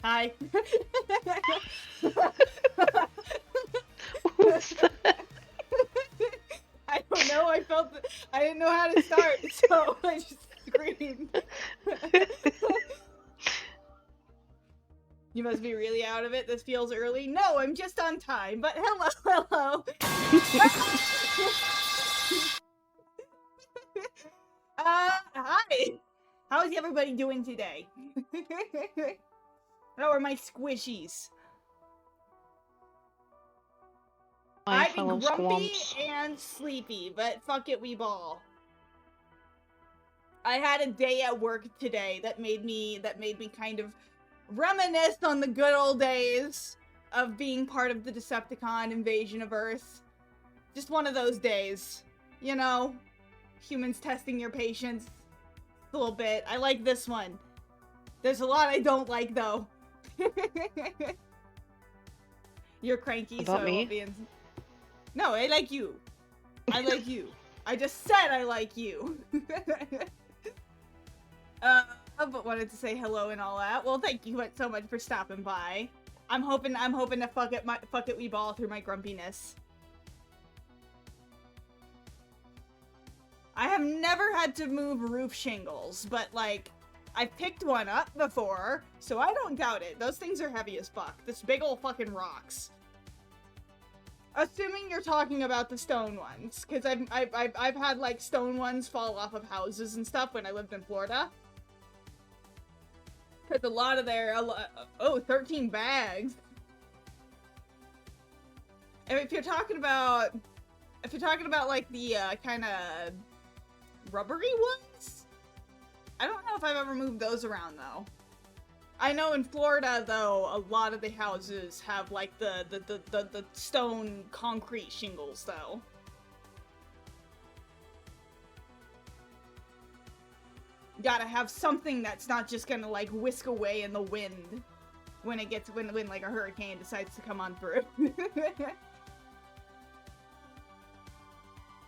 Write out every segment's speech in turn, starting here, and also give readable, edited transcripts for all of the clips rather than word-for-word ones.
Hi. Who's that? I don't know. I didn't know how to start, so I just screamed. You must be really out of it. This feels early. No, I'm just on time. But hello. Hi. How is everybody doing today? How are my squishies? My I'd be fellow grumpy squamps. and sleepy, but fuck it, we ball. I had a day at work today that made me kind of reminisce on the good old days of being part of the Decepticon invasion of Earth. Just one of those days. You know, humans testing your patience a little bit. I like this one. There's a lot I don't like, though. You're cranky, About so I me? won't be in... No, I like you. I like you. I just said I like you. But wanted to say hello and all that. Well, thank you so much for stopping by. I'm hoping to fuck it we ball through my grumpiness. I have never had to move roof shingles, but like, I've picked one up before, so I don't doubt it. Those things are heavy as fuck. This big ol' fucking rocks. Assuming you're talking about the stone ones, because I've had like stone ones fall off of houses and stuff when I lived in Florida. Because a lot of their, 13 bags. And if you're talking about like the kind of rubbery ones, I don't know if I've ever moved those around though. I know in Florida though, a lot of the houses have like the stone concrete shingles though. Gotta have something that's not just gonna like whisk away in the wind when like a hurricane decides to come on through.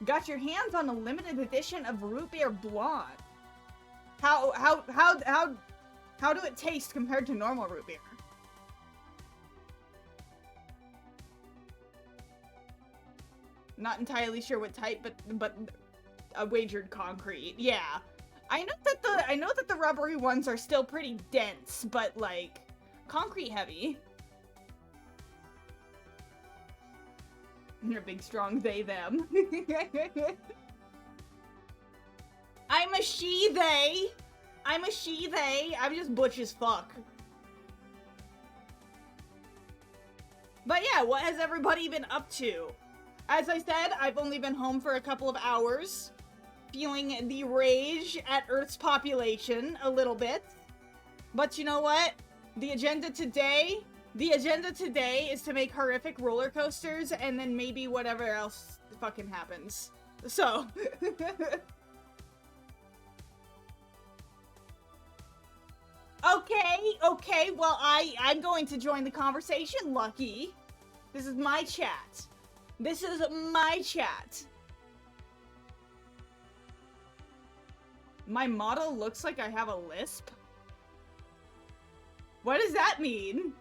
Got your hands on a limited edition of Root Beer Blonde. How do it taste compared to normal root beer? Not entirely sure what type, but I wagered concrete. Yeah. I know that the rubbery ones are still pretty dense, but like concrete heavy. You're a big strong they them. I'm a she they. I'm a she they. I'm just butch as fuck. But yeah, what has everybody been up to? As I said, I've only been home for a couple of hours, feeling the rage at Earth's population a little bit. But you know what? The agenda today is to make horrific roller coasters and then maybe whatever else fucking happens. So, okay, well I'm going to join the conversation, Lucky. This is my chat. This is my chat. My model looks like I have a lisp? What does that mean?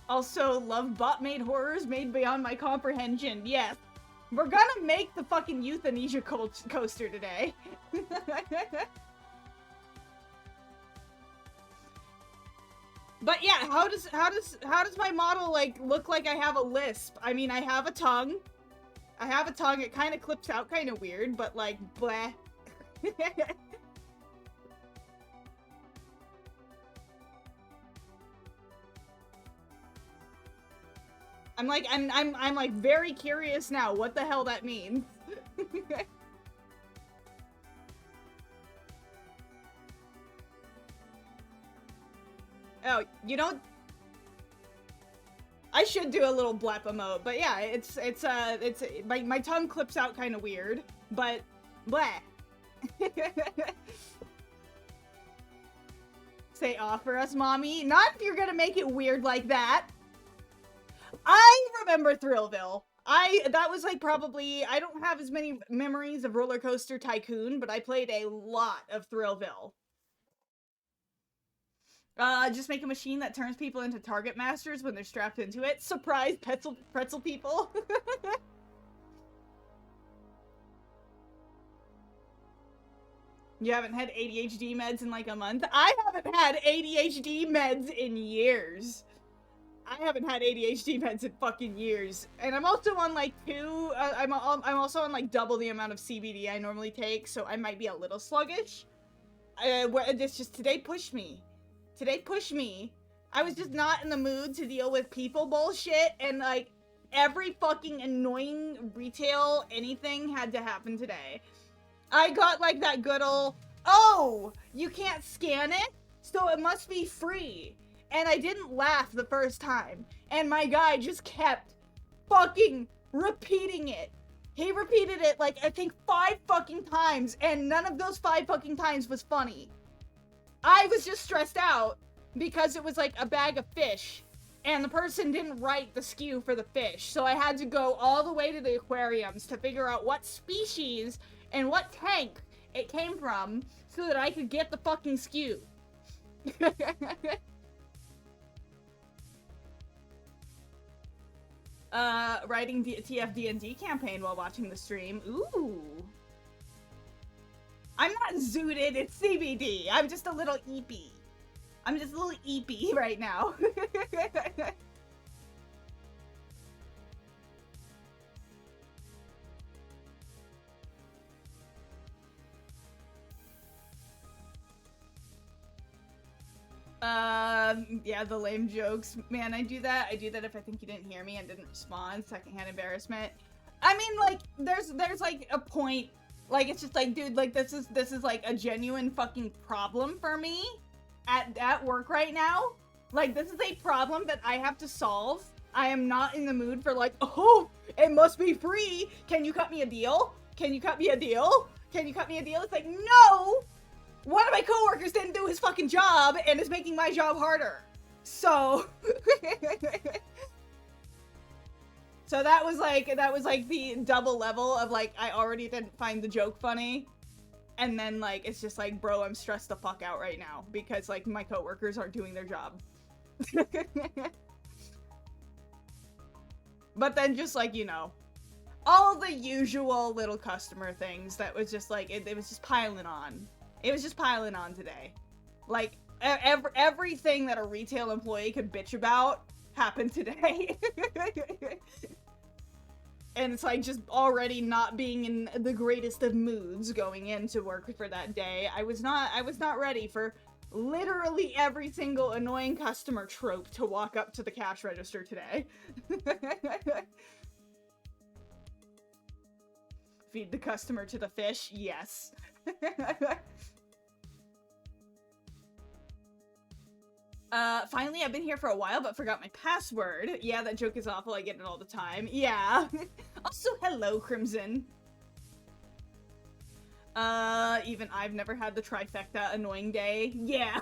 Also, love bot-made horrors made beyond my comprehension. Yes. We're gonna make the fucking euthanasia coaster today. But yeah, how does my model like look like I have a lisp? I mean, I have a tongue. It kind of clips out kind of weird, but like bleh. I'm like very curious now what the hell that means. Oh, you don't... I should do a little blep emote, but yeah, it's my tongue clips out kind of weird, but bleh. Say off for us, mommy. Not if you're gonna make it weird like that. I remember Thrillville. That was like probably, I don't have as many memories of Roller Coaster Tycoon, but I played a lot of Thrillville. Just make a machine that turns people into target masters when they're strapped into it. Surprise pretzel people. You haven't had ADHD meds in like a month? I haven't had ADHD meds in years. I haven't had ADHD meds in fucking years. And I'm also on like I'm also on like double the amount of CBD I normally take, so I might be a little sluggish. It's just today pushed me. Today pushed me. I was just not in the mood to deal with people bullshit, and like every fucking annoying retail anything had to happen today. I got like that good old, oh, you can't scan it, so it must be free. And I didn't laugh the first time. And my guy just kept fucking repeating it. He repeated it like, I think 5 fucking times, and none of those 5 fucking times was funny. I was just stressed out because it was like a bag of fish, and the person didn't write the SKU for the fish. So I had to go all the way to the aquariums to figure out what species and what tank it came from so that I could get the fucking SKU. Writing TFD&D campaign while watching the stream. Ooh. I'm not zooted, it's CBD. I'm just a little eepy. I'm just a little eepy right now. Yeah, the lame jokes. Man, I do that if I think you didn't hear me and didn't respond. Secondhand embarrassment. I mean, like, there's like a point, like, it's just like, dude, like, this is like a genuine fucking problem for me at work right now. Like, this is a problem that I have to solve. I am not in the mood for like, oh, it must be free. Can you cut me a deal? Can you cut me a deal? Can you cut me a deal? It's like, no! One of my coworkers didn't do his fucking job and is making my job harder. So so that was like the double level of like, I already didn't find the joke funny, and then like it's just like, bro, I'm stressed the fuck out right now because like my coworkers aren't doing their job. But then just like, you know, all the usual little customer things that was just like, it was just piling on. It was just piling on today. Like, everything that a retail employee could bitch about happened today. And it's like, just already not being in the greatest of moods going into work for that day. I was not ready for literally every single annoying customer trope to walk up to the cash register today. Feed the customer to the fish? Yes. Finally, I've been here for a while, but forgot my password. Yeah, that joke is awful. I get it all the time. Yeah. Also, hello, Crimson. Even I've never had the trifecta annoying day. Yeah.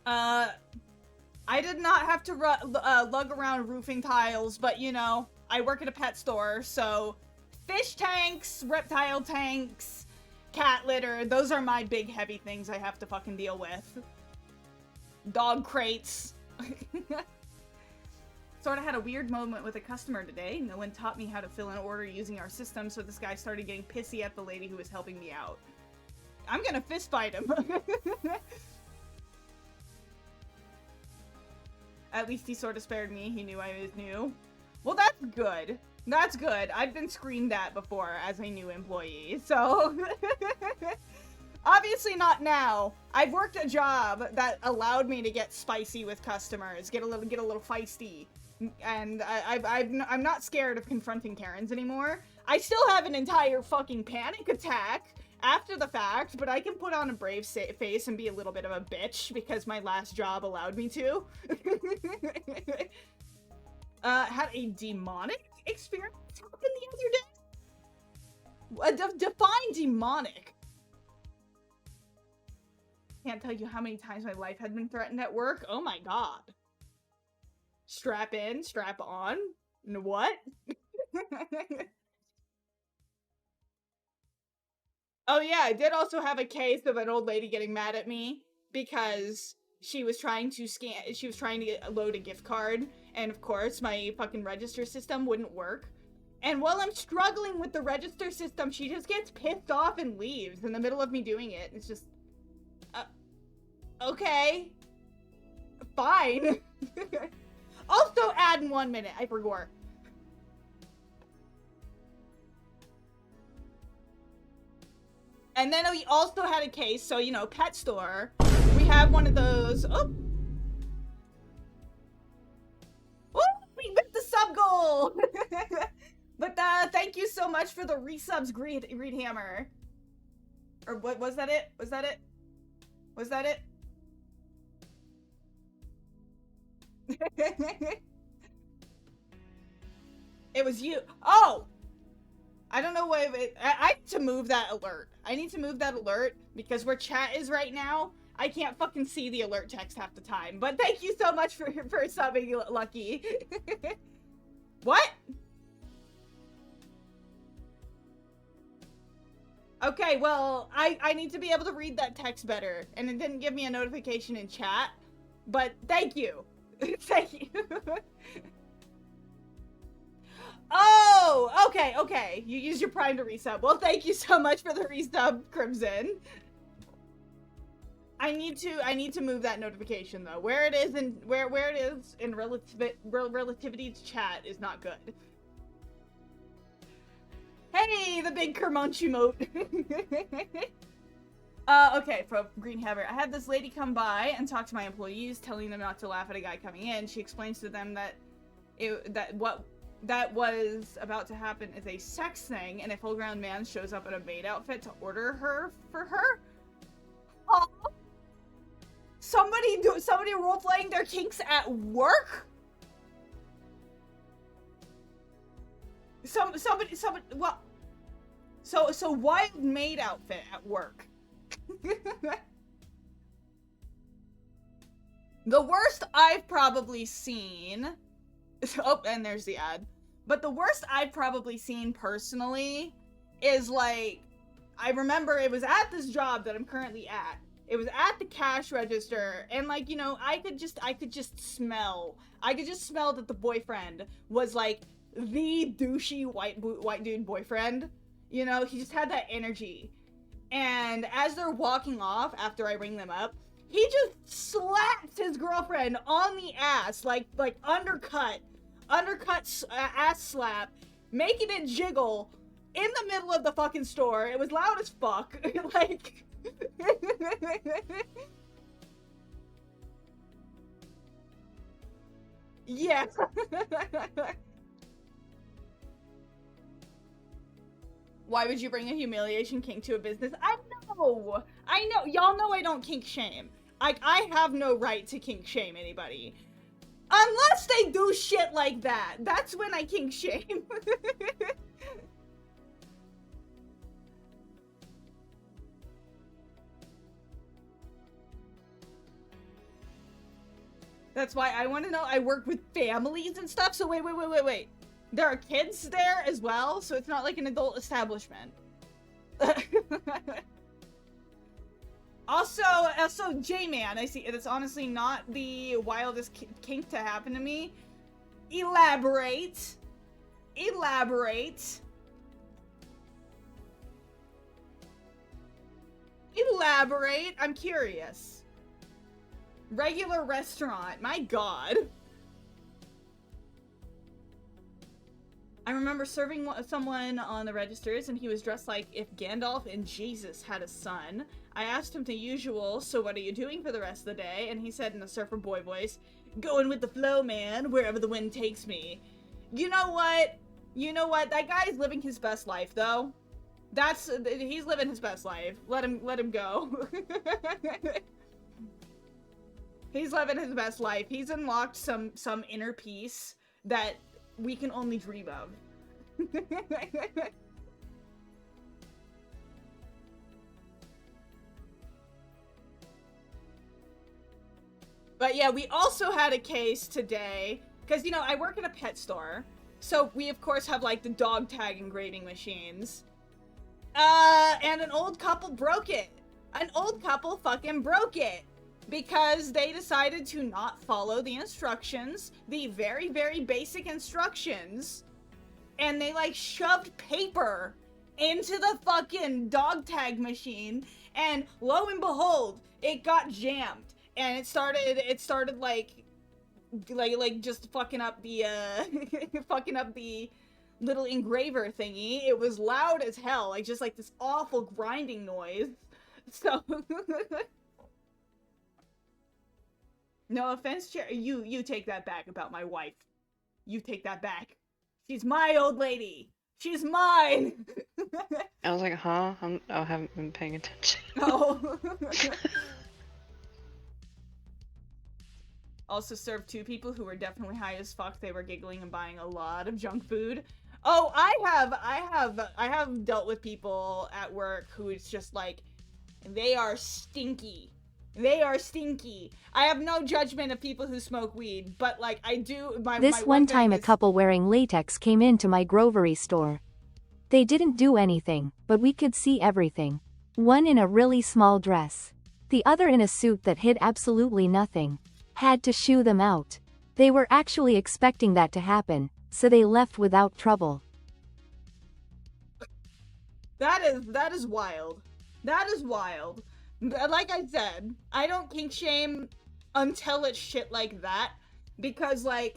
I did not have to lug around roofing tiles, but you know, I work at a pet store, so fish tanks, reptile tanks, cat litter, those are my big heavy things I have to fucking deal with. Dog crates. Sort of had a weird moment with a customer today. No one taught me how to fill an order using our system, so this guy started getting pissy at the lady who was helping me out. I'm gonna fist fight him. At least he sort of spared me. He knew I was new. Well, that's good. That's good. I've been screamed at before as a new employee, so... Obviously not now. I've worked a job that allowed me to get spicy with customers, get a little feisty, and I'm not scared of confronting Karens anymore. I still have an entire fucking panic attack after the fact, but I can put on a brave face and be a little bit of a bitch because my last job allowed me to. Had a demonic experience happen the other day? Define demonic. Can't tell you how many times my life had been threatened at work. Oh my god. Strap in, strap on. What? Oh yeah, I did also have a case of an old lady getting mad at me because she was trying to load a gift card, and of course my fucking register system wouldn't work. And while I'm struggling with the register system, she just gets pissed off and leaves in the middle of me doing it. It's just, okay, fine. Also add in 1 minute, I forgot. And then we also had a case, so, you know, pet store. We have one of those. Oh! Oh, we missed the sub goal! But thank you so much for the resubs, Greed Hammer. Or what, was that it? Was that it? Was that it? It was you. Oh! I don't know why. I need to move that alert. I need to move that alert because where chat is right now, I can't fucking see the alert text half the time. But thank you so much for subbing, Lucky. What? Okay, well, I need to be able to read that text better, and it didn't give me a notification in chat. But thank you. Thank you. Oh, okay. You use your Prime to resub. Well, thank you so much for the resub, Crimson. I need to move that notification though. Where it is in relativity to chat is not good. Hey, the big Kermunch emote. Okay, from Green Hammer. I had this lady come by and talk to my employees, telling them not to laugh at a guy coming in. She explains to them that what was about to happen is a sex thing, and a full-grown man shows up in a maid outfit to order her for her. Oh, somebody role-playing their kinks at work? Somebody, what? So why maid outfit at work? The worst I've probably seen. Oh, and there's the ad. But the worst I've probably seen personally is like, I remember it was at this job that I'm currently at. It was at the cash register, and like, you know, I could just smell that the boyfriend was like the douchey white dude boyfriend. You know, he just had that energy. And as they're walking off after I ring them up, he just slaps his girlfriend on the ass, like undercut ass slap, making it jiggle in the middle of the fucking store. It was loud as fuck. Like, yeah. Why would you bring a humiliation kink to a business? I know. Y'all know I don't kink shame. I have no right to kink shame anybody. Unless they do shit like that. That's when I kink shame. That's why I want to know. I work with families and stuff. So wait. There are kids there as well, so it's not like an adult establishment. Also, J-Man, I see. That's honestly not the wildest kink to happen to me. Elaborate. I'm curious. Regular restaurant. My god. I remember serving someone on the registers, and he was dressed like if Gandalf and Jesus had a son. I asked him the usual, so what are you doing for the rest of the day? And he said in a surfer boy voice, going with the flow, man, wherever the wind takes me. You know what? That guy's living his best life, though. He's living his best life. Let him go. He's living his best life. He's unlocked some inner peace that we can only dream of. But yeah, we also had a case today Because, you know, I work in a pet store, so we, of course, have, like, the dog tag engraving machines. And an old couple broke it. An old couple fucking broke it. Because they decided to not follow the instructions, the very, very basic instructions, and they, like, shoved paper into the fucking dog tag machine, and lo and behold, it got jammed, and it started like just fucking up the fucking up the little engraver thingy. It was loud as hell, like just like this awful grinding noise. So no offense, you take that back about my wife. You take that back. She's my old lady. She's mine. I was like, huh? I haven't been paying attention. Oh. Also served two people who were definitely high as fuck. They were giggling and buying a lot of junk food. Oh, I have dealt with people at work who it's just like, they are stinky. They are stinky. I have no judgment of people who smoke weed, but like I do. This one time a couple wearing latex came into my grocery store. They didn't do anything, but we could see everything. One in a really small dress. The other in a suit that hid absolutely nothing. Had to shoo them out. They were actually expecting that to happen, so they left without trouble. That is wild. That is wild. Like I said, I don't kink shame until it's shit like that, because like,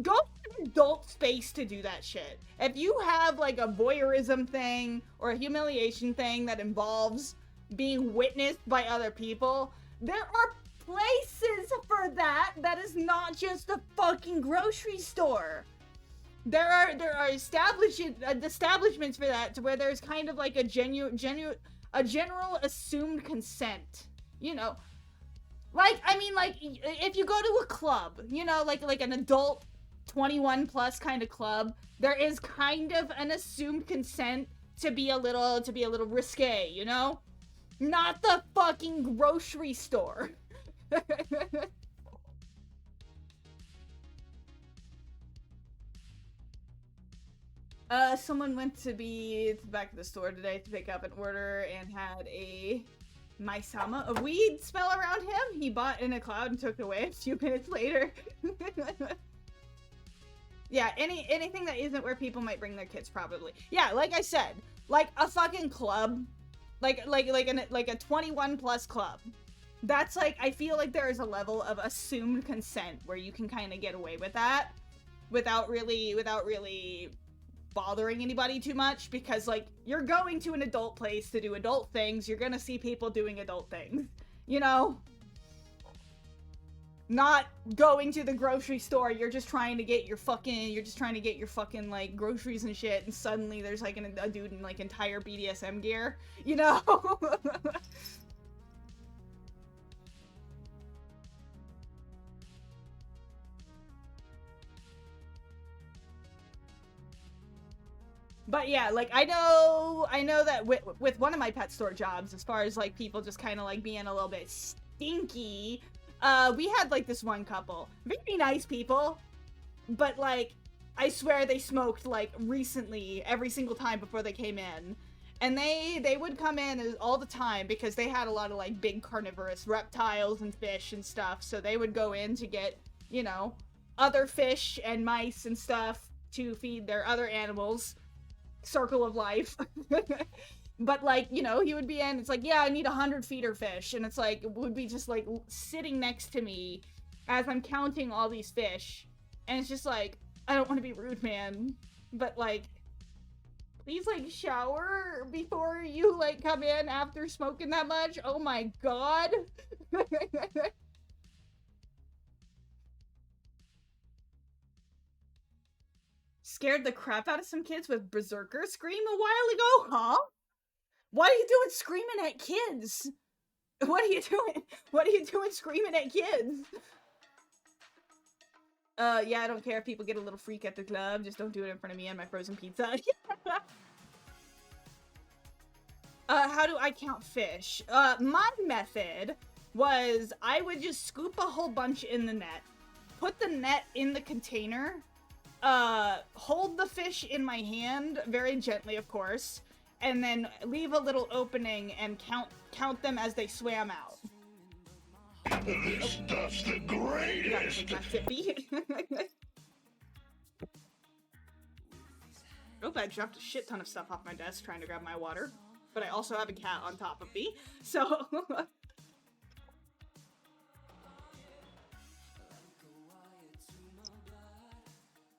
go to an adult space to do that shit. If you have like a voyeurism thing or a humiliation thing that involves being witnessed by other people, there are places for that is not just a fucking grocery store. There are establishments for that, to where there's kind of like a general assumed consent, you know, like, I mean, like, if you go to a club, you know, like an adult 21 plus kind of club, there is kind of an assumed consent to be a little risque, you know, not the fucking grocery store. Someone went to the back of the store today to pick up an order and had a Maisama of weed smell around him. He bought in a cloud and took it away a few minutes later. Yeah, anything that isn't where people might bring their kids, probably. Yeah, like I said, like a fucking club, like a 21 plus club. That's like, I feel like there is a level of assumed consent where you can kind of get away with that without really bothering anybody too much, because like, you're going to an adult place to do adult things, you're gonna see people doing adult things, you know? Not going to the grocery store, you're just trying to get your fucking like groceries and shit, and suddenly there's like a dude in like entire BDSM gear, you know? But yeah, like, I know that with one of my pet store jobs, as far as like people just kind of like being a little bit stinky, we had like this one couple, very nice people, but like, I swear they smoked like recently every single time before they came in, and they would come in all the time because they had a lot of like big carnivorous reptiles and fish and stuff, so they would go in to get, you know, other fish and mice and stuff to feed their other animals. Circle of life. But like, you know, he would be in, it's like, yeah, I need 100 feeder fish, and it's like, would be just like sitting next to me as I'm counting all these fish, and it's just like, I don't want to be rude, man, but like, please like shower before you like come in after smoking that much. Oh my god. Scared the crap out of some kids with Berserker Scream a while ago, huh? What are you doing screaming at kids? What are you doing? What are you doing screaming at kids? Yeah, I don't care if people get a little freak at the club, just don't do it in front of me and my frozen pizza. How do I count fish? My method was I would just scoop a whole bunch in the net, put the net in the container, hold the fish in my hand, very gently, of course, and then leave a little opening and count them as they swam out. This stuff's the greatest! Gotta take my sippy. Oh, I dropped a shit ton of stuff off my desk trying to grab my water. But I also have a cat on top of me, so...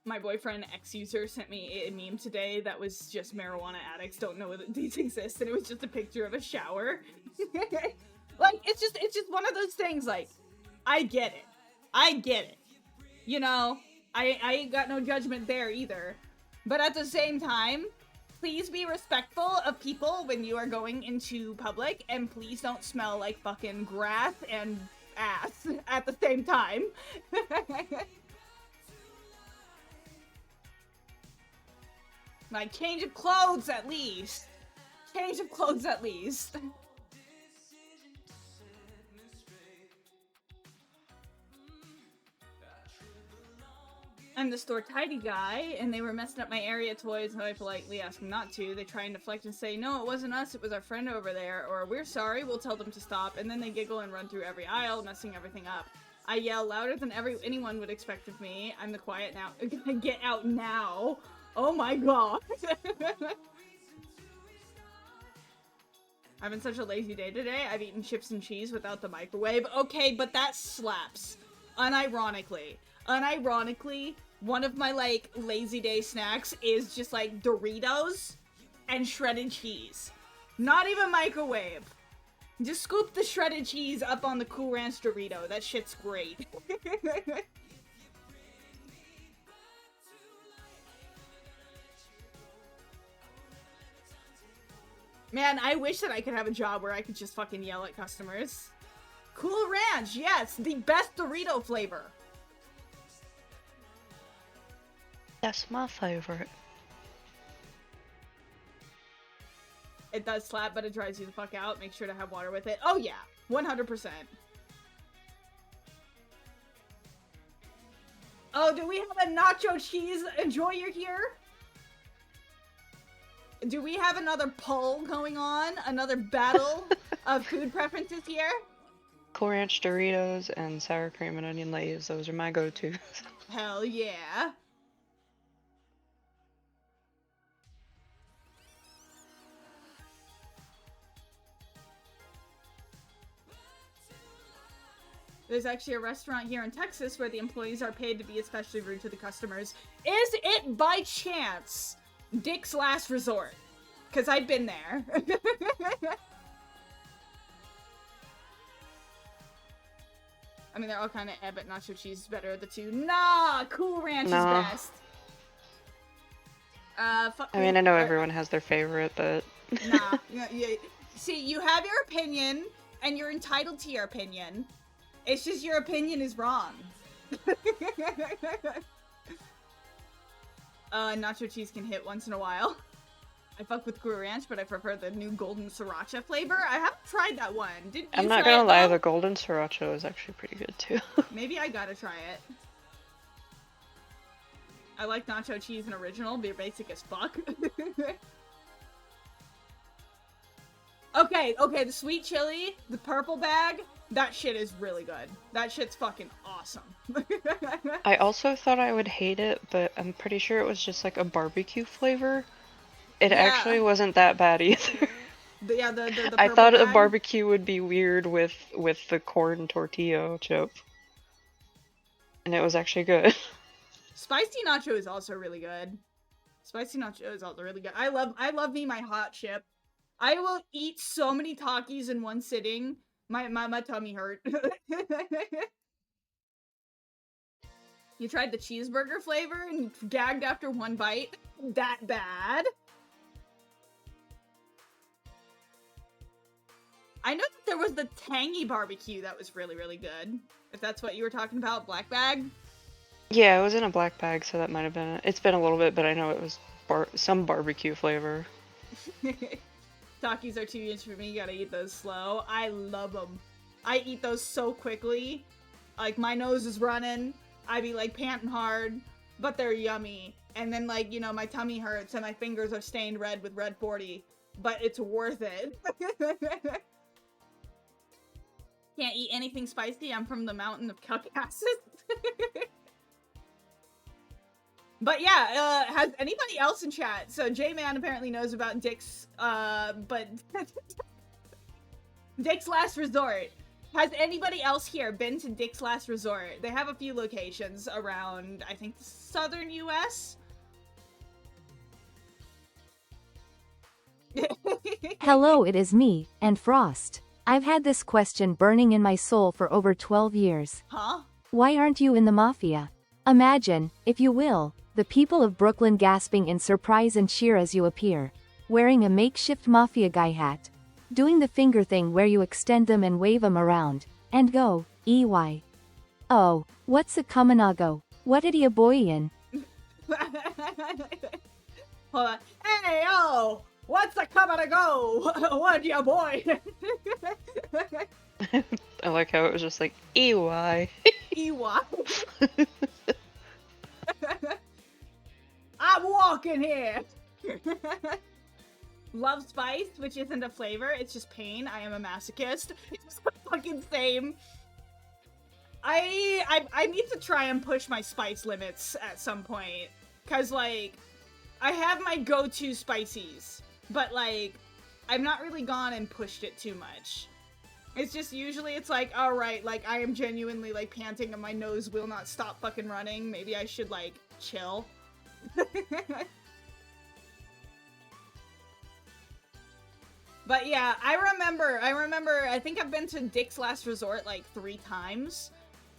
My boyfriend, ex-user, sent me a meme today that was just marijuana addicts don't know that these exist, and it was just a picture of a shower. Like, it's just one of those things, like, I get it. You know, I ain't got no judgment there either. But at the same time, please be respectful of people when you are going into public, and please don't smell like fucking grass and ass at the same time. Like, change of clothes at least. Change of clothes at least. I'm the store tidy guy, and they were messing up my area toys, and I politely asked them not to. They try and deflect and say, no, it wasn't us, it was our friend over there, or we're sorry, we'll tell them to stop, and then they giggle and run through every aisle, messing everything up. I yell louder than anyone would expect of me. I'm the quiet now. Get out now. Oh my god. I've been such a lazy day today. I've eaten chips and cheese without the microwave. Okay, but that slaps. Unironically, one of my, like, lazy day snacks is just, like, Doritos and shredded cheese. Not even microwave. Just scoop the shredded cheese up on the Cool Ranch Dorito. That shit's great. Man, I wish that I could have a job where I could just fucking yell at customers. Cool Ranch, yes, the best Dorito flavor. That's my favorite. It does slap, but it dries you the fuck out. Make sure to have water with it. Oh yeah, 100%. Oh, do we have a nacho cheese enjoyer here? Do we have another poll going on? Another battle of food preferences here? Cool Ranch Doritos and sour cream and onion Lay's. Those are my go-tos. Hell yeah. There's actually a restaurant here in Texas where the employees are paid to be especially rude to the customers. Is it by chance Dick's Last Resort? Because I've been there. I mean, they're all kind of but nacho cheese is better of the two. Nah, Cool Ranch is best. I mean, I know everyone has their favorite, but... Nah. See, you have your opinion, and you're entitled to your opinion. It's just your opinion is wrong. Nacho cheese can hit once in a while. I fuck with Cool Ranch, but I prefer the new golden sriracha flavor. I haven't tried that one. Did you I'm not gonna lie, the golden sriracha is actually pretty good too. Maybe I gotta try it. I like nacho cheese and original, they're basic as fuck. Okay, the sweet chili, the purple bag, that shit is really good. That shit's fucking awesome. I also thought I would hate it, but I'm pretty sure it was just like a barbecue flavor. It actually wasn't that bad either. The I thought bag. a barbecue would be weird with the corn tortilla chip. And it was actually good. Spicy nacho is also really good. Spicy nacho is also really good. I love me my hot chip. I will eat so many Takis in one sitting. My tummy hurt. You tried the cheeseburger flavor and gagged after one bite? That bad? I know that there was the tangy barbecue that was really, really good. If that's what you were talking about, black bag? Yeah, it was in a black bag, so that might have been it. It's been a little bit, but I know it was some barbecue flavor. Takis are too huge for me, you gotta eat those slow. I love them. I eat those so quickly. Like, my nose is running. I be like panting hard, but they're yummy. And then like, you know, my tummy hurts and my fingers are stained red with red 40, but it's worth it. Can't eat anything spicy. I'm from the mountain of Caucasus. But yeah, has anybody else in chat? So J-Man apparently knows about Dick's, but Dick's Last Resort. Has anybody else here been to Dick's Last Resort? They have a few locations around, I think, the southern US. Hello, it is me, and Frost. I've had this question burning in my soul for over 12 years. Huh? Why aren't you in the mafia? Imagine, if you will, the people of Brooklyn gasping in surprise and cheer as you appear, wearing a makeshift mafia guy hat, doing the finger thing where you extend them and wave them around, and go, EY. Oh, what's a commonago? What did you boy in? Hold on. Hey, yo! What's a coming to go? What ya boy? I like how it was just like, EY. EY. I'm walking here. Love spice, which isn't a flavor, it's just pain. I am a masochist. It's the fucking same. I need to try and push my spice limits at some point. Cause like, I have my go-to spices, but like, I've not really gone and pushed it too much. It's just usually it's like, alright, like I am genuinely like panting and my nose will not stop fucking running. Maybe I should like chill. But yeah, I remember, I think I've been to Dick's Last Resort like 3 times.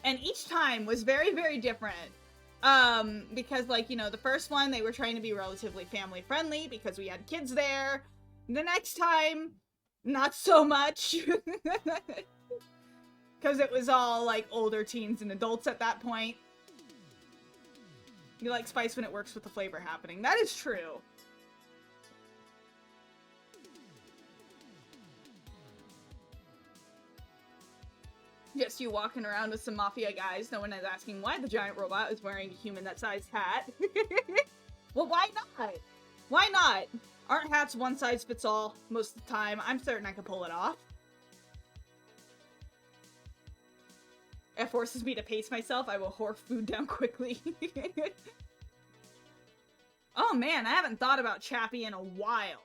And each time was very, very different. Because like, you know, the first one, they were trying to be relatively family friendly because we had kids there. The next time, not so much. Because it was all like older teens and adults at that point. You like spice when it works with the flavor happening. That is true. Just you walking around with some mafia guys. No one is asking why the giant robot is wearing a human that size hat. Well, why not? Why not? Aren't hats one size fits all most of the time? I'm certain I could pull it off. It forces me to pace myself. I will whore food down quickly. Oh man, I haven't thought about Chappie in a while.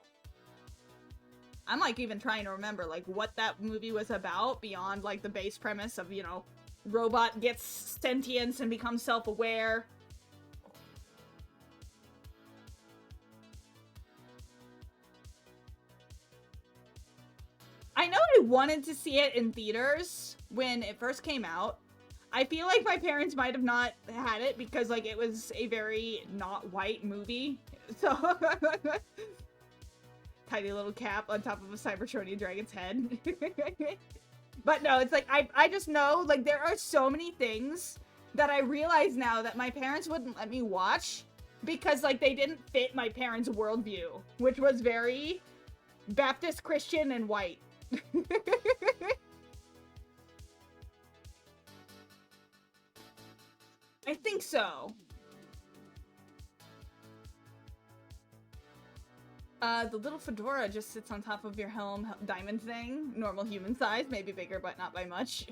I'm like even trying to remember like what that movie was about beyond like the base premise of, you know, robot gets sentience and becomes self-aware. I know I wanted to see it in theaters when it first came out. I feel like my parents might have not had it because like it was a very not white movie. So tiny little cap on top of a Cybertronian dragon's head. But no, it's like, I just know, like, there are so many things that I realize now that my parents wouldn't let me watch because, like, they didn't fit my parents' worldview, which was very Baptist, Christian, and white. I think so. The little fedora just sits on top of your helm diamond thing. Normal human size, maybe bigger, but not by much.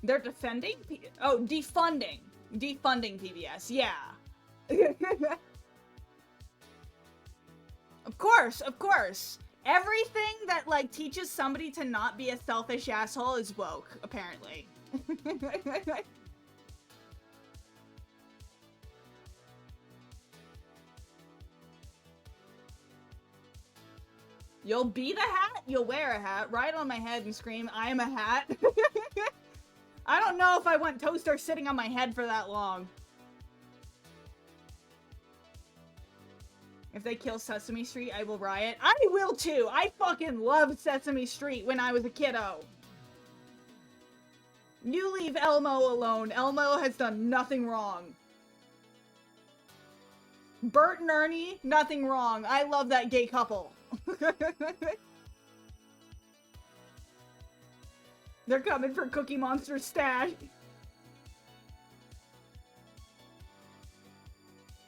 They're defending? Oh, defunding. Defunding PBS, yeah. Of course, of course. Everything that, like, teaches somebody to not be a selfish asshole is woke, apparently. You'll be the hat, you'll wear a hat, ride on my head and scream, I am a hat. I don't know if I want Toaster sitting on my head for that long. If they kill Sesame Street, I will riot. I will too! I fucking loved Sesame Street when I was a kiddo. You leave Elmo alone. Elmo has done nothing wrong. Bert and Ernie, nothing wrong. I love that gay couple. They're coming for Cookie Monster's stash.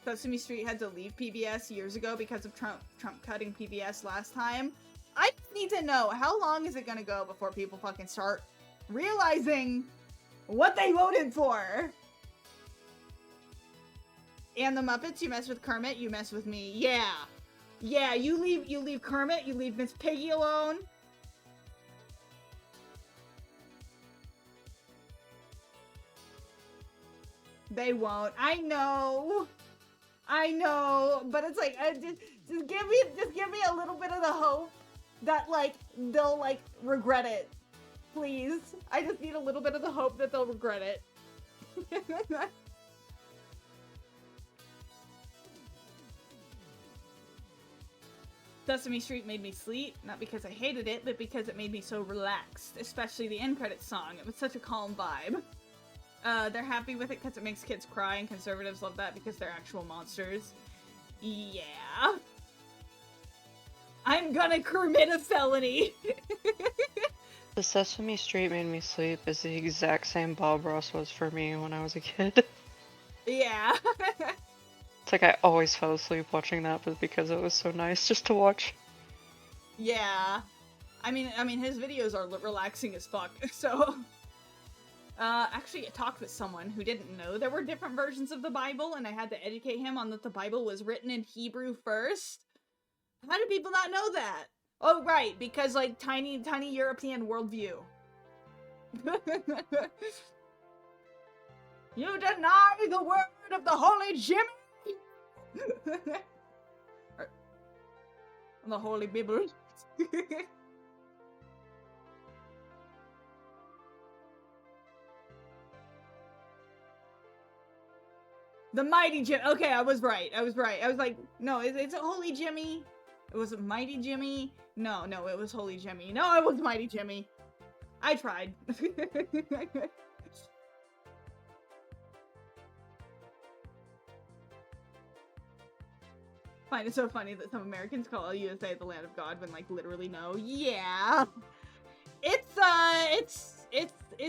Sesame Street had to leave PBS years ago because of Trump cutting PBS last time. I need to know, how long is it gonna go before people fucking start realizing what they voted for? And the Muppets, you mess with Kermit, you mess with me. Yeah. Yeah, you leave Kermit, you leave Miss Piggy alone. They won't. I know, but it's like, just give me a little bit of the hope that, like, they'll, like, regret it. Please. I just need a little bit of the hope that they'll regret it. Sesame Street made me sleep, not because I hated it, but because it made me so relaxed, especially the end credits song. It was such a calm vibe. They're happy with it because it makes kids cry, and conservatives love that because they're actual monsters. Yeah. I'm gonna commit a felony! The Sesame Street made me sleep is the exact same Bob Ross was for me when I was a kid. Yeah. It's like I always fell asleep watching that, but because it was so nice just to watch. Yeah. I mean, his videos are relaxing as fuck, so... actually, I talked with someone who didn't know there were different versions of the Bible, and I had to educate him on that the Bible was written in Hebrew first. How do people not know that? Oh, right, because, like, tiny European worldview. You deny the word of the Holy Jimmy! The Holy Bible. The Mighty Jimmy. Okay, I was right. I was like, no, it's a Holy Jimmy. It was a Mighty Jimmy. No, it was Holy Jimmy. No, it was Mighty Jimmy. I tried. Find it so funny that some Americans call USA the land of God when, like, literally no. Yeah. It's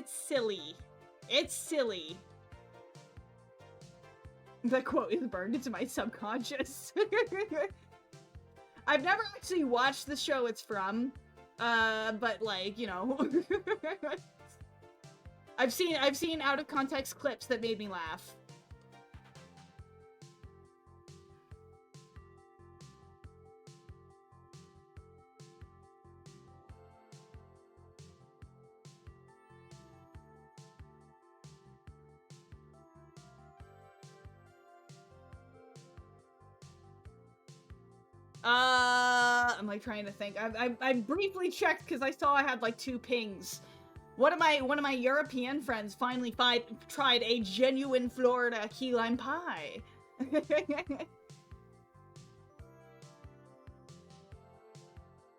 silly. It's silly. The quote is burned into my subconscious. I've never actually watched the show it's from, but, like, you know. I've seen out of context clips that made me laugh. I'm like trying to think. I briefly checked because I saw I had like 2 pings. One of my European friends finally tried a genuine Florida key lime pie.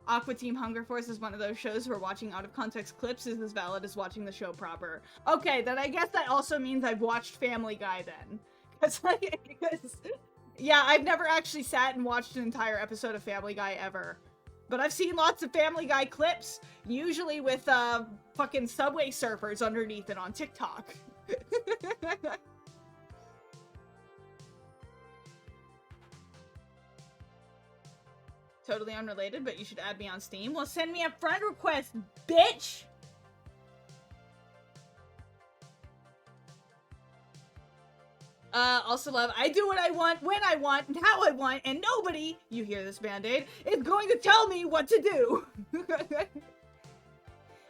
Aqua Team Hunger Force is one of those shows where watching out of context clips is as valid as watching the show proper. Okay, then I guess that also means I've watched Family Guy then. Because yeah, I've never actually sat and watched an entire episode of Family Guy ever. But I've seen lots of Family Guy clips, usually with, fucking Subway Surfers underneath it on TikTok. Totally unrelated, but you should add me on Steam. Well, send me a friend request, bitch! Also love, I do what I want, when I want, and how I want, and nobody, you hear this, Band-Aid, is going to tell me what to do!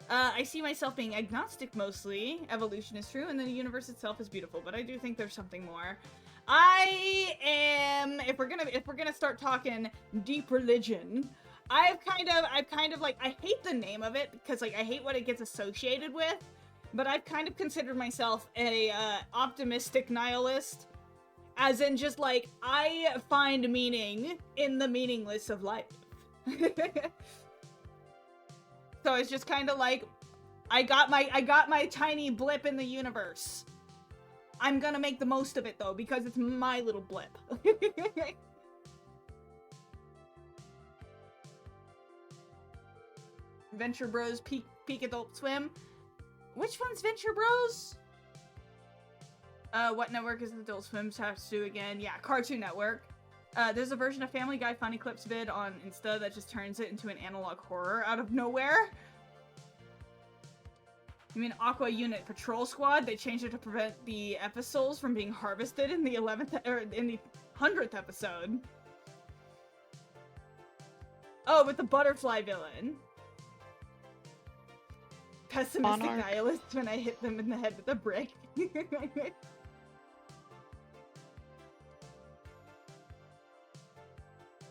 I see myself being agnostic mostly. Evolution is true, and the universe itself is beautiful, but I do think there's something more. I am, if we're gonna start talking deep religion, I've kind of like, I hate the name of it, because, like, I hate what it gets associated with, but I've kind of considered myself a, optimistic nihilist, as in just, like, I find meaning in the meaningless of life. So it's just kind of like, I got my tiny blip in the universe. I'm gonna make the most of it, though, because it's my little blip. Venture Bros Peak Adult Swim. Which one's Venture Bros? What network is Adult Swim have to do again? Yeah, Cartoon Network. There's a version of Family Guy Funny Clips vid on Insta that just turns it into an analog horror out of nowhere. You mean Aqua Unit Patrol Squad? They changed it to prevent the episodes from being harvested in the 100th episode. Oh, with the butterfly villain. Pessimistic Monarch. nihilist when I hit them in the head with a brick.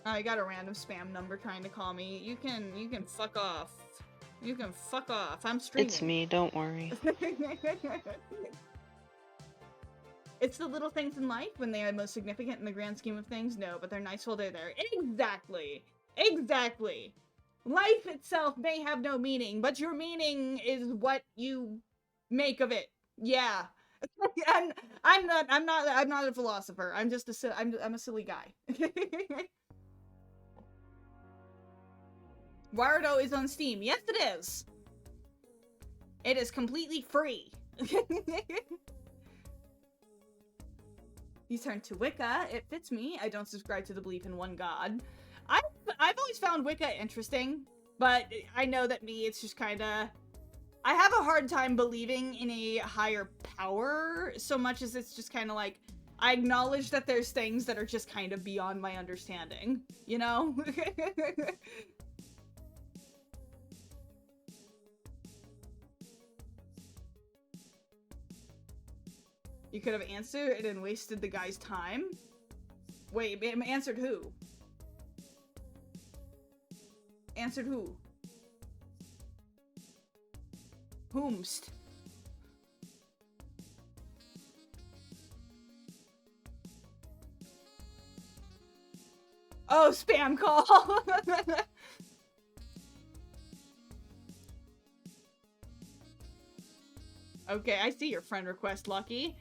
I got a random spam number trying to call me. You can fuck off. You can fuck off. I'm streaming. It's me, don't worry. It's the little things in life when they are most significant in the grand scheme of things. No, but they're nice while they're there. Exactly. Exactly. Life itself may have no meaning, but your meaning is what you make of it. Yeah. I'm not a philosopher. I'm just I'm a silly guy. Warudo is on Steam. Yes, it is. It is completely free. You turn to Wicca. It fits me. I don't subscribe to the belief in one god. I've always found Wicca interesting, but I know that it's just kind of... I have a hard time believing in a higher power so much as it's just kind of like, I acknowledge that there's things that are just kind of beyond my understanding, you know? You could have answered and wasted the guy's time? Wait, answered who? Answered who? Whomst? Oh, spam call! Okay, I see your friend request, Lucky.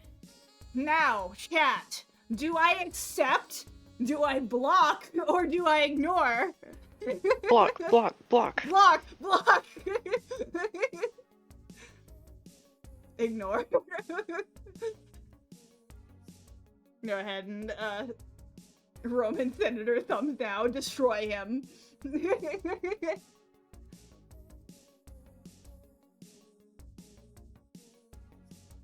Now, chat, do I accept, do I block, or do I ignore? Block, block, block. Block, block! Ignore. Go ahead and, Roman Senator thumbs down, destroy him.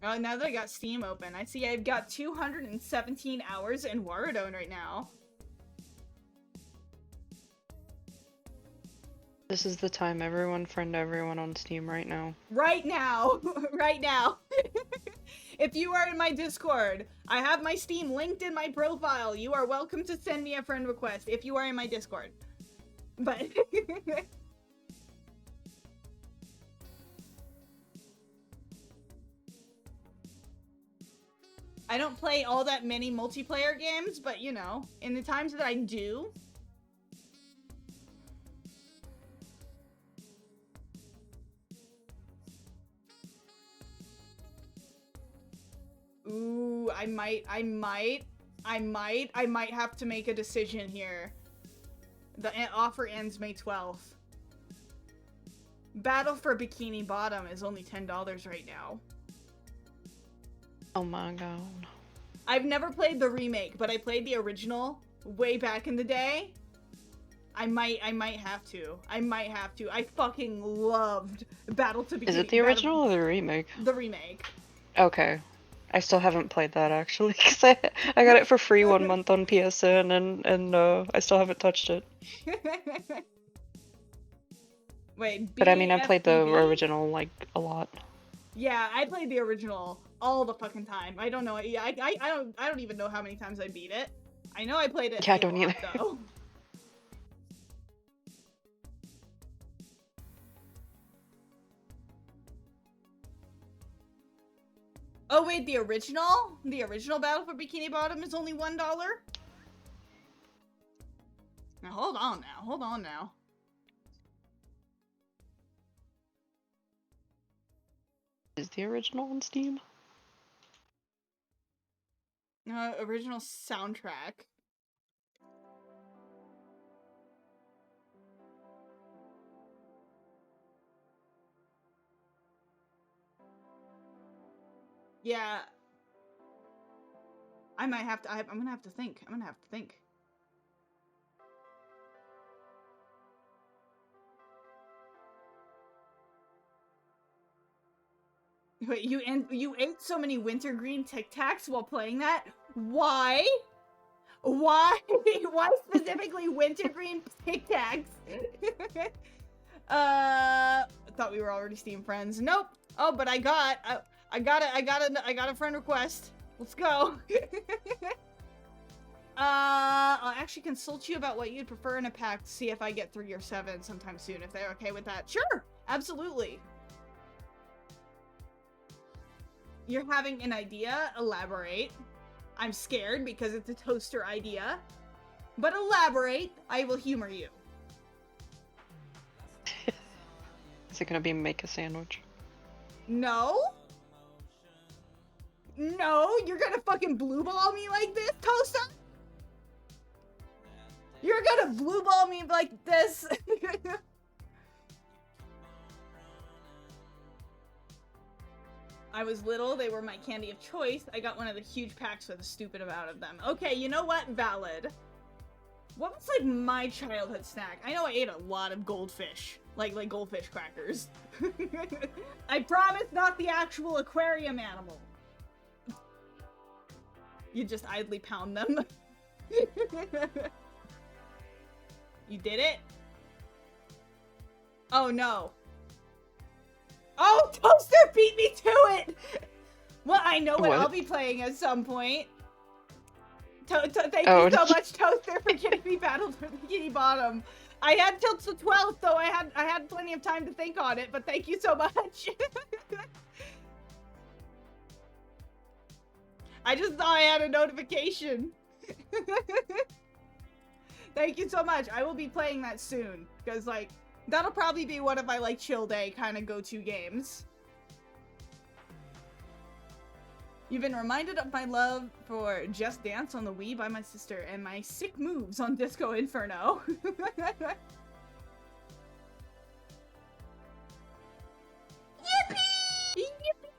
Now that I got Steam open, I see I've got 217 hours in Warudo right now. This is the time. Everyone friend everyone on Steam right now. Right now! Right now! If you are in my Discord, I have my Steam linked in my profile. You are welcome to send me a friend request if you are in my Discord. But... I don't play all that many multiplayer games, but you know, in the times that I do... Ooh, I might have to make a decision here. The offer ends May 12th. Battle for Bikini Bottom is only $10 right now. Oh my god. I've never played the remake, but I played the original way back in the day. I might have to. I might have to. I fucking loved Battle to Bikini. Is it the original or the remake? The remake. Okay. I still haven't played that actually, because I got it for free 1 month on PSN and I still haven't touched it. Wait, but I mean, I played the BFBB? original like a lot. Yeah, I played the original all the fucking time. I don't know. Yeah, I don't even know how many times I beat it. I know I played it. Yeah, I a don't lot, either. though. Oh wait, the original? The original Battle for Bikini Bottom is only $1? Now hold on now. Hold on now. Is the original on Steam? Original soundtrack. Yeah. I might have to, I'm gonna have to think. I'm gonna have to think. Wait, you ate so many wintergreen Tic Tacs while playing that? Why? Why? Why specifically wintergreen Tic Tacs? Thought we were already Steam friends. Nope. Oh, but I got a friend request. Let's go. I'll actually consult you about what you'd prefer in a pack to see if I get 3 or 7 sometime soon, if they're okay with that. Sure, absolutely. You're having an idea? Elaborate. I'm scared because it's a toaster idea. But elaborate, I will humor you. Is it gonna be make a sandwich? No? No, you're gonna fucking blue ball me like this, Toaster? You're gonna blue ball me like this? I was little, they were my candy of choice. I got one of the huge packs with a stupid amount of them. Okay, you know what? Valid. What was, like, my childhood snack? I know I ate a lot of goldfish. Like goldfish crackers. I promise not the actual aquarium animal. You just idly pound them. You did it? Oh no. Oh, Toaster beat me to it! Well, I know what I'll be playing at some point. Thank you so much, Toaster, for getting me battled for the Bikini Bottom. I had till the 12th, though I had plenty of time to think on it, but thank you so much. I just saw I had a notification. Thank you so much. I will be playing that soon, because, like, that'll probably be one of my, like, chill day kind of go-to games. You've been reminded of my love for Just Dance on the Wii by my sister and my sick moves on Disco Inferno. Yippee! Yippee!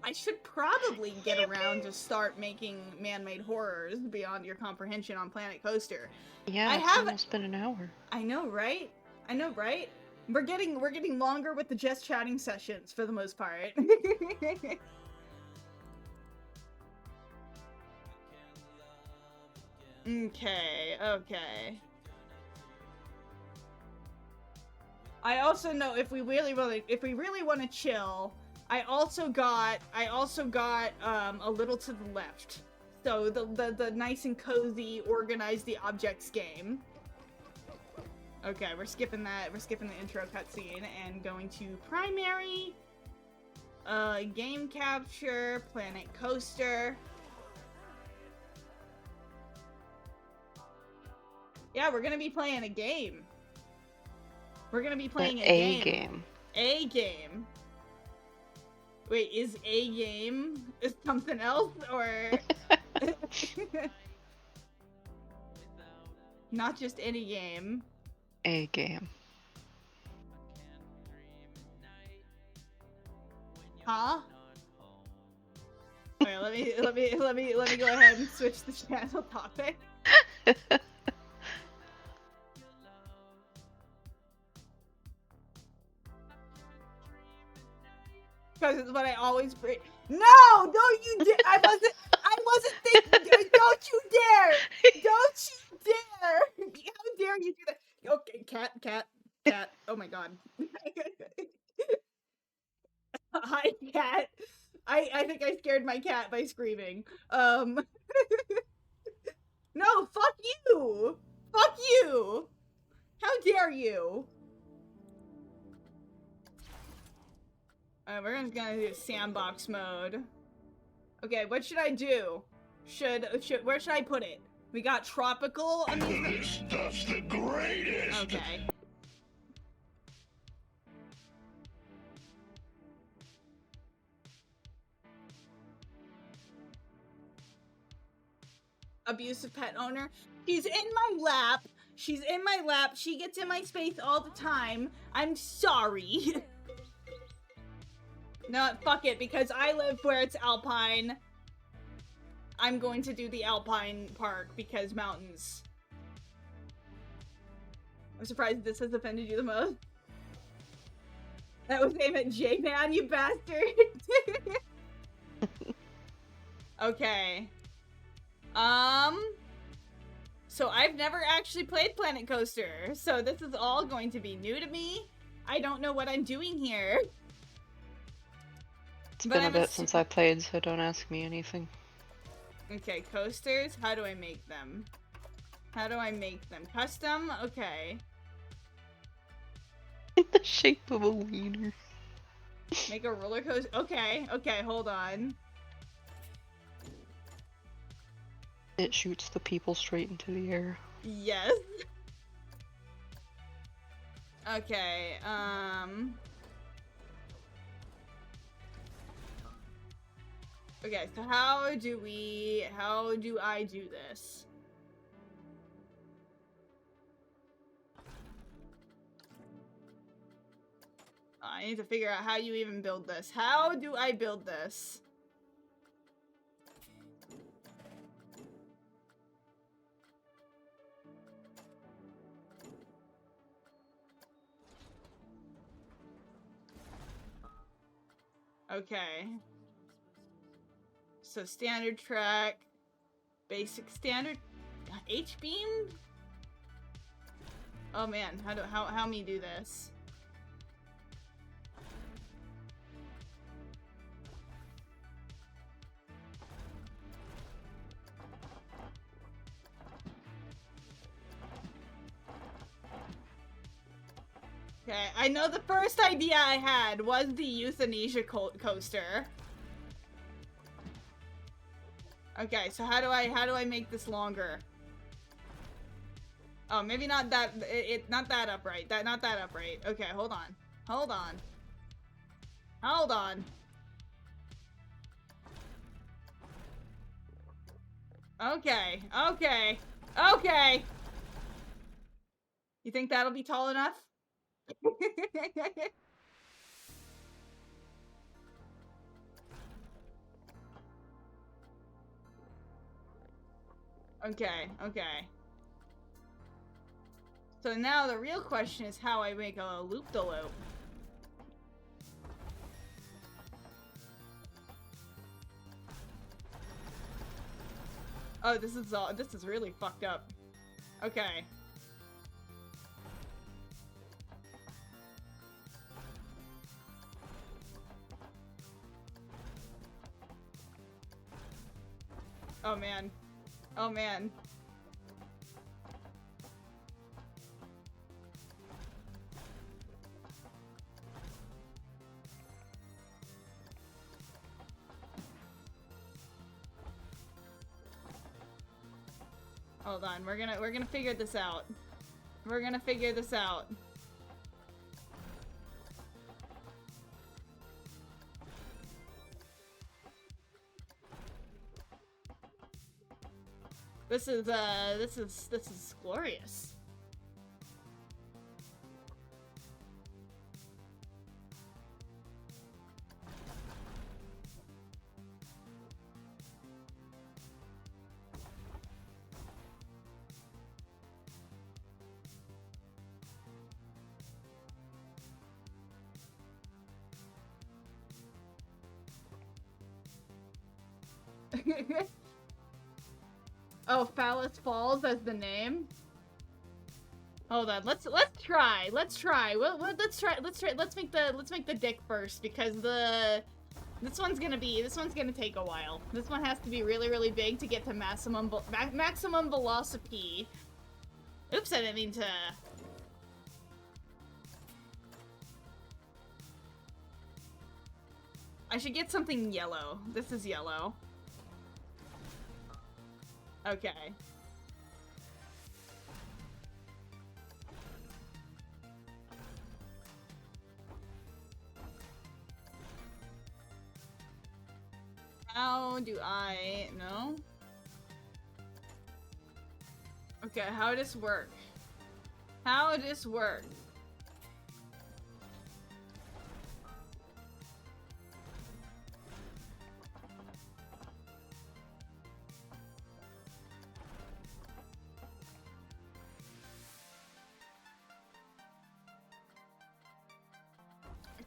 I should probably get around to start making man-made horrors beyond your comprehension on Planet Coaster. Yeah, it's almost been an hour. I know, right? I know, right? We're getting longer with the just chatting sessions for the most part. Okay. I also know if we really want to chill, I also got a little to the left. So the nice and cozy organize the objects game. Okay, we're skipping that. We're skipping the intro cutscene and going to primary, game capture, Planet Coaster. Yeah, we're gonna be playing a game. We're gonna be playing a game. A game. Wait, is a game something else or? Not just any game. A game. Huh? Alright, let me go ahead and switch the channel topic. Because it's what I always bring. No! Don't you dare! I wasn't thinking. Don't you dare! Don't you dare! How dare you do that? Okay, cat. Oh my god. Hi, cat. I think I scared my cat by screaming. No, fuck you! Fuck you! How dare you? We're gonna do sandbox mode. Okay, what should I do? Where should I put it? We got tropical amusement. This stuff's the greatest! Okay. Abusive pet owner. She's in my lap. She gets in my space all the time. I'm sorry. No, fuck it, because I live where it's alpine. I'm going to do the alpine park because mountains. I'm surprised this has offended you the most. That was aimed at J-Man, you bastard! Okay. So I've never actually played Planet Coaster, so this is all going to be new to me. I don't know what I'm doing here. It's been a bit since I played, so don't ask me anything. Okay, coasters. How do I make them? How do I make them? Custom? Okay. In the shape of a wiener. Make a roller coaster. Okay, okay, hold on. It shoots the people straight into the air. Yes. Okay, okay, so how do I do this? I need to figure out how you even build this. How do I build this? Okay. So standard track, basic standard, H-beam? Oh man, how me do this? Okay, I know the first idea I had was the euthanasia coaster. Okay, so how do I make this longer? Oh, maybe not that, not that upright. Not that upright. Okay, hold on. Hold on. Hold on. Okay, okay, okay. You think that'll be tall enough? Okay, okay. So now the real question is how I make a loop-de-loop. Oh, this is really fucked up. Okay. Oh man. Oh man. Hold on, we're gonna figure this out. We're gonna figure this out. This is glorious. Oh, Phallus Falls as the name. Hold on, let's try. Let's try. Let's make the dick first because this one's gonna take a while. This one has to be really big to get to maximum velocity. Oops, I didn't mean to. I should get something yellow. This is yellow. Okay. How do I know? Okay, how does this work? How does this work?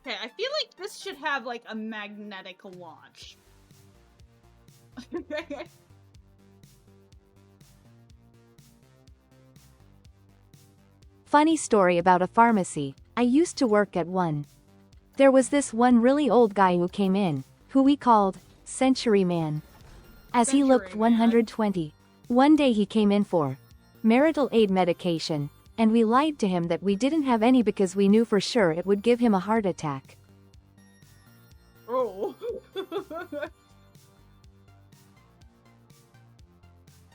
Okay, I feel like this should have, like, a magnetic launch. Funny story about a pharmacy. I used to work at one. There was this one really old guy who came in, who we called Century Man. As he looked Century Man. 120. One day he came in for marital aid medication, and we lied to him that we didn't have any because we knew for sure it would give him a heart attack. Oh.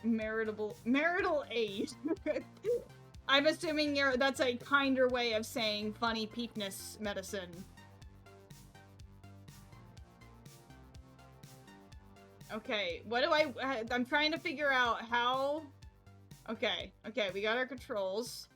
Marital aid. I'm assuming that's a kinder way of saying funny peepness medicine. Okay, what do I'm trying to figure out how... Okay, we got our controls.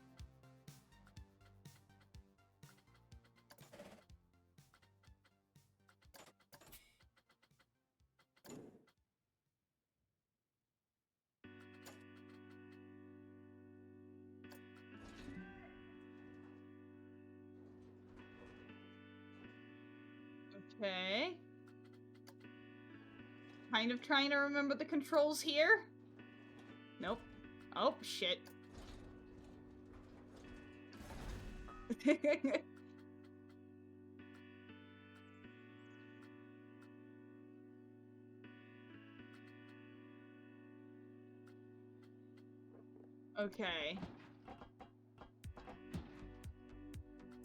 Okay. Kind of trying to remember the controls here. Nope. Oh, shit. Okay.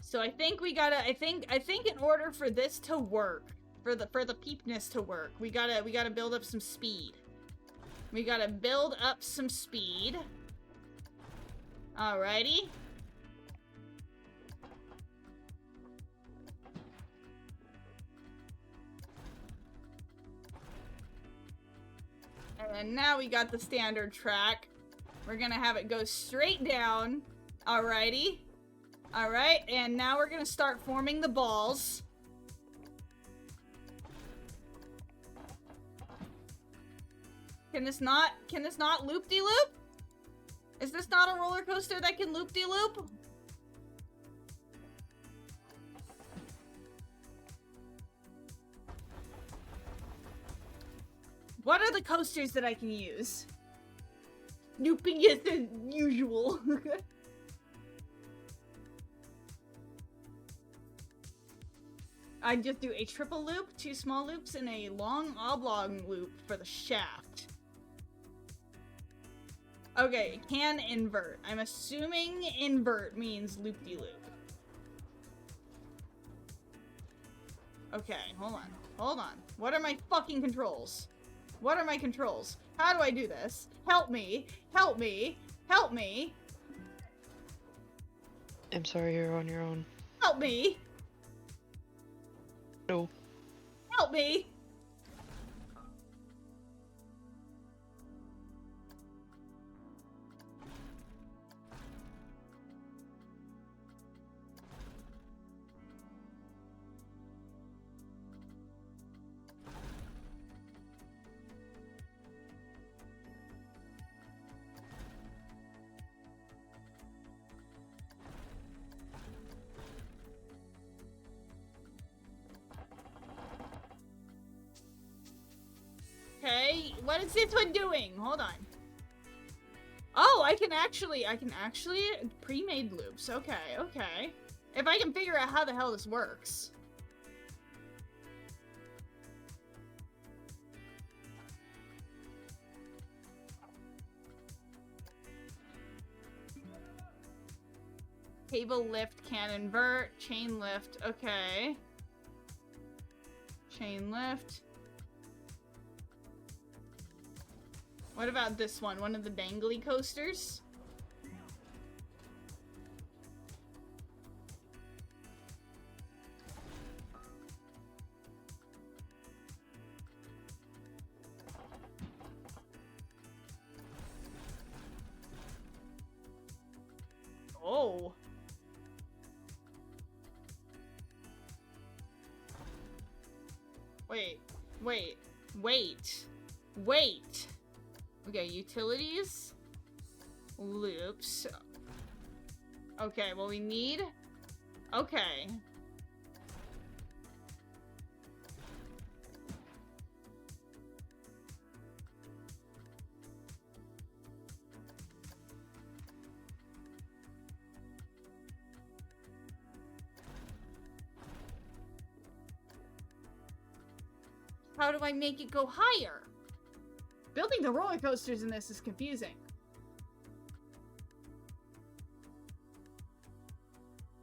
So I think we gotta, I think in order for this to work, for the peepness to work, we gotta build up some speed. We gotta build up some speed. Alrighty. And now we got the standard track. We're gonna have it go straight down. Alrighty. Alright, and now we're gonna start forming the balls. Can this not loop-de-loop? Is this not a roller coaster that can loop-de-loop? What are the coasters that I can use? Looping is as usual. I just do a triple loop, 2 small loops, and a long oblong loop for the shaft. Okay, can invert. I'm assuming invert means loop-de-loop. Okay, hold on. What are my fucking controls? What are my controls? How do I do this? Help me! Help me! Help me! I'm sorry, you're on your own. Help me! No. Help me! Okay, what is this one doing? Hold on. Oh, I can actually pre-made loops. Okay. If I can figure out how the hell this works. Cable lift can invert, chain lift, okay. Chain lift. What about this one? One of the dangly coasters? Oh. Wait. Okay, utilities. Loops. Okay, well we need... Okay. How do I make it go higher? Building the roller coasters in this is confusing.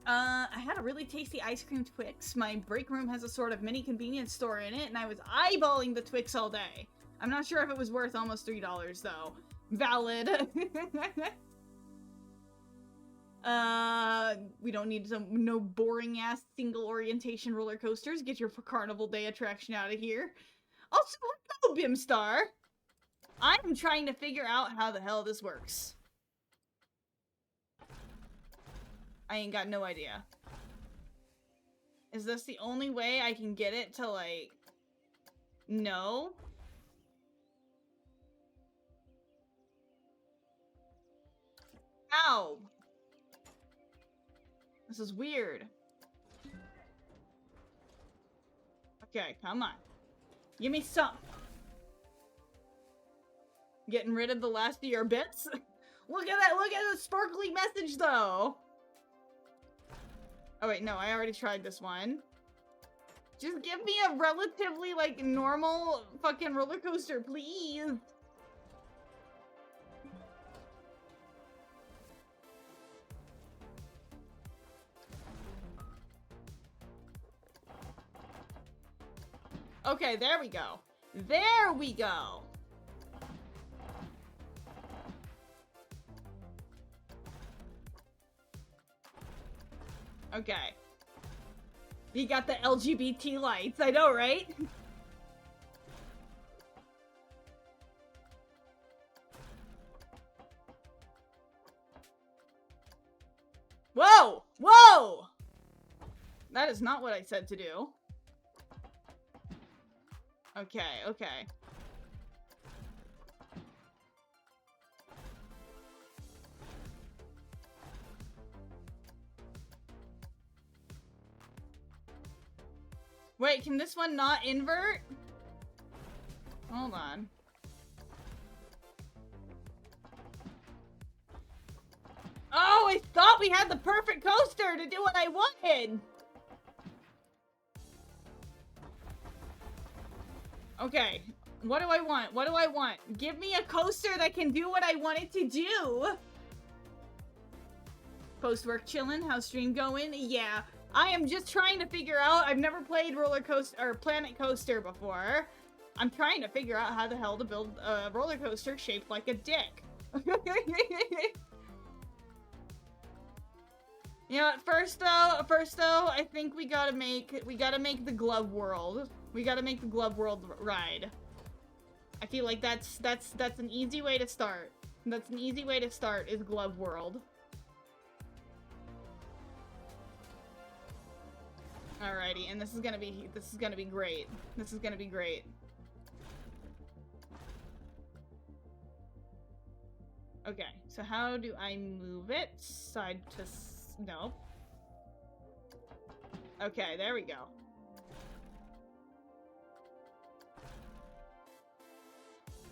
I had a really tasty ice cream Twix. My break room has a sort of mini convenience store in it, and I was eyeballing the Twix all day. I'm not sure if it was worth almost $3, though. Valid. We don't need no boring-ass single orientation roller coasters. Get your Carnival Day attraction out of here. Also, hello, Bimstar! I am trying to figure out how the hell this works. I ain't got no idea. Is this the only way I can get it to, like... No? Ow! This is weird. Okay, come on. Give me some. Getting rid of the last of your bits? Look at that, look at the sparkly message, though! Oh wait, no, I already tried this one. Just give me a relatively, like, normal fucking roller coaster, please! Okay, there we go. There we go! Okay. You got the LGBT lights, I know, right? Whoa! Whoa! That is not what I said to do. Okay, okay. Wait, can this one not invert? Hold on. Oh, I thought we had the perfect coaster to do what I wanted! Okay, what do I want? What do I want? Give me a coaster that can do what I want it to do! Post-work chillin', how's stream going? Yeah, I am just trying to figure out, I've never played Roller Coaster, or Planet Coaster before. I'm trying to figure out how the hell to build a roller coaster shaped like a dick. You know, first though, I think we gotta make the Glove World. We gotta make the Glove World ride. I feel like that's an easy way to start. That's an easy way to start, is Glove World. Alrighty, and this is gonna be great. This is gonna be great. Okay, so how do I move it? Side to no. Okay, there we go.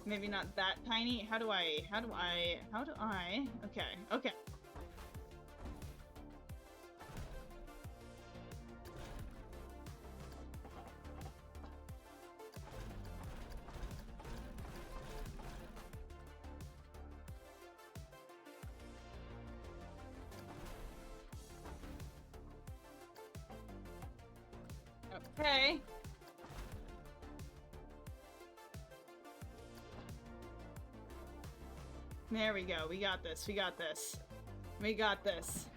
Maybe not that tiny. How do I? Okay, okay. Okay. There we go. We got this. We got this. We got this.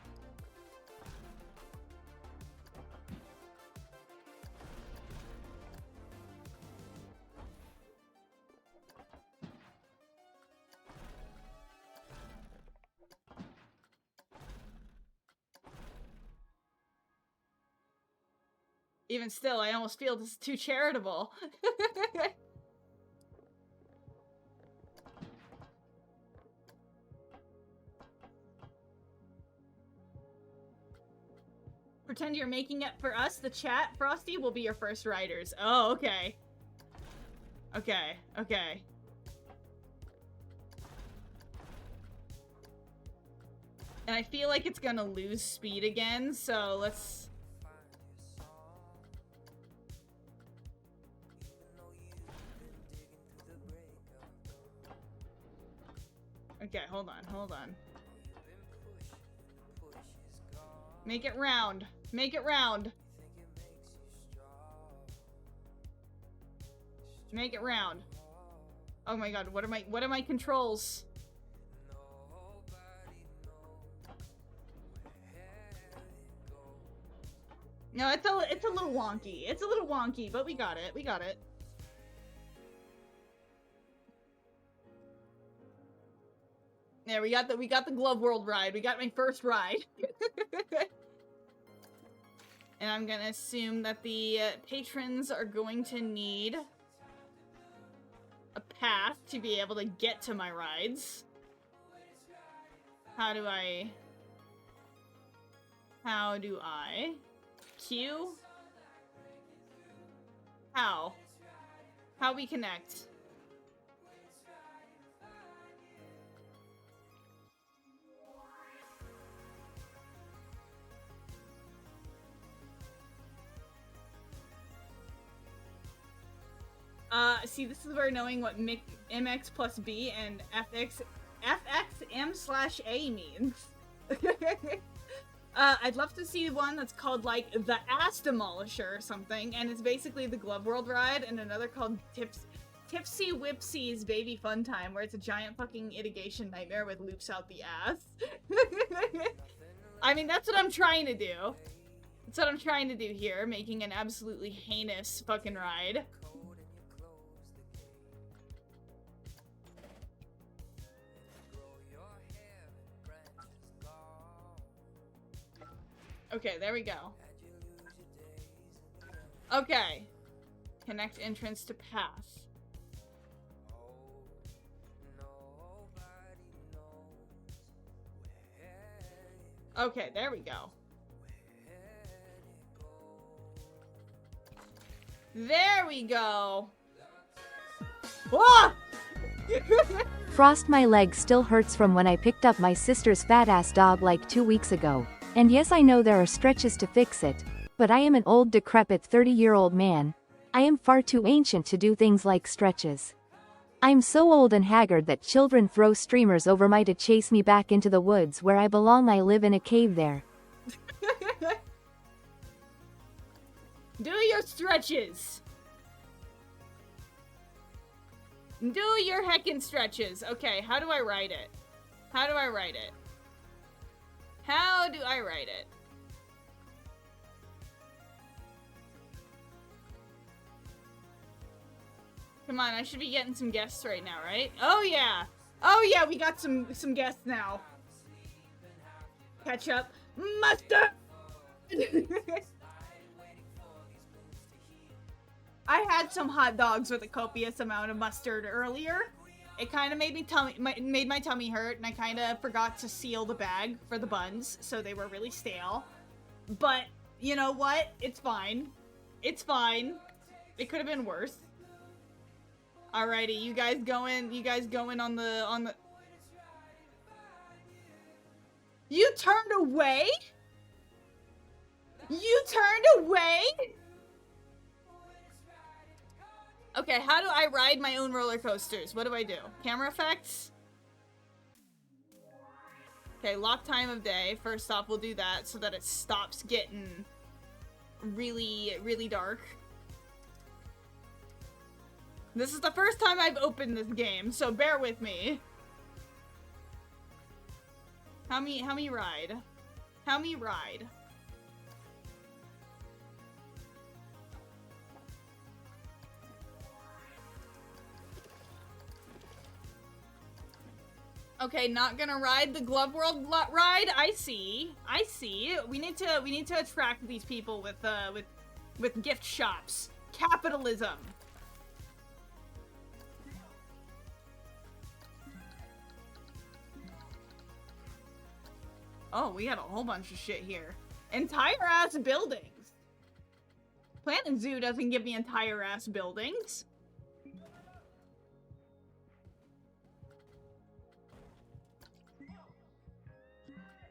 Even still, I almost feel this is too charitable. Pretend you're making it for us, the chat. Frosty will be your first riders. Oh, okay. Okay, okay. And I feel like it's gonna lose speed again, so let's... Okay, hold on, hold on. Make it round. Make it round. Make it round. Oh my god, what are my controls? No, it's a little wonky. It's a little wonky, but we got it. We got it. Yeah, we got the Glove World ride. We got my first ride. And I'm gonna assume that the patrons are going to need a path to be able to get to my rides. How do I? Q? How? How we connect? See, this is where knowing what MX plus B and FXM/A means. I'd love to see one that's called, like, the Ass Demolisher or something, and it's basically the Glove World ride, and another called Tipsy Whipsy's Baby Fun Time, where it's a giant fucking itigation nightmare with loops out the ass. I mean, that's what I'm trying to do. That's what I'm trying to do here, making an absolutely heinous fucking ride. Okay, there we go. Okay. Connect entrance to path. Okay, there we go. There we go. Whoa! Frost, my leg still hurts from when I picked up my sister's fat-ass dog like 2 weeks ago. And yes, I know there are stretches to fix it, but I am an old decrepit 30-year-old man. I am far too ancient to do things like stretches. I'm so old and haggard that children throw streamers over me to chase me back into the woods where I belong. I live in a cave there. Do your stretches. Do your heckin' stretches. Okay, how do I write it? How do I write it? How do I write it? Come on, I should be getting some guests right now, right? Oh yeah! Oh yeah, we got some guests now. Ketchup. Mustard! I had some hot dogs with a copious amount of mustard earlier. It kind of made my tummy hurt, and I kind of forgot to seal the bag for the buns, so they were really stale. But you know what? It's fine. It's fine. It could have been worse. Alrighty, you guys going on the. You turned away? You turned away? Okay, how do I ride my own roller coasters? What do I do? Camera effects? Okay, lock time of day. First off, we'll do that so that it stops getting really, really dark. This is the first time I've opened this game, so bear with me. How me ride? How me ride? Okay, not gonna ride the Glove World ride. I see. I see. We need to attract these people with gift shops. Capitalism. Oh, we got a whole bunch of shit here. Entire ass buildings. Planet Zoo doesn't give me entire ass buildings.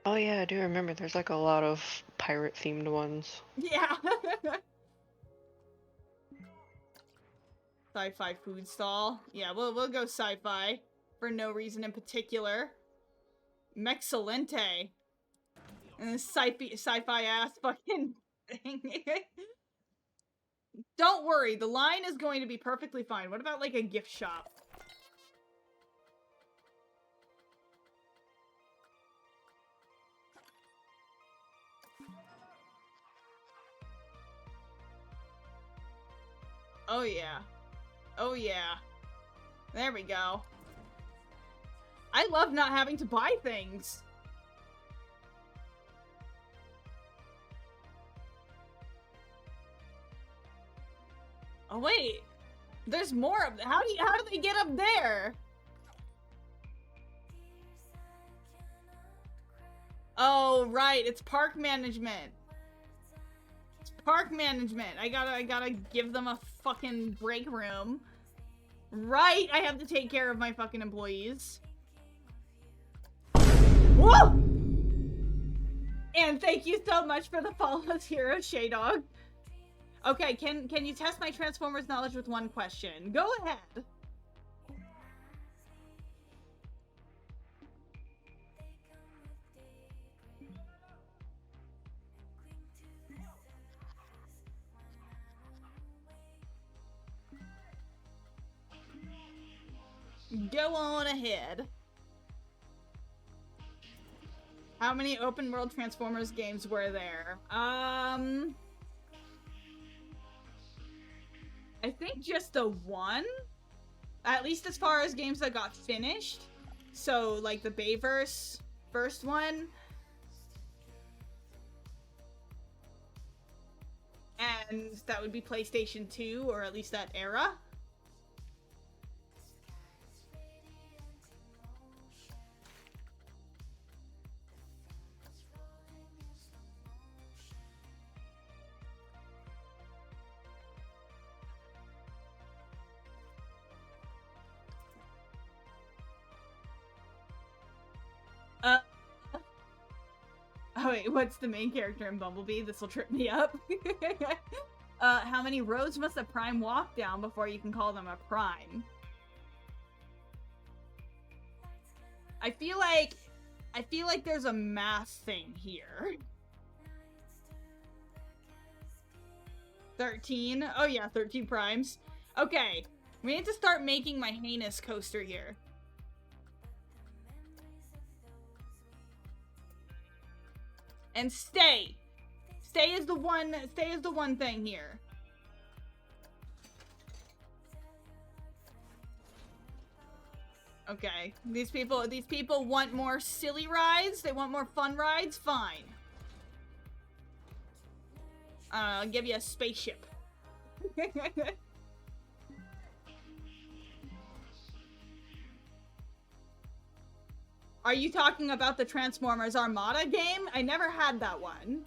Oh yeah, I do remember there's like a lot of pirate themed ones. Yeah. Sci-fi food stall. Yeah, we'll go sci-fi. for no reason in particular. Mexcellente. And this sci-fi ass fucking thing. Don't worry, the line is going to be perfectly fine. What about like a gift shop? Oh yeah. Oh yeah. There we go. I love not having to buy things. Oh wait. There's more of how do they get up there? Oh right, it's park management. It's park management. I gotta give them a fucking break room. Right, I have to take care of my fucking employees. Whoa! And thank you so much for the follows, Hero Shaydog. Okay, can you test my Transformers knowledge with one question? Go ahead. Go on ahead. How many open world Transformers games were there? I think just the one. At least as far as games that got finished. So, like the Bayverse first one. And that would be PlayStation 2, or at least that era. Oh wait, what's the main character in Bumblebee? This will trip me up. How many roads must a Prime walk down before you can call them a Prime? I feel like there's a math thing here. 13? Oh yeah, 13 primes. Okay, we need to start making my heinous coaster here. And stay. Stay is the one thing here. Okay, these people want more silly rides. They want more fun rides. Fine. I'll give you a spaceship. Are you talking about the Transformers Armada game? I never had that one.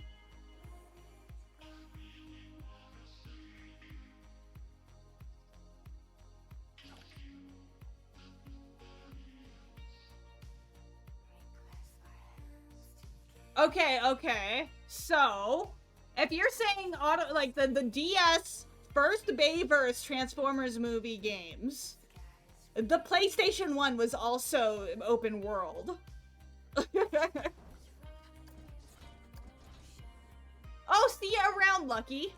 Okay. So, if you're saying like the DS first Bayverse Transformers movie games, the PlayStation 1 was also open world. Oh, see you around, Lucky.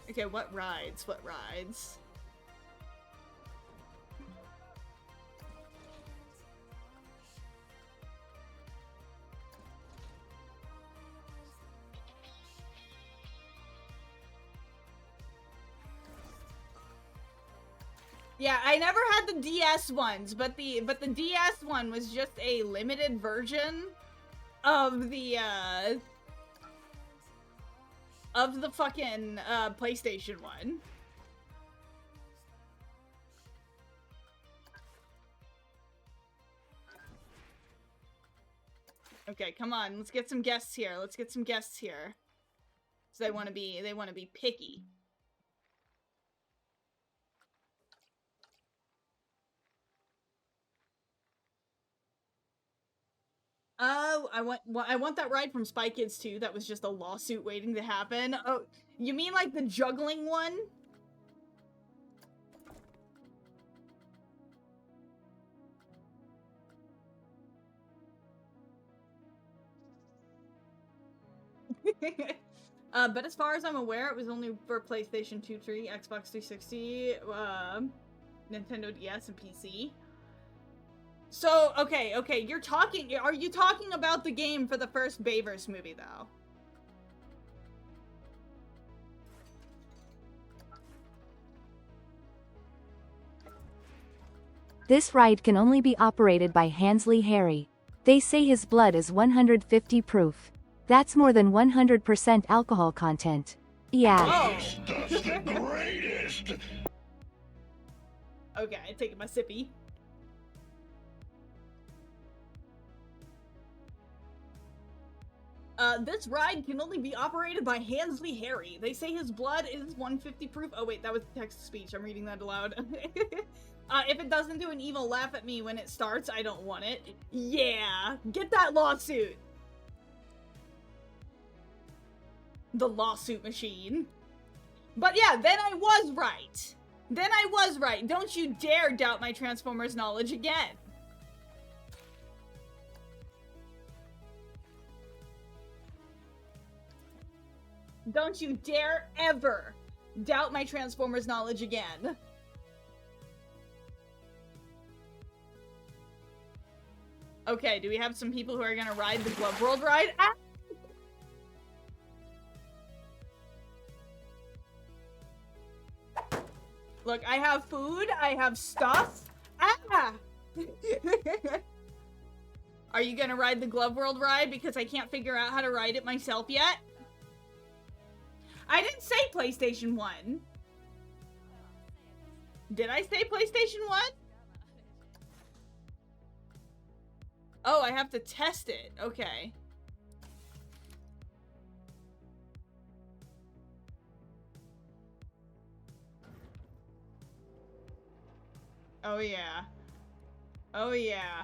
Okay, what rides? What rides? Yeah, I never had the DS ones, but the DS one was just a limited version of the fucking PlayStation one. Okay, come on, let's get some guests here. Let's get some guests here. So they want to be picky. I want that ride from Spy Kids 2. That was just a lawsuit waiting to happen. Oh, you mean like the juggling one? But as far as I'm aware, it was only for PlayStation 2, 3, Xbox 360, Nintendo DS, and PC. So, okay, are you talking about the game for the first Bayverse movie, though? This ride can only be operated by Hansley Harry. They say his blood is 150 proof. That's more than 100% alcohol content. Yeah. Oh. This stuff's the greatest. Okay, I take my sippy. This ride can only be operated by Hansley Harry. They say his blood is 150 proof. Oh wait, that was text-to-speech. I'm reading that aloud. If it doesn't do an evil laugh at me when it starts, I don't want it. Yeah, get that lawsuit. The lawsuit machine. But yeah, then I was right. Don't you dare doubt my Transformers knowledge again. Don't you dare ever doubt my Transformers knowledge again. Okay, do we have some people who are gonna ride the Glove World ride? Ah! Look, I have food, I have stuff. Ah! Are you gonna ride the Glove World ride? Because I can't figure out how to ride it myself yet. I didn't say PlayStation 1. Did I say PlayStation 1? Oh, I have to test it. Okay. Oh yeah. Oh yeah.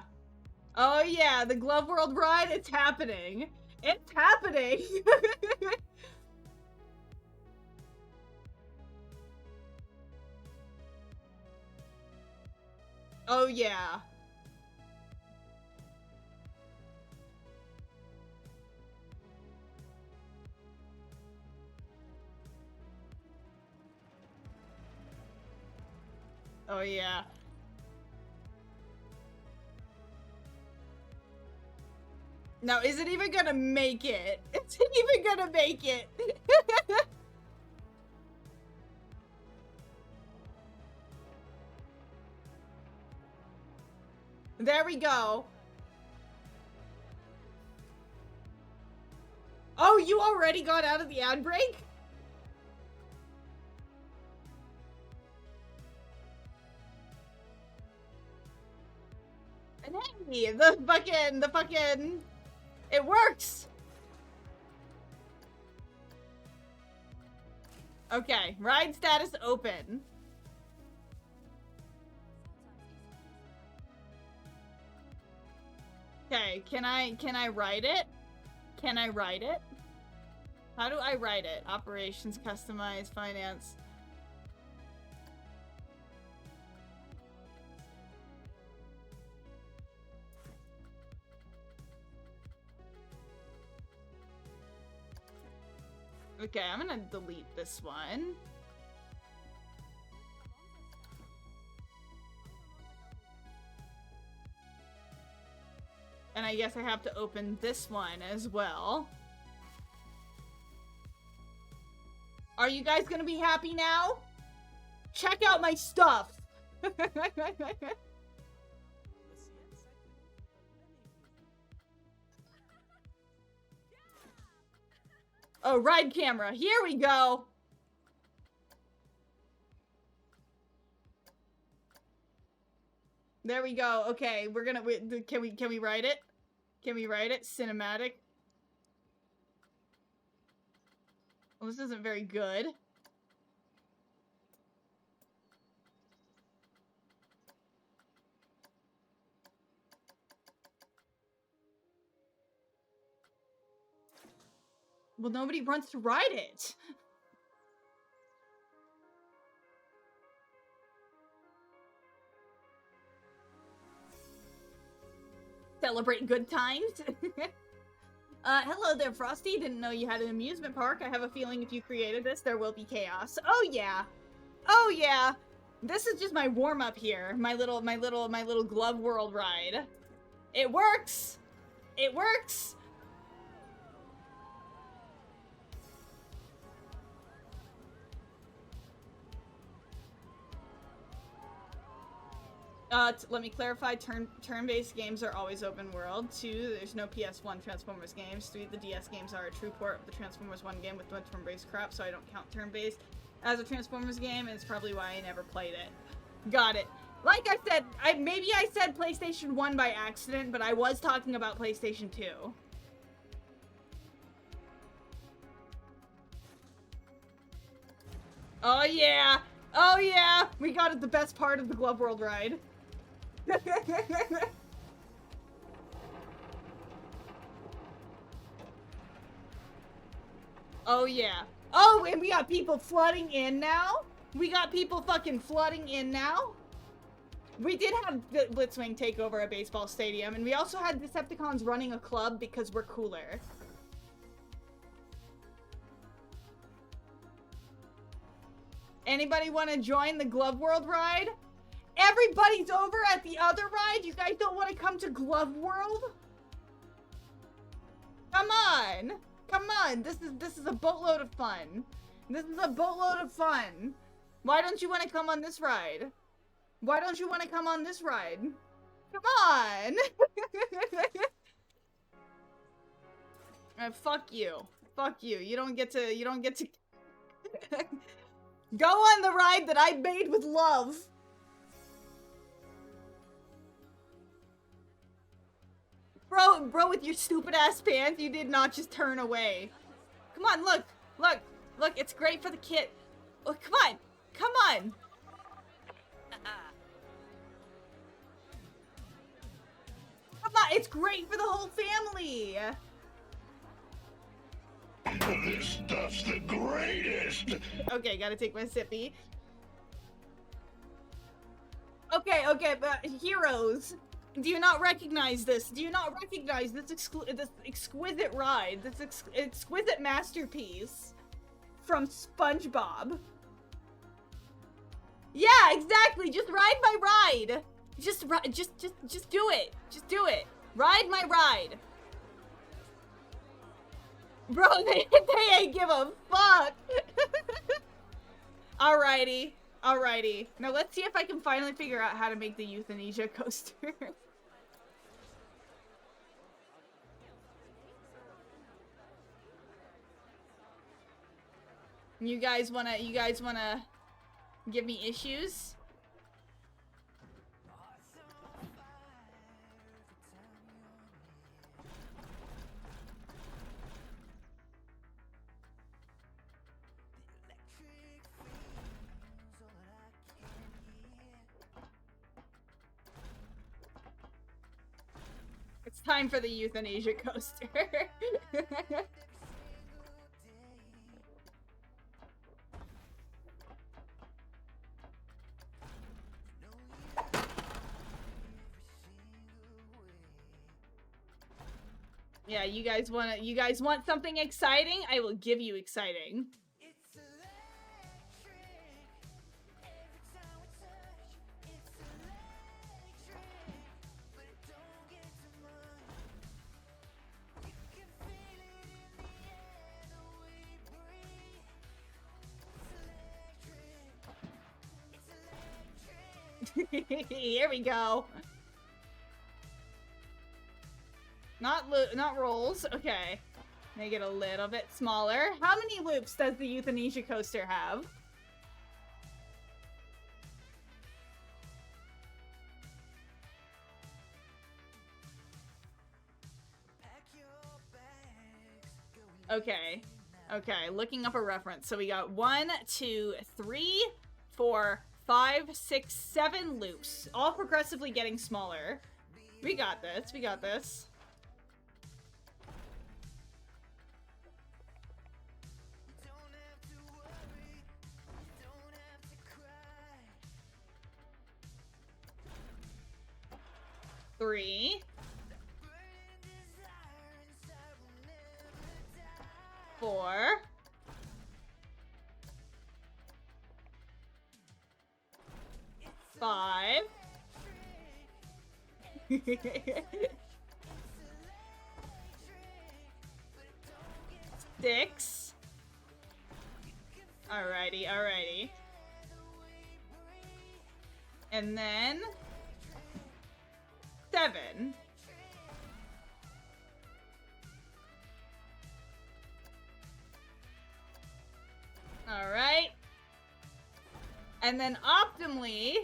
Oh yeah, the Glove World ride, it's happening. It's happening. Oh yeah. Oh yeah. Now, is it even gonna make it? Is it even gonna make it? There we go. Oh, you already got out of the ad break? And hey, the fucking, it works! Okay, ride status open. Okay, can I write it? Can I write it? How do I write it? Operations, customize, finance. Okay, I'm gonna delete this one. And I guess I have to open this one as well. Are you guys gonna be happy now? Check out my stuff! Oh, ride camera. Here we go! There we go. Okay, we're gonna... Can we write it? Can we write it? Cinematic. Well, this isn't very good. Well, nobody wants to ride it. Celebrate good times. Hello there, Frosty. Didn't know you had an amusement park. I have a feeling if you created this, there will be chaos. Oh yeah. Oh yeah. This is just my warm-up here. My little Glove World ride. It works! It works! Let me clarify, turn-based games are always open world. 2, there's no PS1 Transformers games. 3, the DS games are a true port of the Transformers 1 game with no turn-based crap, so I don't count turn-based as a Transformers game, and it's probably why I never played it. Got it. Like I said, maybe I said PlayStation 1 by accident, but I was talking about PlayStation 2. Oh yeah! Oh yeah! We got it, the best part of the Glove World ride. Oh yeah. Oh, and we got people flooding in now? We got people fucking flooding in now? We did have the Blitzwing take over a baseball stadium, and we also had Decepticons running a club because we're cooler. Anybody want to join the Glove World ride? Everybody's over at the other ride? You guys don't want to come to Glove World? Come on! Come on! This is a boatload of fun. This is a boatload of fun. Why don't you want to come on this ride? Why don't you want to come on this ride? Come on! Fuck you. Fuck you. You don't get to go on the ride that I made with love. Bro, with your stupid ass pants, you did not just turn away. Come on, look, it's great for the kid. Oh, come on, come on. Come on, it's great for the whole family. This stuff's the greatest! Okay, gotta take my sippy. Okay, but heroes, do you not recognize this? Do you not recognize this exquisite ride? This exquisite masterpiece from SpongeBob? Yeah, exactly. Just ride my ride. Just do it. Just do it. Ride my ride. Bro, they ain't give a fuck. Alrighty. Alrighty. Now let's see if I can finally figure out how to make the euthanasia coaster. You guys wanna give me issues? It's time for the euthanasia coaster. Yeah, you guys want something exciting? I will give you exciting. Here we go. Not rolls. Okay. Make it a little bit smaller. How many loops does the euthanasia coaster have? Okay. Okay, looking up a reference. So we got 1, 2, 3, 4, 5, 6, 7 loops. All progressively getting smaller. We got this. We got this. Three. 4. 5. 6. Alrighty, alrighty. And then 7. Alright. And then optimally,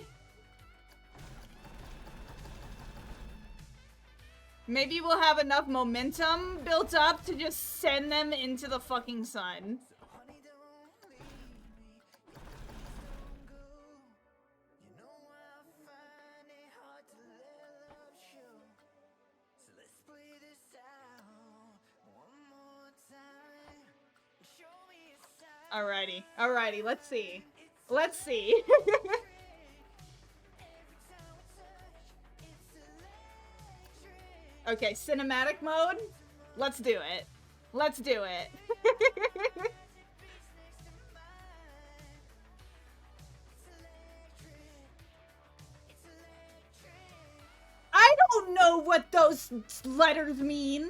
maybe we'll have enough momentum built up to just send them into the fucking sun. Alrighty, alrighty, let's see. Let's see. Okay, cinematic mode. Let's do it. Let's do it. I don't know what those letters mean.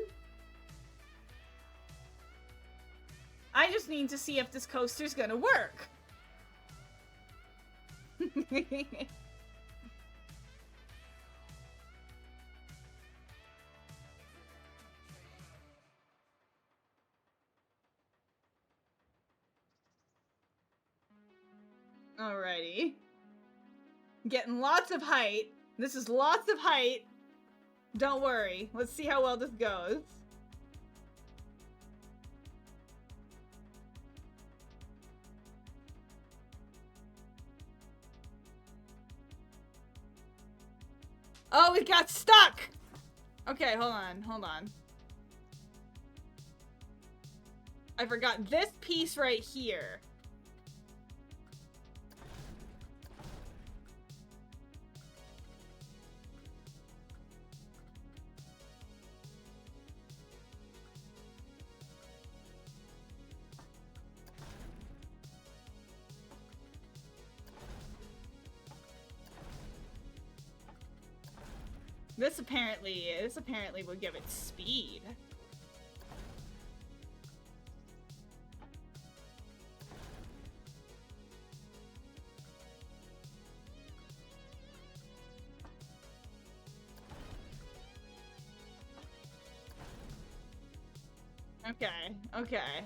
I just need to see if this coaster's gonna work. Alrighty. Getting lots of height. This is lots of height. Don't worry. Let's see how well this goes. Oh, it got stuck! Okay, hold on, hold on. I forgot this piece right here. This apparently will give it speed.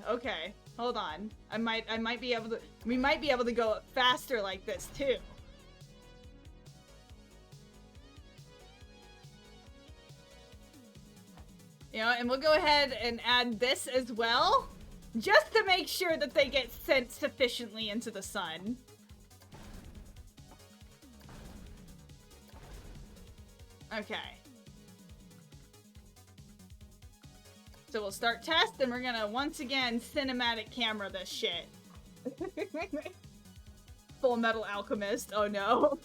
Okay. Hold on. I might be able to, we might be able to go faster like this too. You know, and we'll go ahead and add this as well, just to make sure that they get sent sufficiently into the sun. Okay. So we'll start test, and we're gonna once again cinematic camera this shit. Full Metal Alchemist, oh no.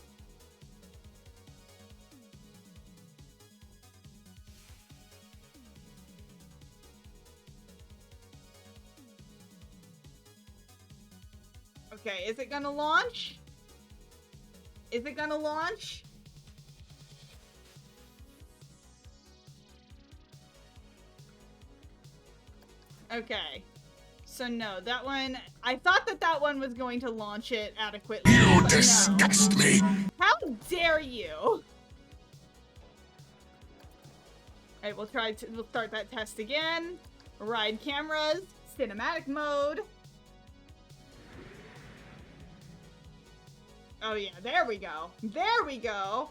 Okay, is it gonna launch? Is it gonna launch? Okay. So no, that one, I thought that one was going to launch it adequately. You disgust me! How dare you? Alright, we'll start that test again. Ride cameras, cinematic mode. Oh yeah, there we go. There we go.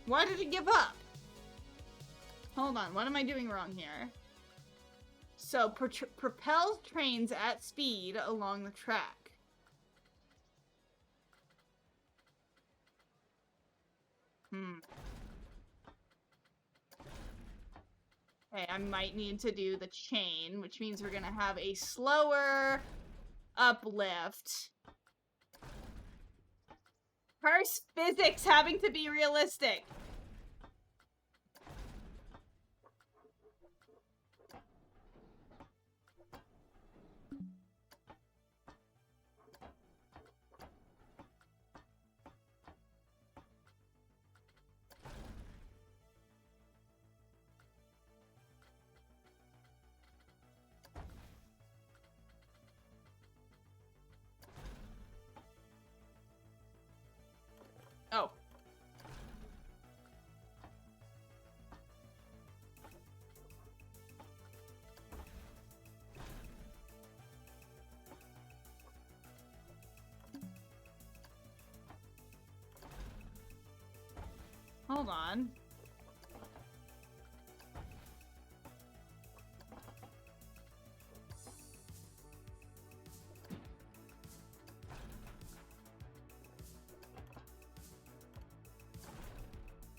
Why did it give up? Hold on, what am I doing wrong here? So, propels trains at speed along the track. Okay, I might need to do the chain, which means we're gonna have a slower uplift. First, physics having to be realistic. Oh. Hold on.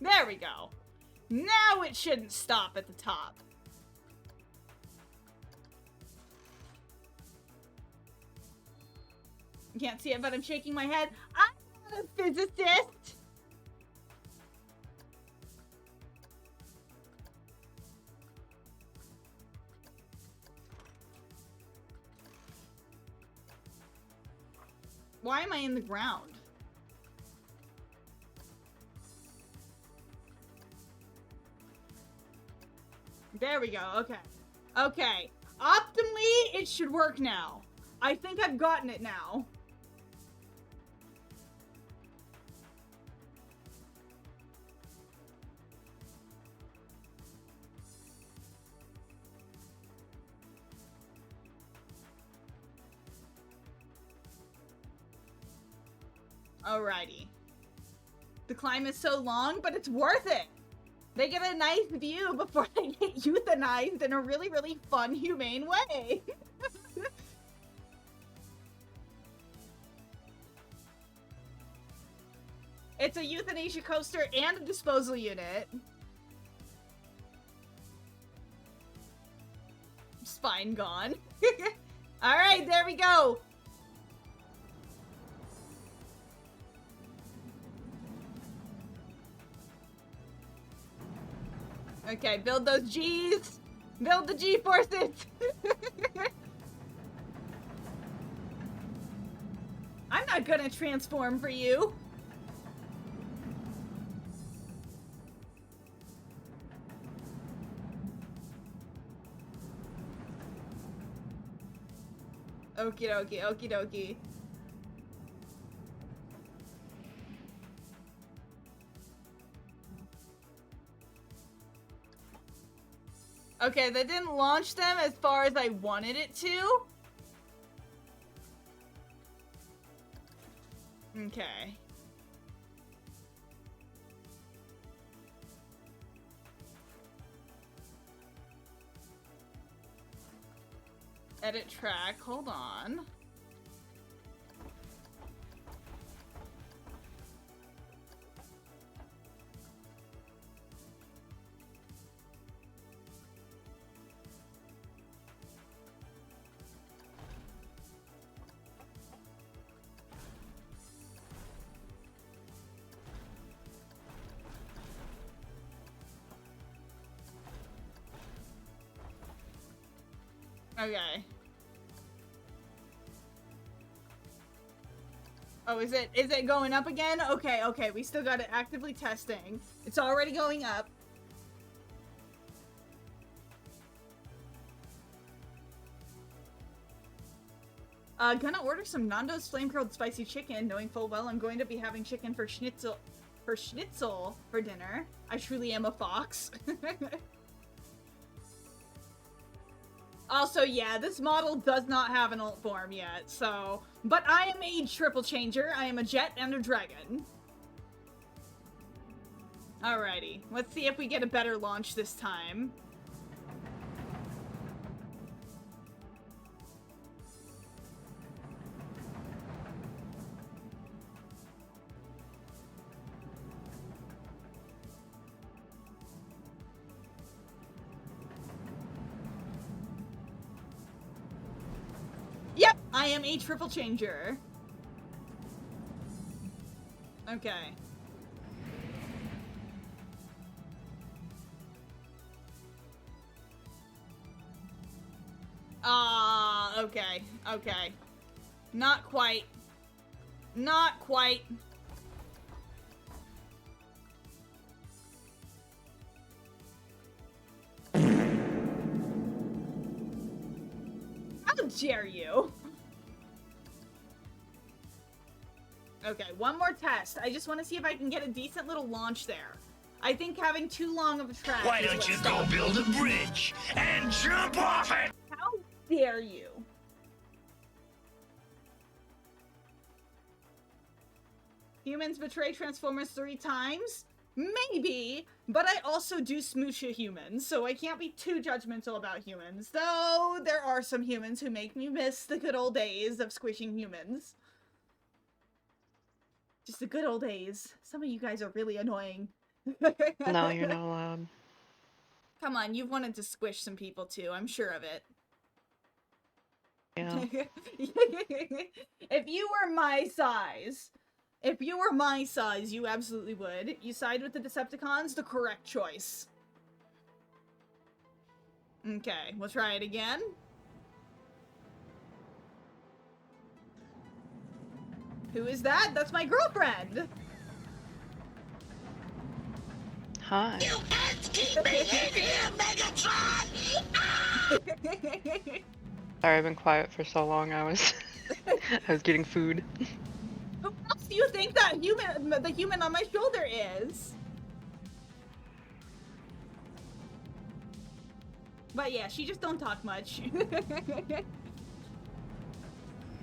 There we go. Now it shouldn't stop at the top. You can't see it, but I'm shaking my head. I'm not a physicist! Why am I in the ground? There we go, okay. Okay. Optimally, it should work now. I think I've gotten it now. Alrighty. The climb is so long, but it's worth it! They get a nice view before they get euthanized in a really, really fun, humane way. It's a euthanasia coaster and a disposal unit. Spine gone. Alright, there we go. Okay, build those G's. Build the G-forces. I'm not gonna transform for you. Okie dokie, okie dokie. Okay, that didn't launch them as far as I wanted it to. Okay. Edit track, hold on. Okay. Oh, is it going up again? Okay, okay, we still got it actively testing. It's already going up. Gonna order some Nando's flame-grilled spicy chicken, knowing full well I'm going to be having chicken for schnitzel for dinner. I truly am a fox. Also, yeah, this model does not have an alt form yet, so... But I am a triple changer. I am a jet and a dragon. Alrighty. Let's see if we get a better launch this time. Yep, I am a triple changer. Okay. Okay. Okay. Not quite. Not quite. How dare you? Okay, one more test. I just want to see if I can get a decent little launch there. I think having too long of a track. Why don't you go build a bridge and jump off it? How dare you? Humans betray Transformers 3 times? Maybe, but I also do smooch a human, so I can't be too judgmental about humans. Though there are some humans who make me miss the good old days of squishing humans. Just the good old days. Some of you guys are really annoying. No, you're not allowed. Come on, you've wanted to squish some people too, I'm sure of it. Yeah. If you were my size, you absolutely would. You side with the Decepticons, the correct choice. Okay, we'll try it again. Who is that? That's my girlfriend! Hi. You can't keep me in here, Megatron! Sorry, I've been quiet for so long. I was getting food. Who else do you think that the human on my shoulder is? But yeah, she just don't talk much.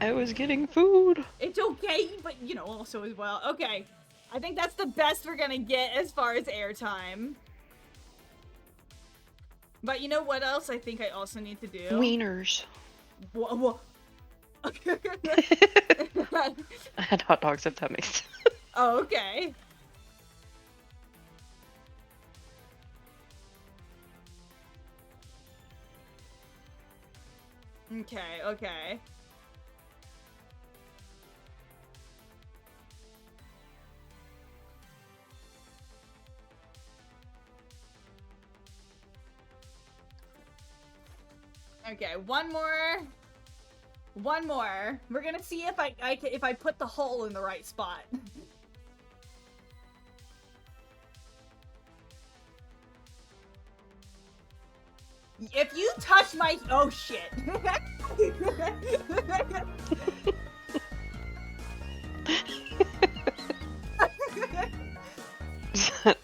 I was getting food. It's okay, but you know, also as well. Okay, I think that's the best we're gonna get as far as airtime. But you know what else I think I also need to do? Wieners. Whoa. I had hot dogs, if that makes sense. Oh, okay. Okay, okay. Okay, one more. One more. We're gonna see if I put the hole in the right spot. If you touch my— oh shit.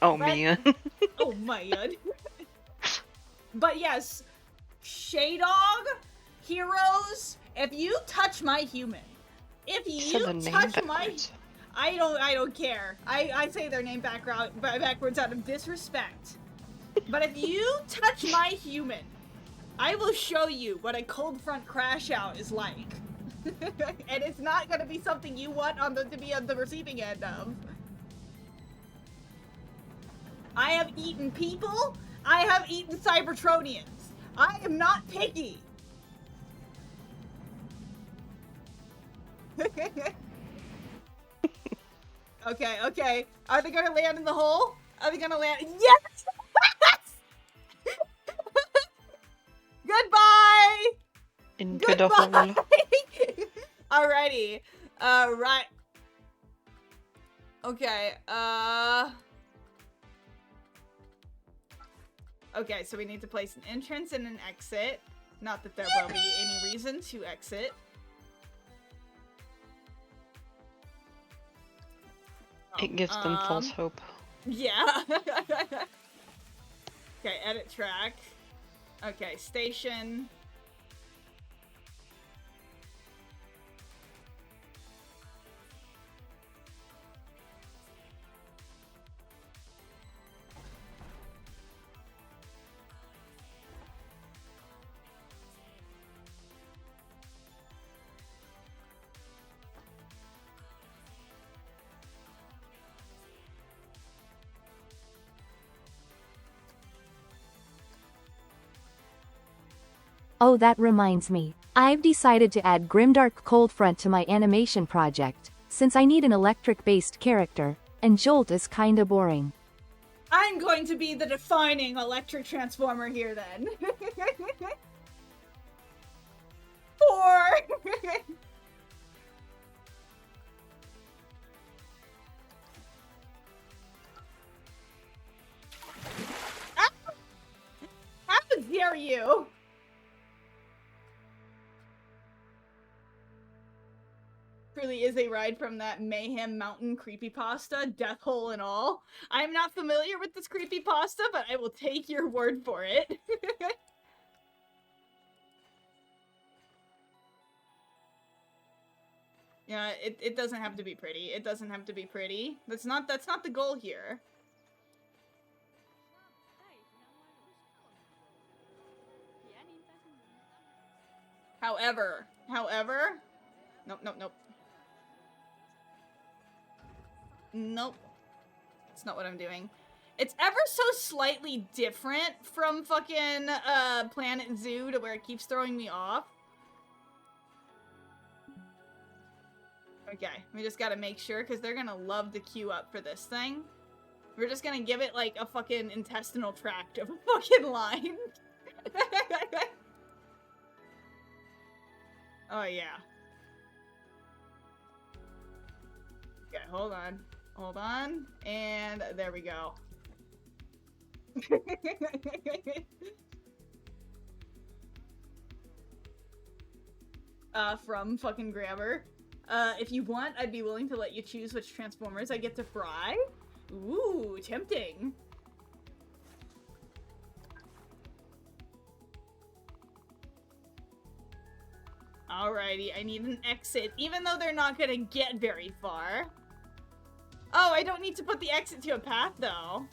Oh man. Oh man. But yes, Shaydog, Heroes, if you touch my human, if you touch my— I don't care. I say their name backwards out of disrespect. But if you touch my human, I will show you what a cold front crash out is like. And it's not gonna be something you want to be on the receiving end of. I have eaten people. I have eaten Cybertronians. I am not picky. Okay, okay. Are they gonna land in the hole? Are they gonna land? Yes! Goodbye! Into the hole. Alrighty. Right. Okay, okay, so we need to place an entrance and an exit. Not that there will be any reason to exit. It gives them false hope. Yeah. Okay, edit track. Okay, station. Oh, that reminds me. I've decided to add Grimdark Cold Front to my animation project, since I need an electric-based character, and Jolt is kinda boring. I'm going to be the defining electric transformer here then. 4. Ah! How dare you? Truly is a ride from that Mayhem Mountain creepypasta, death hole and all. I'm not familiar with this creepypasta, but I will take your word for it. Yeah, it doesn't have to be pretty. It doesn't have to be pretty. That's not the goal here. However, nope. Nope. That's not what I'm doing. It's ever so slightly different from fucking Planet Zoo to where it keeps throwing me off. Okay, we just gotta make sure, because they're gonna love to queue up for this thing. We're just gonna give it, like, a fucking intestinal tract of a fucking line. Oh, yeah. Okay, hold on. Hold on. And there we go. From fucking Grammar. If you want, I'd be willing to let you choose which Transformers I get to fry. Ooh, tempting. Alrighty, I need an exit, even though they're not gonna get very far. Oh, I don't need to put the exit to a path, though.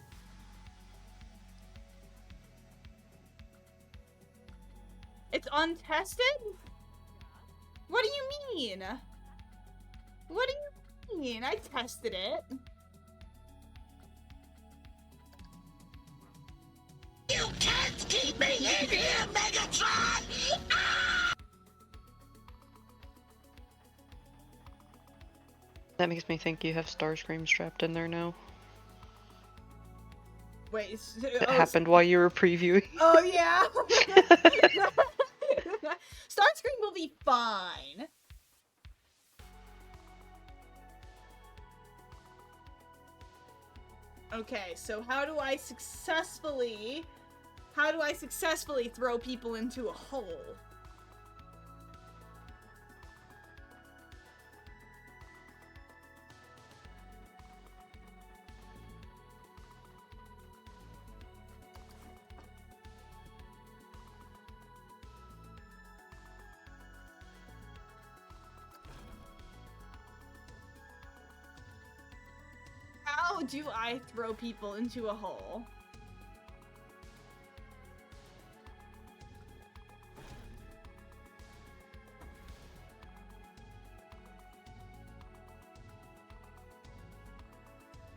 It's untested? What do you mean? What do you mean? I tested it. You can't keep me in here, Megatron! That makes me think you have Starscream strapped in there now. Wait, It happened while you were previewing. Oh, yeah? Starscream will be fine. Okay, so how do I successfully throw people into a hole? How do I throw people into a hole?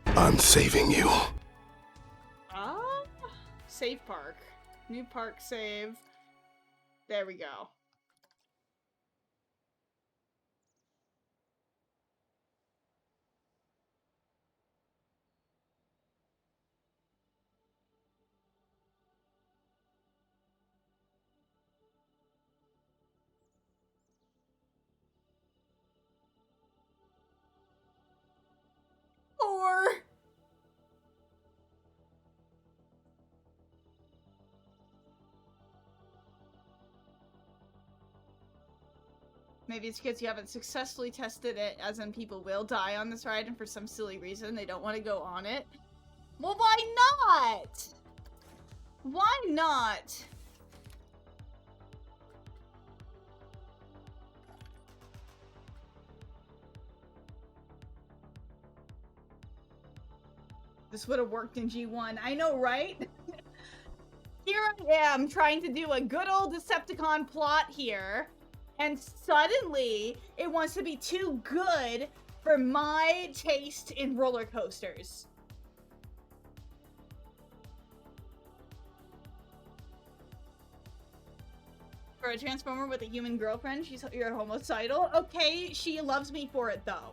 I'm saving you. Save park. New park save. There we go. Or maybe it's because you haven't successfully tested it, as in people will die on this ride and for some silly reason they don't want to go on it. Well, why not? Why not? This would have worked in G1. I know, right? Here I am trying to do a good old Decepticon plot here, and suddenly it wants to be too good for my taste in roller coasters. For a Transformer with a human girlfriend, you're homicidal. Okay, she loves me for it though.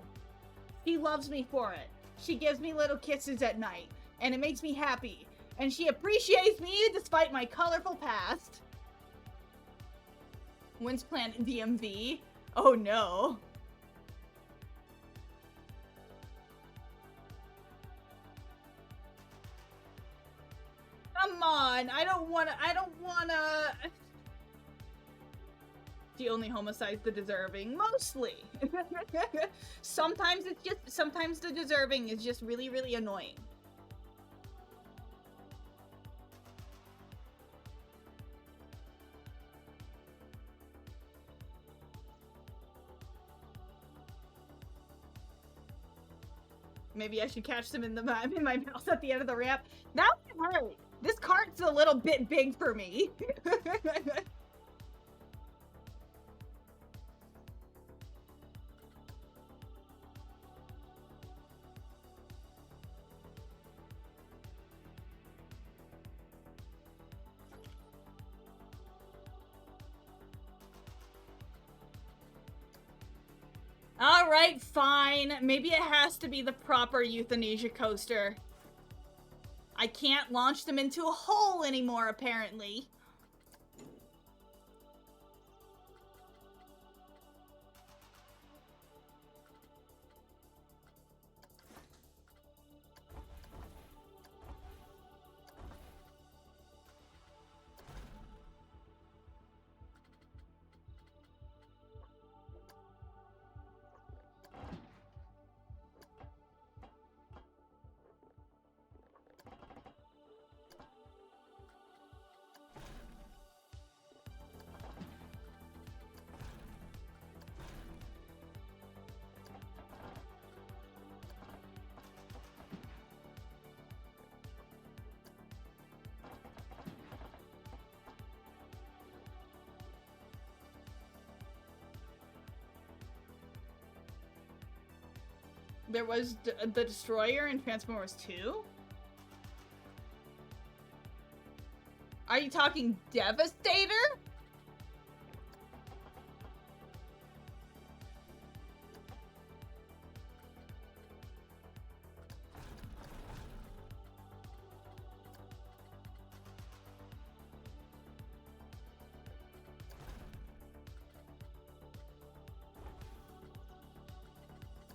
She loves me for it. She gives me little kisses at night, and it makes me happy. And she appreciates me despite my colorful past. When's planned DMV? Oh no. Come on, I don't wanna. She only homicides the deserving, mostly. Sometimes the deserving is just really, really annoying. Maybe I should catch them in my mouth at the end of the ramp. That would hurt. This cart's a little bit big for me. Alright, fine. Maybe it has to be the proper euthanasia coaster. I can't launch them into a hole anymore, apparently. There was the Destroyer in Transformers 2? Are you talking Devastator?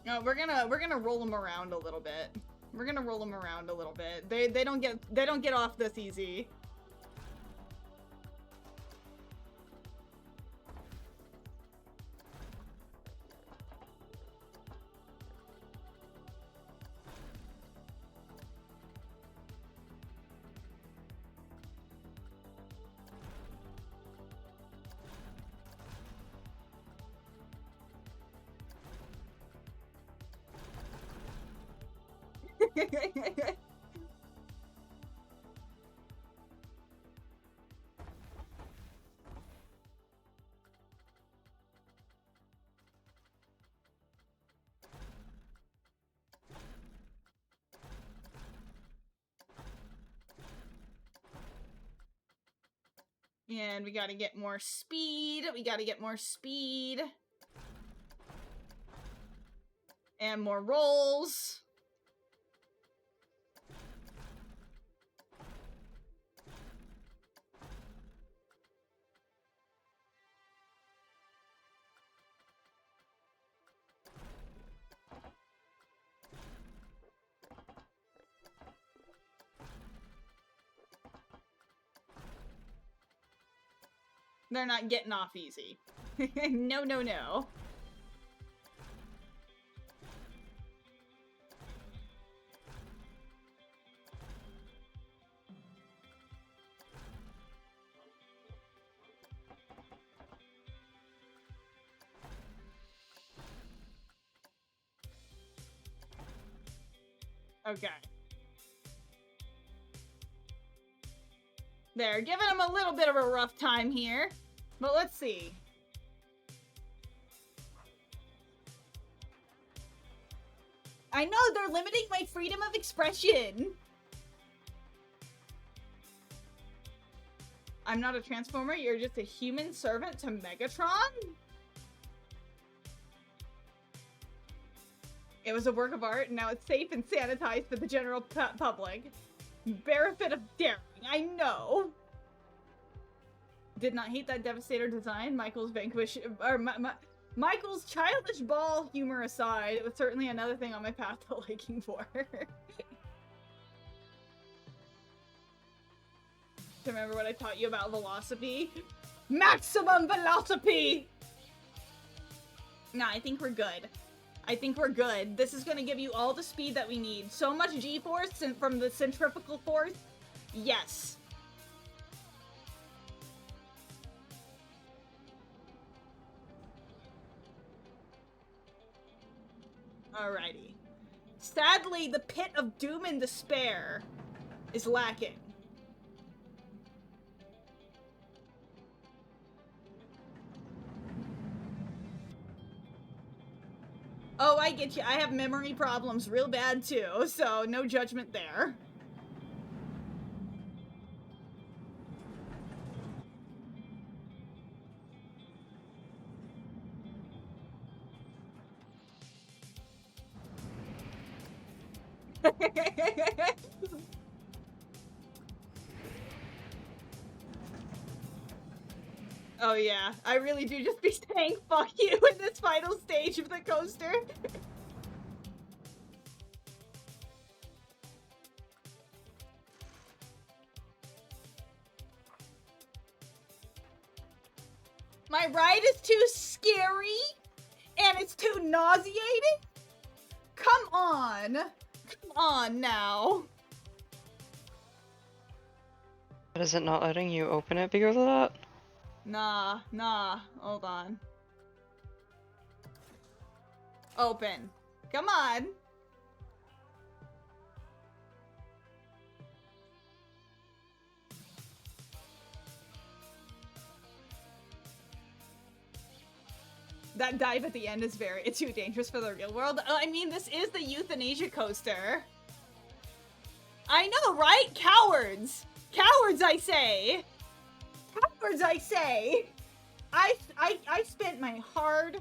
No, we're gonna roll them around a little bit. We're gonna roll them around a little bit. They don't get off this easy. And we gotta get more speed. We gotta get more speed. And more rolls. They're not getting off easy. No, no, no. Okay. They're giving him a little bit of a rough time here, but let's see. I know, they're limiting my freedom of expression. I'm not a Transformer, you're just a human servant to Megatron? It was a work of art, and now it's safe and sanitized for the general public. Bear a fit of daring, I know. Did not hate that Devastator design. Michael's Michael's childish ball humor aside, it was certainly another thing on my path to liking for. Remember what I taught you about velocity? Maximum velocity! Nah, I think we're good. I think we're good. This is gonna give you all the speed that we need. So much G-force from the centrifugal force. Yes. Alrighty. Sadly, the pit of doom and despair is lacking. Oh, I get you. I have memory problems real bad too, so no judgment there. Oh yeah, I really do just be saying fuck you in this final stage of the coaster. My ride is too scary, and it's too nauseating? Come on. Come on now. But is it not letting you open it because of that? Nah, hold on. Open. Come on. That dive at the end is it's too dangerous for the real world. I mean, this is the euthanasia coaster. I know, right? Cowards! Cowards, I say! Cowards, I say! I spent my hard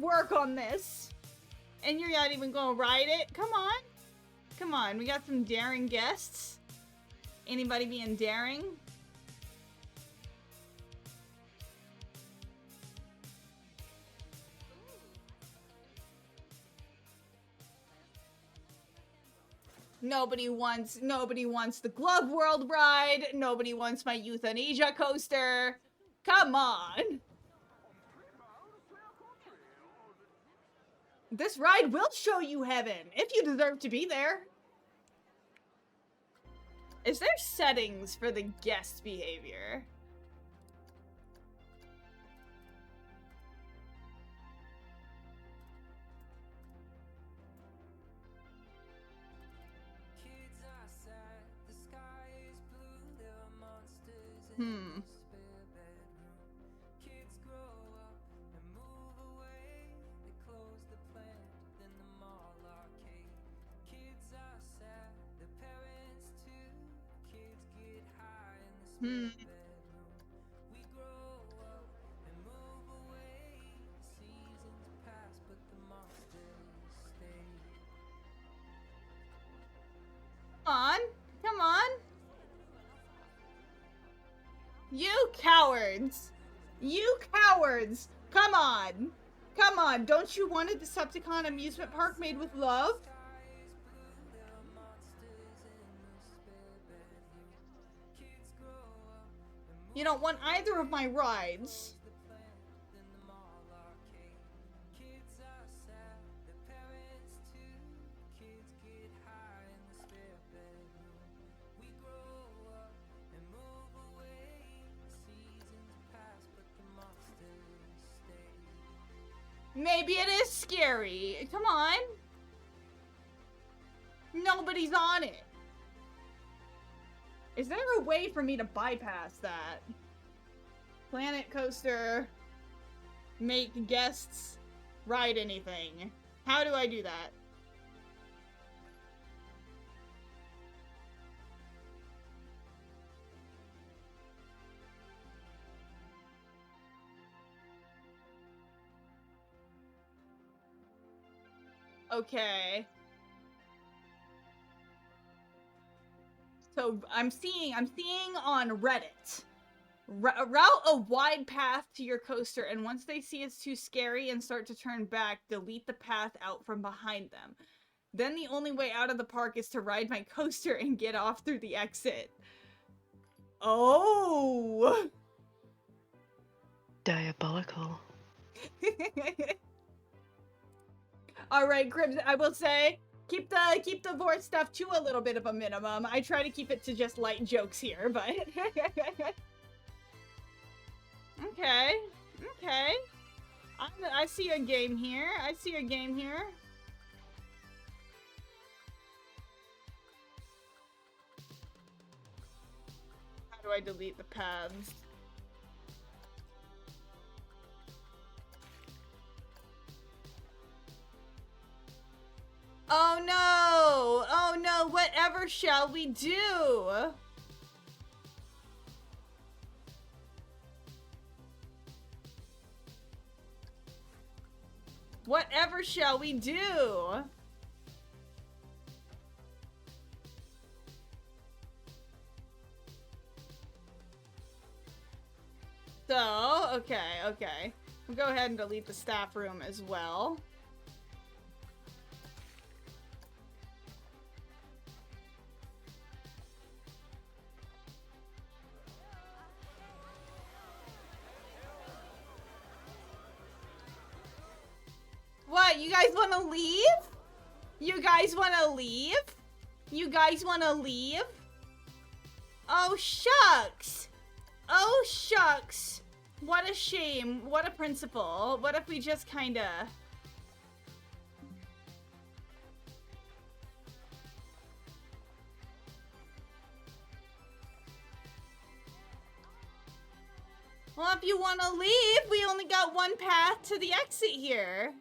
work on this. And you're not even gonna ride it? Come on. Come on, we got some daring guests. Anybody being daring? Nobody wants the Glove World ride. Nobody wants my euthanasia coaster. Come on. This ride will show you heaven if you deserve to be there. Is there settings for the guest behavior? Come on. You cowards. You cowards. Come on. Come on. Don't you want a Decepticon amusement park made with love? You don't want either of my rides. Maybe it is scary. Come on. Nobody's on it. Is there a way for me to bypass that? Planet coaster. Make guests ride anything. How do I do that? Okay. So I'm seeing on Reddit. Route a wide path to your coaster, and once they see it's too scary and start to turn back, delete the path out from behind them. Then the only way out of the park is to ride my coaster and get off through the exit. Oh! Diabolical. Alright, Cribs, I will say, keep the Vort stuff to a little bit of a minimum. I try to keep it to just light jokes here, but... Okay. Okay. I see a game here. I see a game here. How do I delete the paths? Oh no! Oh no, whatever shall we do? Whatever shall we do? So, okay. We'll go ahead and delete the staff room as well. What? You guys want to leave? You guys want to leave? You guys want to leave? Oh, shucks. Oh, shucks. What a shame. What a principle. What if we just kind of... Well, if you want to leave, we only got one path to the exit here.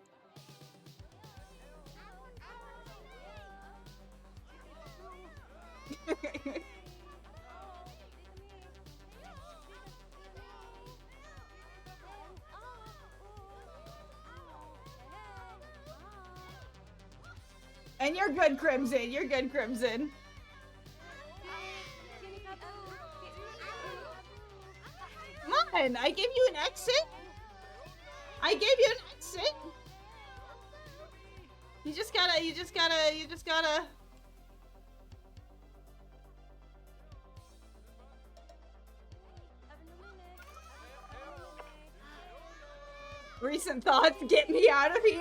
And you're good, Crimson. You're good, Crimson. Come on, I gave you an exit. I gave you an exit. You just gotta. Recent thoughts, get me out of here.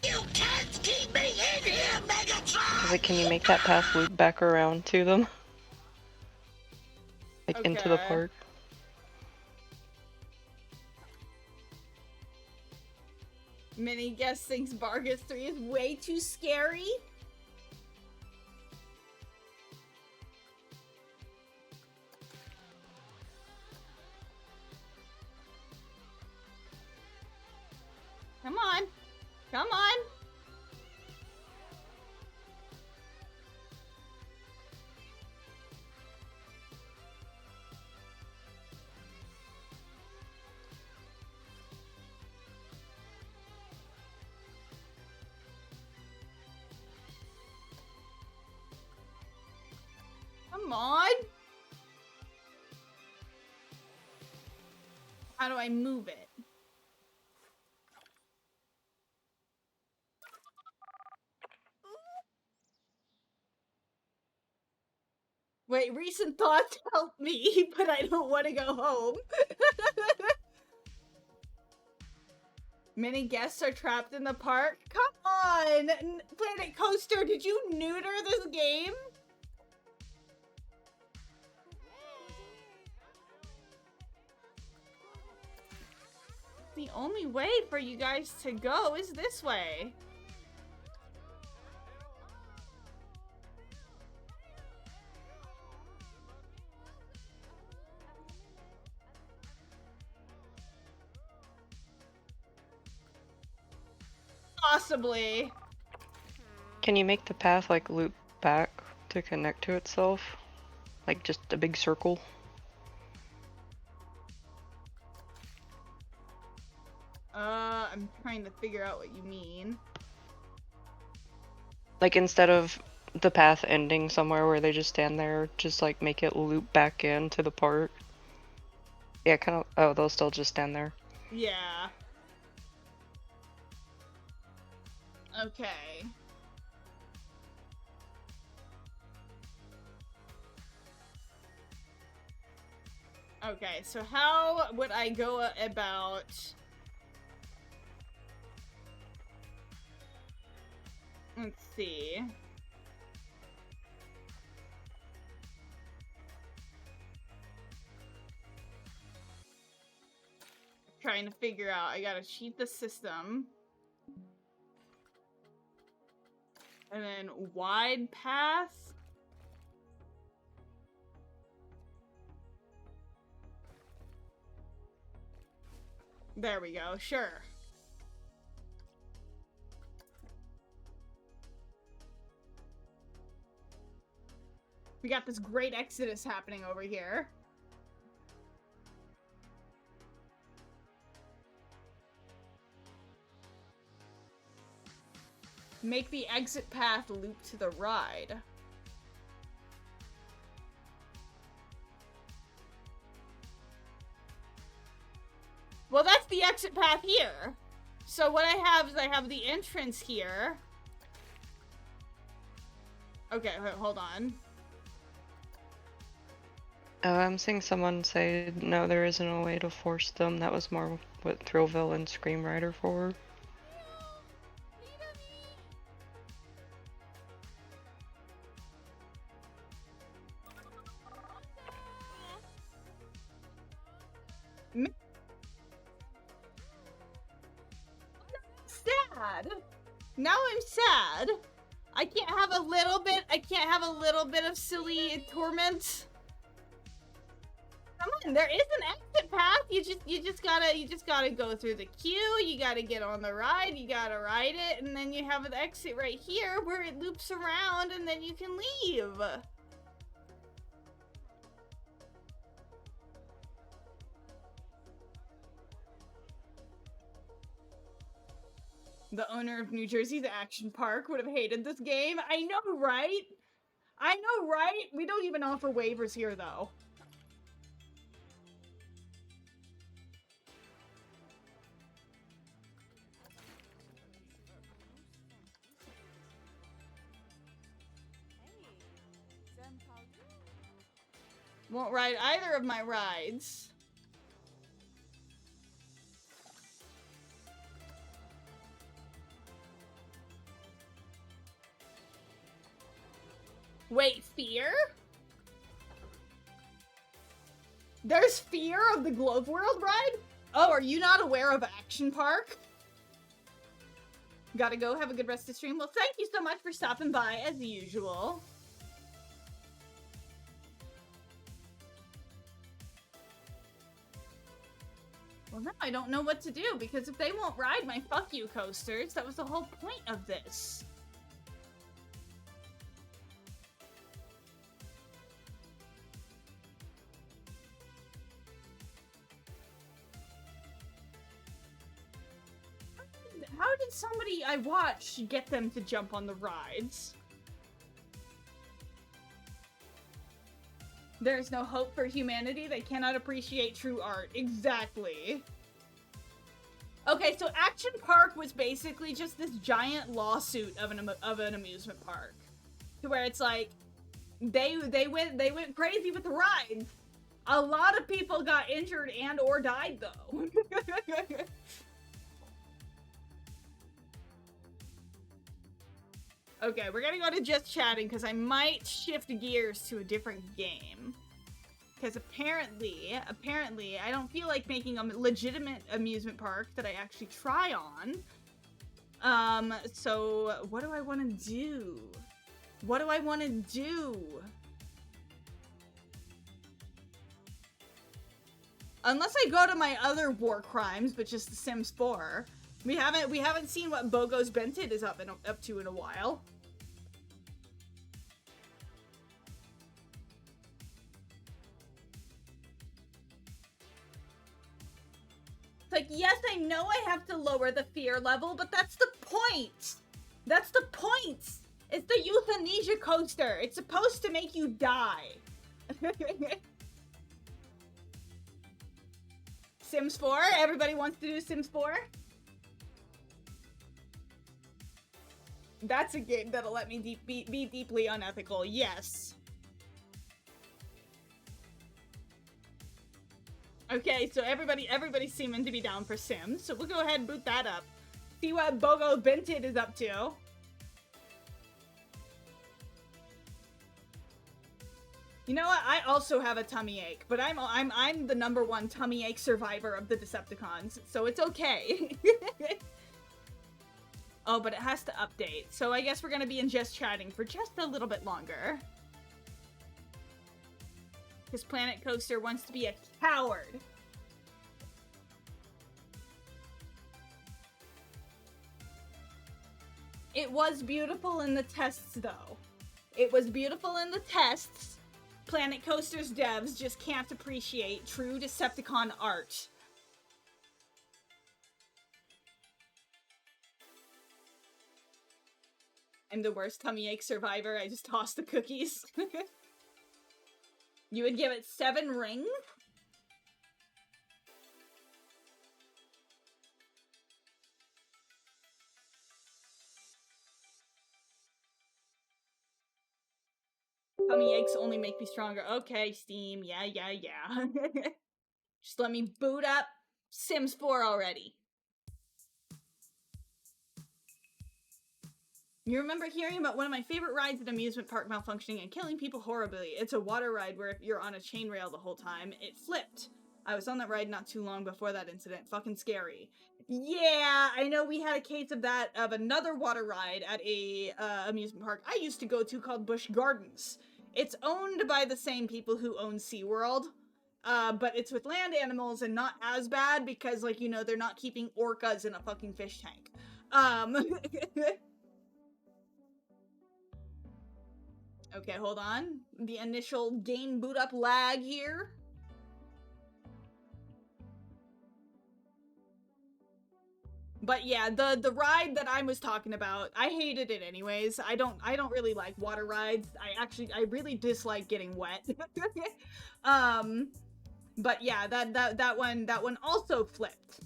You can't keep me in here, Megatron! Like, can you make that path loop back around to them? Like, into the Okay. park? Mini Guest thinks Vargas 3 is way too scary. Come on. Come on. Come on. How do I move it? Wait, recent thoughts help me, but I don't want to go home. Many guests are trapped in the park. Come on! Planet Coaster, did you neuter this game? The only way for you guys to go is this way. Possibly. Can you make the path, like, loop back to connect to itself. Like just a big circle. I'm trying to figure out what you mean. Like instead of the path ending somewhere where they just stand there, just like make it loop back into the park. Yeah, kind of. Oh, they'll still just stand there. Yeah. Okay. Okay, so how would I go about... Let's see. Trying to figure out, I gotta cheat the system. And then wide path. There we go, sure. We got this great exodus happening over here. Make the exit path loop to the ride. Well, that's the exit path here. So what I have is I have the entrance here. Okay, wait, hold on. I'm seeing someone say, no, there isn't a way to force them. That was more what Thrillville and Scream Rider for. Sad. Now I'm sad. I can't have a little bit of silly torment. Come on, there is an exit path. You just gotta go through the queue, you gotta get on the ride, you gotta ride it, and then you have an exit right here where it loops around and then you can leave. The owner of New Jersey's Action Park would have hated this game. I know, right? I know, right? We don't even offer waivers here, though. Won't ride either of my rides. Wait, fear? There's fear of the Glove World ride? Oh, are you not aware of Action Park? Gotta go, have a good rest of the stream. Well, thank you so much for stopping by, as usual. Well, now I don't know what to do, because if they won't ride my fuck you coasters, that was the whole point of this. How did somebody I watched get them to jump on the rides? There's no hope for humanity. They cannot appreciate true art. Exactly. Okay, so Action Park was basically just this giant lawsuit of an amusement park, to where it's like they went crazy with the rides. A lot of people got injured and or died though. Okay, we're gonna go to just chatting because I might shift gears to a different game. Because apparently, I don't feel like making a legitimate amusement park that I actually try on. So what do I want to do? What do I want to do? Unless I go to my other war crimes, but just The Sims 4. We haven't seen what Bogo's Bented is up to in a while. like, yes, I know I have to lower the fear level, but that's the point. That's the point. It's the euthanasia coaster. It's supposed to make you die. Sims 4? Everybody wants to do Sims 4? That's a game that'll let me be deeply unethical, yes. Okay, so everybody's seeming to be down for Sims, so we'll go ahead and boot that up. See what Bogo Bented is up to. You know what? I also have a tummy ache, but I'm the #1 tummy ache survivor of the Decepticons, so it's okay. Oh, but it has to update, so I guess we're gonna be in just chatting for just a little bit longer. Because Planet Coaster wants to be a coward. It was beautiful in the tests, though. It was beautiful in the tests. Planet Coaster's devs just can't appreciate true Decepticon art. I'm the worst tummy ache survivor. I just tossed the cookies. You would give it 7 rings? Tummy aches only make me stronger. Okay, Steam. Yeah. Just let me boot up Sims 4 already. You remember hearing about one of my favorite rides at amusement park malfunctioning and killing people horribly. It's a water ride where if you're on a chain rail the whole time, it flipped. I was on that ride not too long before that incident. Fucking scary. Yeah, I know we had a case of that, of another water ride at a amusement park I used to go to called Busch Gardens. It's owned by the same people who own SeaWorld, but it's with land animals and not as bad because, like, you know, they're not keeping orcas in a fucking fish tank. Okay, hold on. The initial game boot up lag here. But yeah, the ride that I was talking about, I hated it anyways. I don't really like water rides. I really dislike getting wet. But yeah, that one also flipped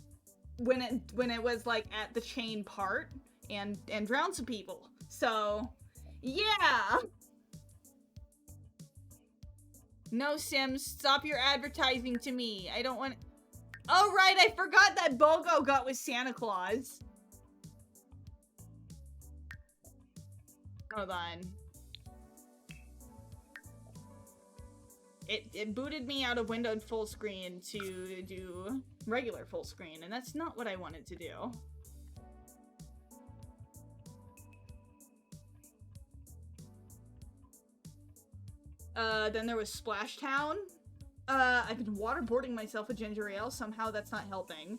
when it was like at the chain part and drowned some people. So yeah. No, Sims, stop your advertising to me. I don't want... Oh, right, I forgot that Bogo got with Santa Claus. Hold on. It booted me out of windowed full screen to do regular full screen, and that's not what I wanted to do. Then there was Splash Town. I've been waterboarding myself with ginger ale. Somehow that's not helping.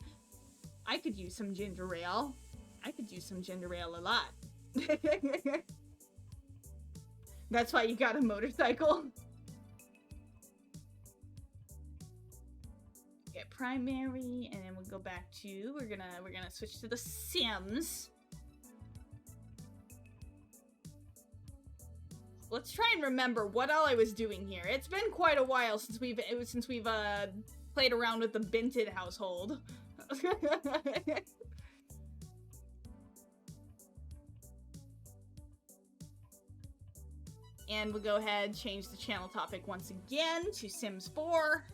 I could use some ginger ale. I could use some ginger ale a lot. That's why you got a motorcycle. Get primary, and then we'll go back to, we're gonna switch to the Sims. Let's try and remember what all I was doing here. It's been quite a while since we've played around with the Binted household. And we'll go ahead, change the channel topic once again to Sims 4.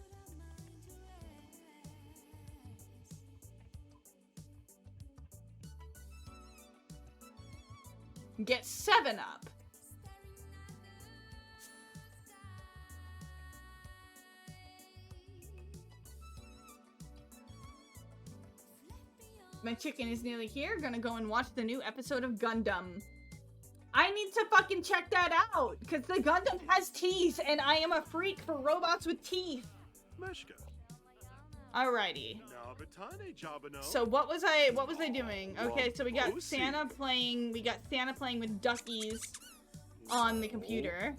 Get 7 up. My chicken is nearly here. Gonna go and watch the new episode of Gundam. I need to fucking check that out, because the Gundam has teeth, and I am a freak for robots with teeth. Alrighty. So what was I doing? Okay, so we got Santa playing with duckies on the computer.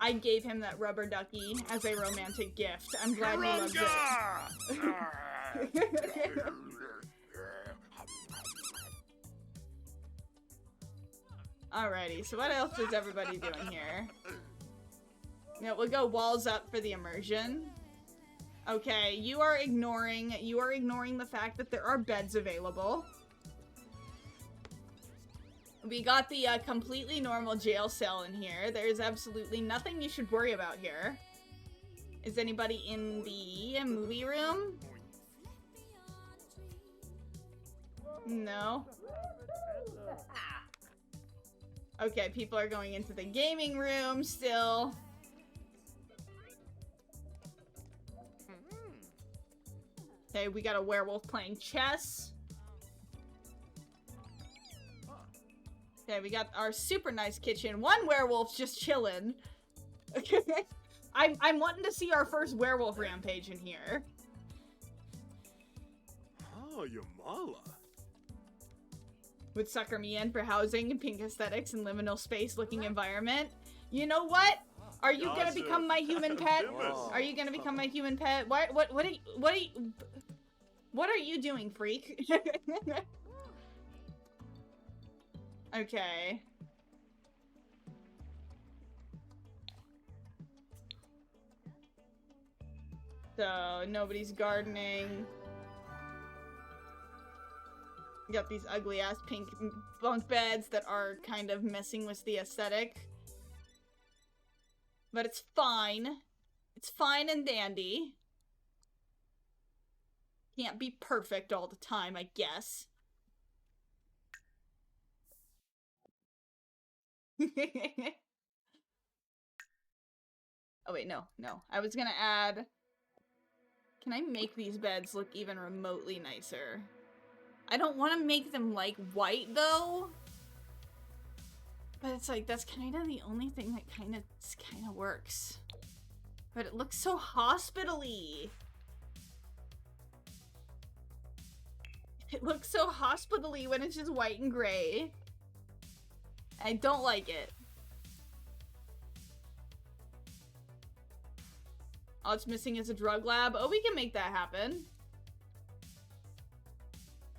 I gave him that rubber ducky as a romantic gift. I'm glad he loves it. Alrighty, so what else is everybody doing here? Yeah, we'll go walls up for the immersion. Okay, you are ignoring the fact that there are beds available. We got the completely normal jail cell in here. There's absolutely nothing you should worry about here. Is anybody in the movie room? No. Okay, people are going into the gaming room still. Okay, we got a werewolf playing chess. Okay, we got our super nice kitchen. One werewolf's just chilling. Okay, I'm wanting to see our first werewolf rampage in here. Oh, Yamala. Would sucker me in for housing and pink aesthetics and liminal space looking environment. You know what? Are you gonna become my human pet? Are you gonna become my human pet? What are you doing, freak? Okay. So, nobody's gardening. You got these ugly-ass pink bunk beds that are kind of messing with the aesthetic. But it's fine. It's fine and dandy. Can't be perfect all the time, I guess. Oh wait, no. I was gonna add... Can I make these beds look even remotely nicer? I don't want to make them, like, white, though. But it's like, that's kind of the only thing that kind of works. But it looks so hospital-y. It looks so hospital-y when it's just white and gray. I don't like it. All it's missing is a drug lab. Oh, we can make that happen.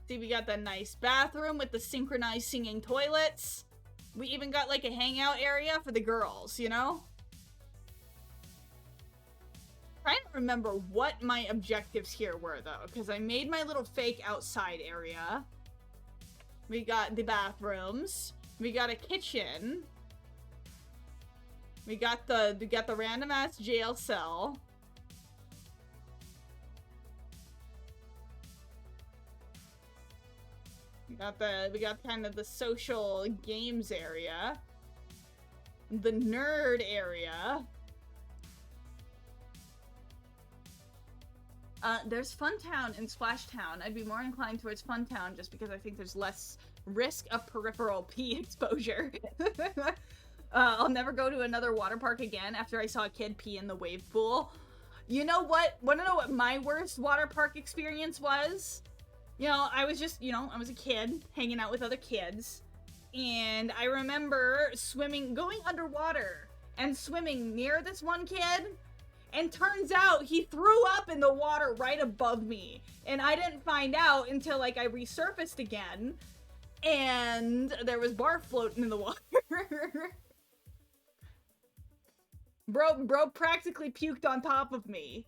See, we got that nice bathroom with the synchronized singing toilets. We even got, like, a hangout area for the girls, you know? Trying to remember what my objectives here were, though, because I made my little fake outside area. We got the bathrooms. We got a kitchen. We got the random-ass jail cell. We got kind of the social games area. The nerd area. There's Funtown and Splashtown. I'd be more inclined towards Funtown just because I think there's less risk of peripheral pee exposure. I'll never go to another water park again after I saw a kid pee in the wave pool. You know what? Wanna know what my worst water park experience was? You know, I was a kid hanging out with other kids, and I remember going underwater and swimming near this one kid, and turns out he threw up in the water right above me, and I didn't find out until, like, I resurfaced again, and there was barf floating in the water. Bro practically puked on top of me.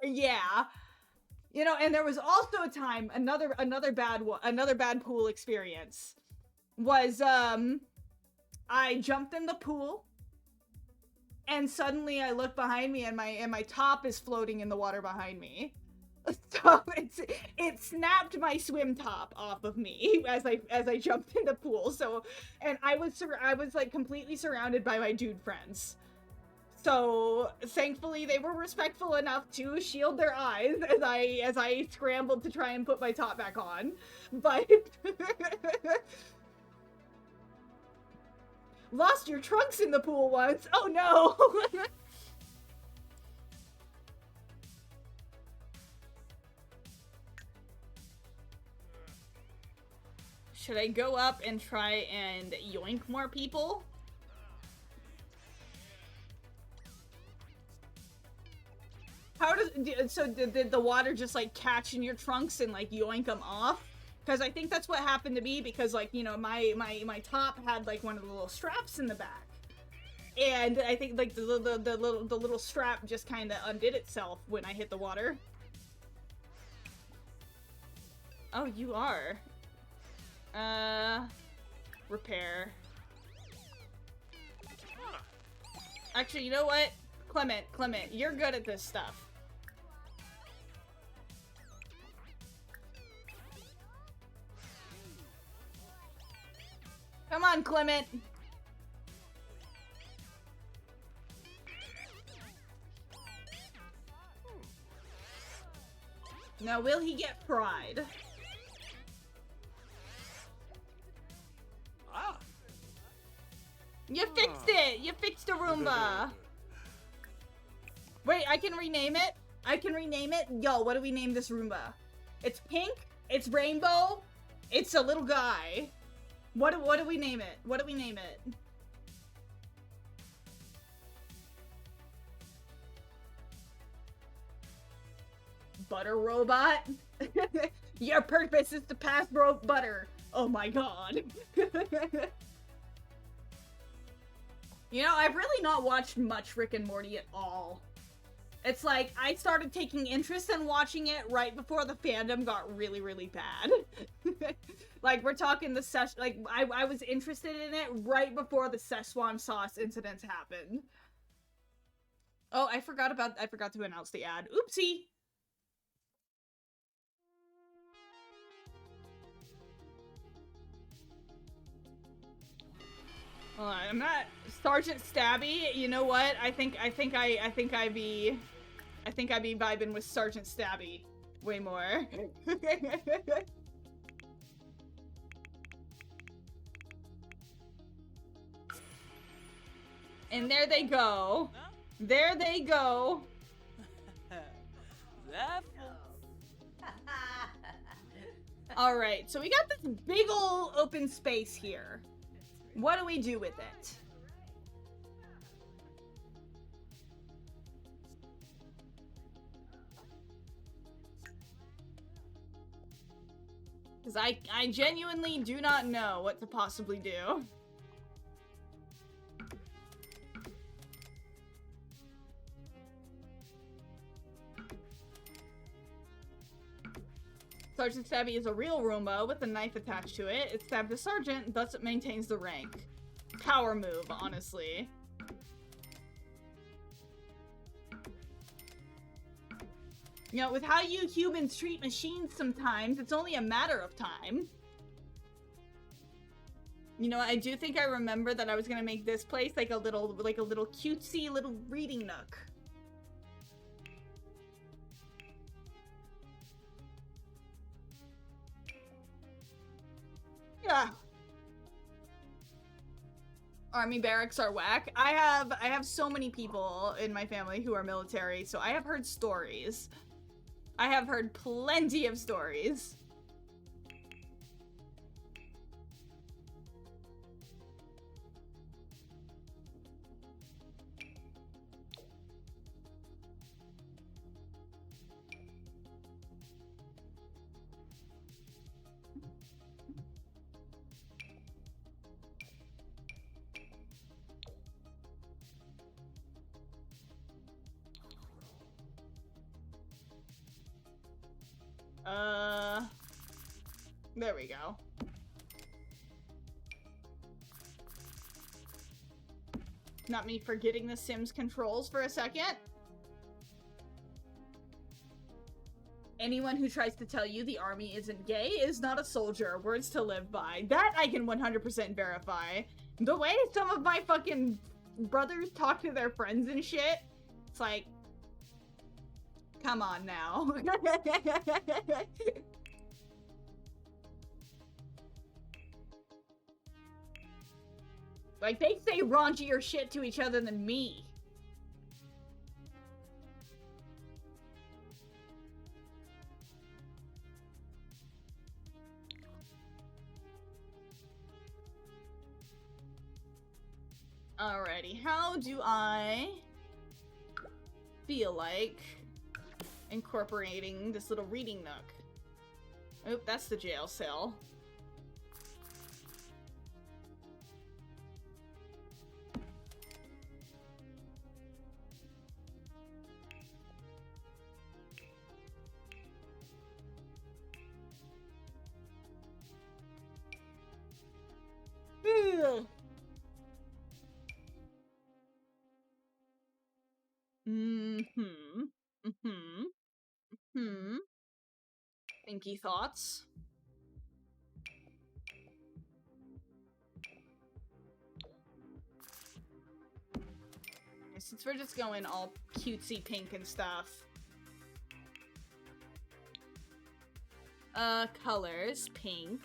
Yeah. You know, and there was also a time, another bad pool experience was, I jumped in the pool, and suddenly I look behind me, and my top is floating in the water behind me. So it snapped my swim top off of me as I jumped in the pool. So, and I was like completely surrounded by my dude friends. So thankfully they were respectful enough to shield their eyes as I scrambled to try and put my top back on. But lost your trunks in the pool once. Oh no. Should I go up and try and yoink more people? How does, so did the water just like catch in your trunks and like yoink them off? Because I think that's what happened to me, because like, you know, my top had like one of the little straps in the back. And I think like the little strap just kind of undid itself when I hit the water. Oh, you are. Repair. Actually, you know what? Clement, you're good at this stuff. Come on, Clement. Now, will he get fried? Ah. You fixed it! You fixed a Roomba! Wait, I can rename it? I can rename it? Yo, what do we name this Roomba? It's pink, it's rainbow, it's a little guy. What do we name it? What do we name it? Butter robot? Your purpose is to pass butter. Oh my god. You know, I've really not watched much Rick and Morty at all. It's like, I started taking interest in watching it right before the fandom got really, really bad. Like, we're talking the like, I was interested in it right before the Szechuan sauce incidents happened. Oh, I forgot to announce the ad. Oopsie! Hold on, I'm not Sergeant Stabby. You know what? I think I be vibing with Sergeant Stabby way more. And there they go. There they go. All right, so we got this big ol' open space here. What do we do with it? Because I genuinely do not know what to possibly do. Sergeant Stabby is a real Roomba with a knife attached to it. It stabbed a sergeant, thus it maintains the rank. Power move, honestly. You know, with how you humans treat machines sometimes, it's only a matter of time. You know, I do think I remember that I was gonna make this place like a little cutesy little reading nook. Yeah. Army barracks are whack. I have so many people in my family who are military, so I have heard stories. I have heard plenty of stories. There we go. Not me forgetting the Sims controls for a second. Anyone who tries to tell you the army isn't gay is not a soldier. Words to live by. That I can 100% verify. The way some of my fucking brothers talk to their friends and shit, it's like, come on now. Like, they say raunchier shit to each other than me. Alrighty, how do I feel like incorporating this little reading nook? Oop, that's the jail cell. Ugh. Thinky thoughts. Since we're just going all cutesy pink and stuff. Colors, pink.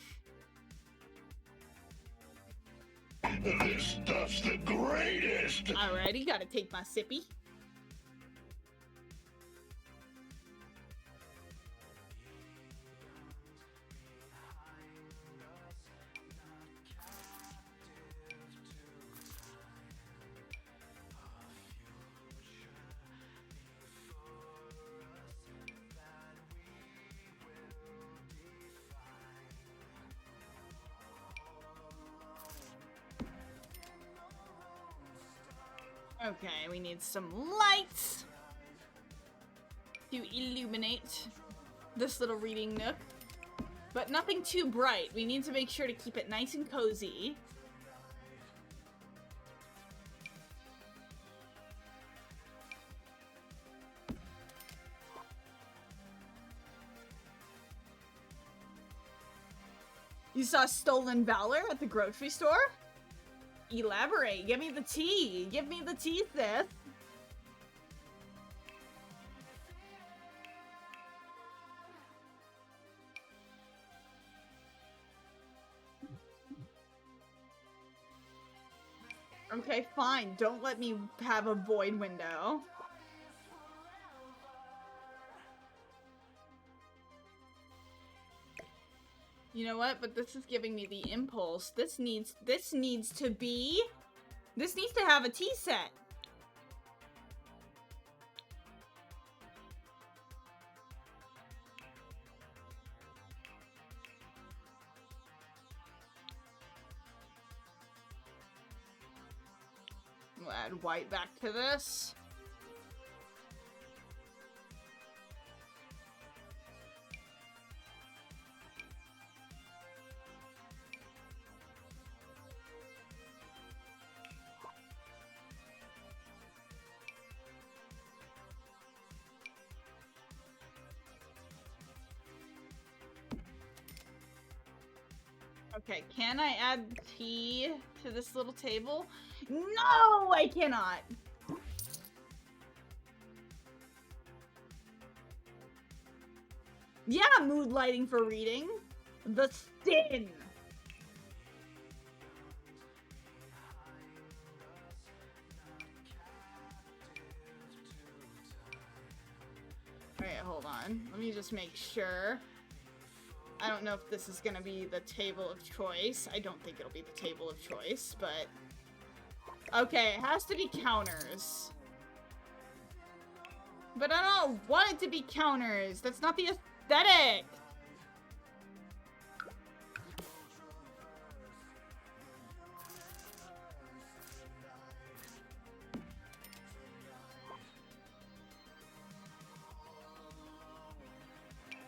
This stuff's the greatest! Alrighty, gotta take my sippy. Okay, we need some lights to illuminate this little reading nook. But nothing too bright. We need to make sure to keep it nice and cozy. You saw stolen valor at the grocery store? Elaborate. Give me the tea. Give me the tea, sis. Okay, fine. Don't let me have a void window. You know what? But this is giving me the impulse. This needs to have a tea set. We'll add white back to this. Okay, can I add tea to this little table? No, I cannot. Yeah, mood lighting for reading. The sin. Alright, hold on. Let me just make sure. I don't know if this is gonna be the table of choice. I don't think it'll be the table of choice, but... Okay, it has to be counters. But I don't want it to be counters. That's not the aesthetic.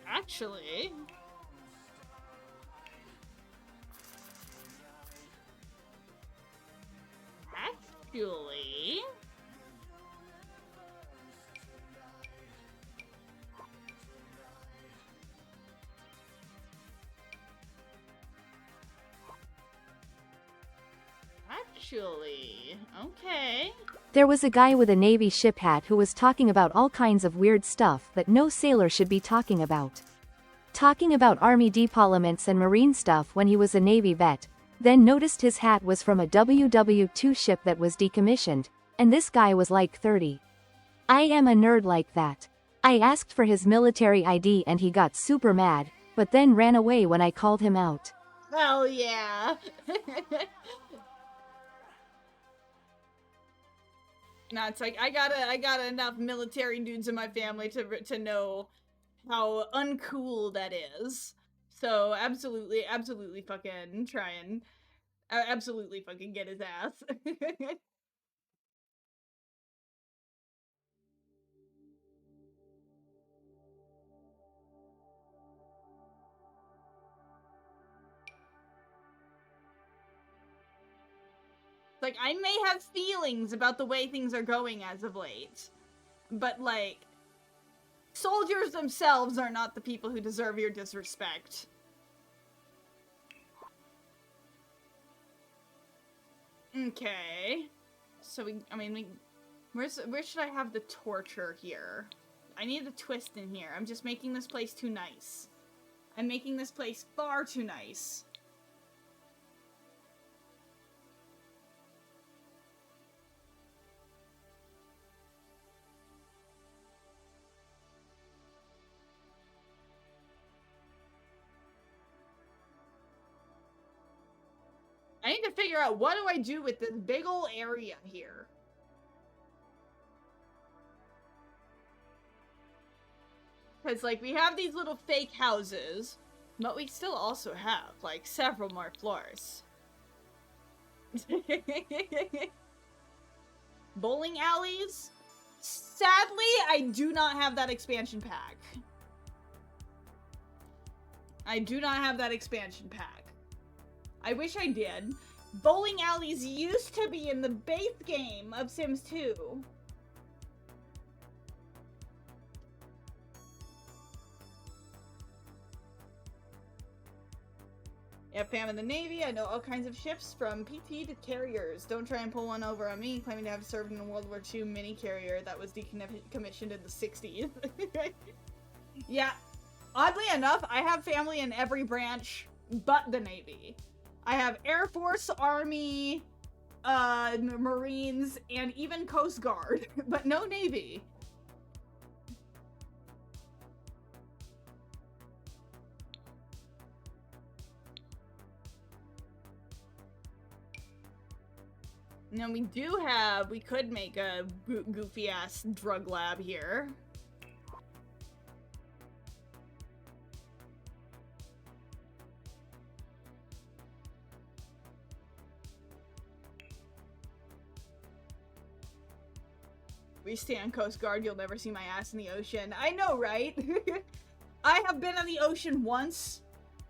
Actually... Actually, okay. There was a guy with a Navy ship hat who was talking about all kinds of weird stuff that no sailor should be talking about. Talking about Army deployments and Marine stuff when he was a Navy vet, then noticed his hat was from a WW2 ship that was decommissioned, and this guy was like 30. I am a nerd like that. I asked for his military ID and he got super mad, but then ran away when I called him out. Hell yeah. No, it's like I got enough military dudes in my family to know how uncool that is. So absolutely fucking try and absolutely fucking get his ass. Like, I may have feelings about the way things are going as of late, but, like, soldiers themselves are not the people who deserve your disrespect. Okay. So where should I have the torture here? I need a twist in here. I'm just making this place too nice. I'm making this place far too nice. I need to figure out what do I do with this big ol' area here. Because, like, we have these little fake houses, but we still also have, like, several more floors. Bowling alleys? Sadly, I do not have that expansion pack. I do not have that expansion pack. I wish I did. Bowling alleys used to be in the base game of Sims 2. Yeah, Pam in the Navy. I know all kinds of ships from PT to carriers. Don't try and pull one over on me, claiming to have served in a World War II mini carrier that was decommissioned in the 60s. Yeah, oddly enough, I have family in every branch but the Navy. I have Air Force, Army, Marines, and even Coast Guard, but no Navy. Now we could make a goofy ass drug lab here. We stay on Coast Guard, you'll never see my ass in the ocean. I know, right? I have been on the ocean once.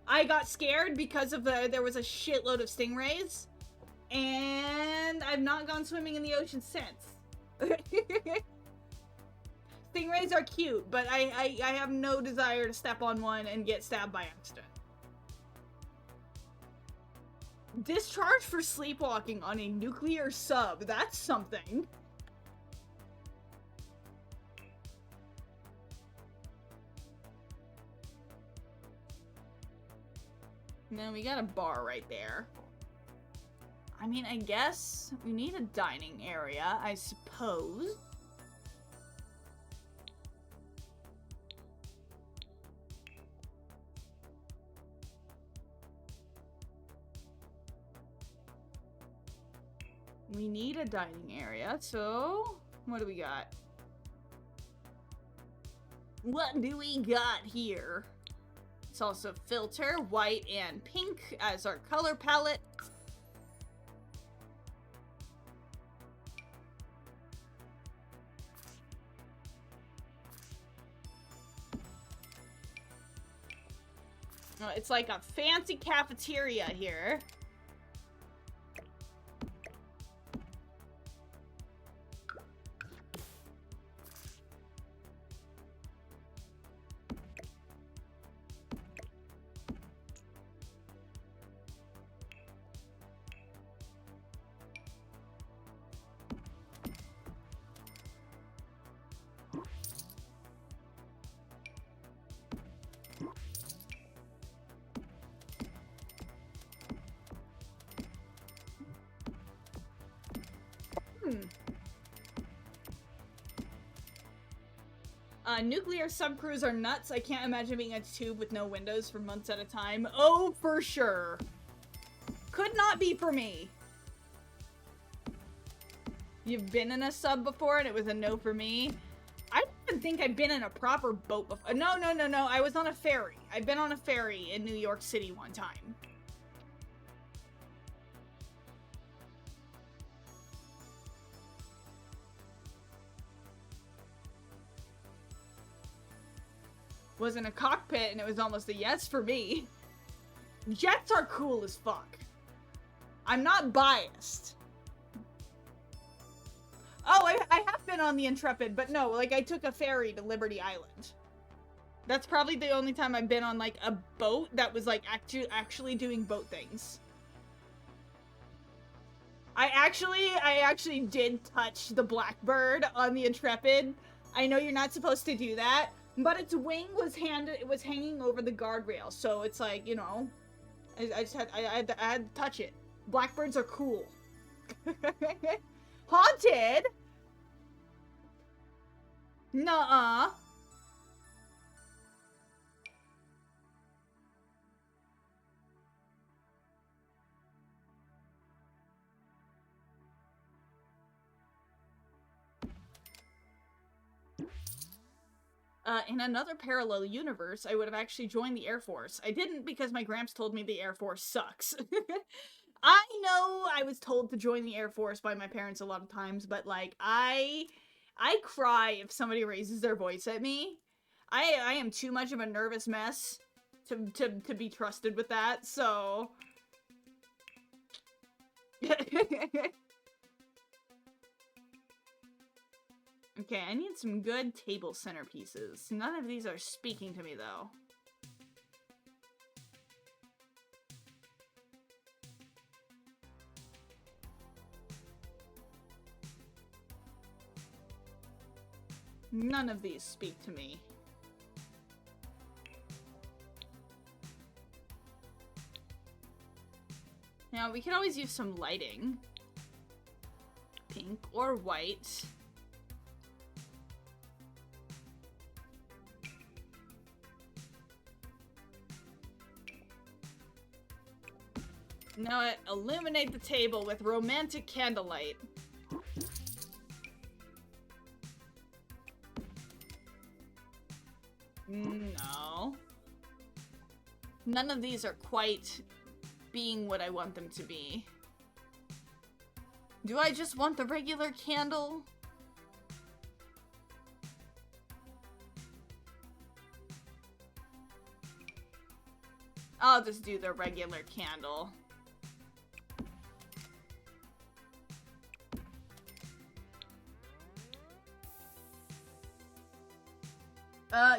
I got scared because of there was a shitload of stingrays. And I've not gone swimming in the ocean since. Stingrays are cute, but I have no desire to step on one and get stabbed by accident. Discharge for sleepwalking on a nuclear sub. That's something. No, we got a bar right there. I mean, I guess we need a dining area, I suppose. We need a dining area, so what do we got? What do we got here? It's also filter, white and pink as our color palette. It's like a fancy cafeteria here. Nuclear subcrews are nuts. I can't imagine being a tube with no windows for months at a time. Oh, for sure. Could not be for me. You've been in a sub before and it was a no for me. I don't even think I've been in a proper boat before. No. I was on a ferry. I've been on a ferry in New York City one time. Was in a cockpit and it was almost a yes for me. Jets are cool as fuck. I'm not biased. Oh, I have been on the Intrepid, but no, like I took a ferry to Liberty Island. That's probably the only time I've been on like a boat that was like actually doing boat things. I actually did touch the Blackbird on the Intrepid. I know you're not supposed to do that, but its wing was hanging over the guardrail, so it's like, you know, I had to touch it. Blackbirds are cool. Haunted? Nuh-uh. In another parallel universe, I would have actually joined the Air Force. I didn't because my gramps told me the Air Force sucks. I know I was told to join the Air Force by my parents a lot of times, but like I cry if somebody raises their voice at me. I am too much of a nervous mess to be trusted with that, so okay, I need some good table centerpieces. None of these are speaking to me, though. None of these speak to me. Now, we could always use some lighting. Pink or white. Now illuminate the table with romantic candlelight. No. None of these are quite being what I want them to be. Do I just want the regular candle? I'll just do the regular candle.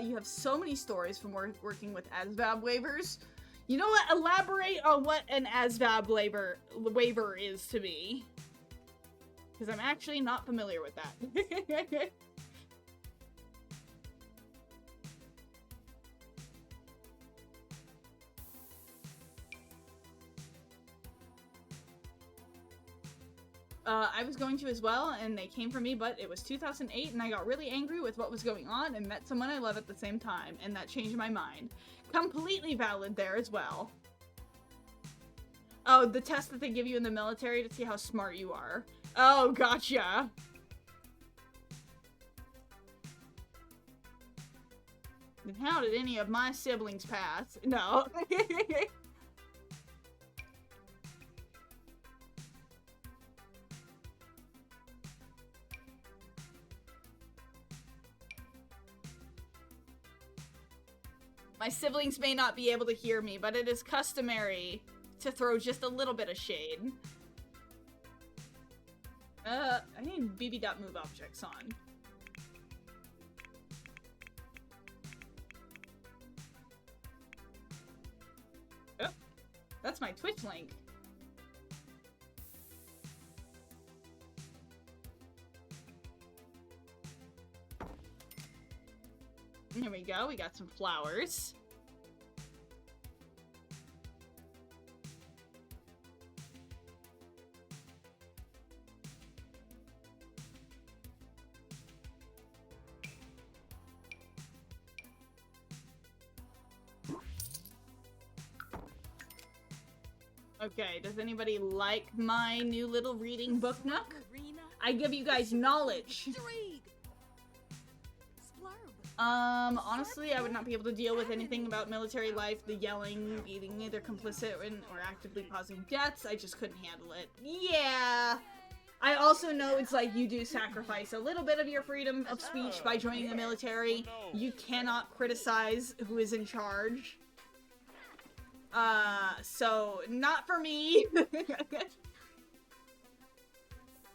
You have so many stories from working with ASVAB waivers. You know what? Elaborate on what an ASVAB waiver is to me. Because I'm actually not familiar with that. I was going to as well, and they came for me, but it was 2008, and I got really angry with what was going on, and met someone I love at the same time, and that changed my mind. Completely valid there as well. Oh, the test that they give you in the military to see how smart you are. Oh, gotcha. And how did any of my siblings pass? No. My siblings may not be able to hear me, but it is customary to throw just a little bit of shade. I need BB.move objects on. Oh, that's my Twitch link. Here we go, we got some flowers. Okay, does anybody like my new little reading book nook? I give you guys knowledge. Honestly, I would not be able to deal with anything about military life, the yelling, being either complicit or actively causing deaths. I just couldn't handle it. Yeah. I also know it's like you do sacrifice a little bit of your freedom of speech by joining the military. You cannot criticize who is in charge. So not for me.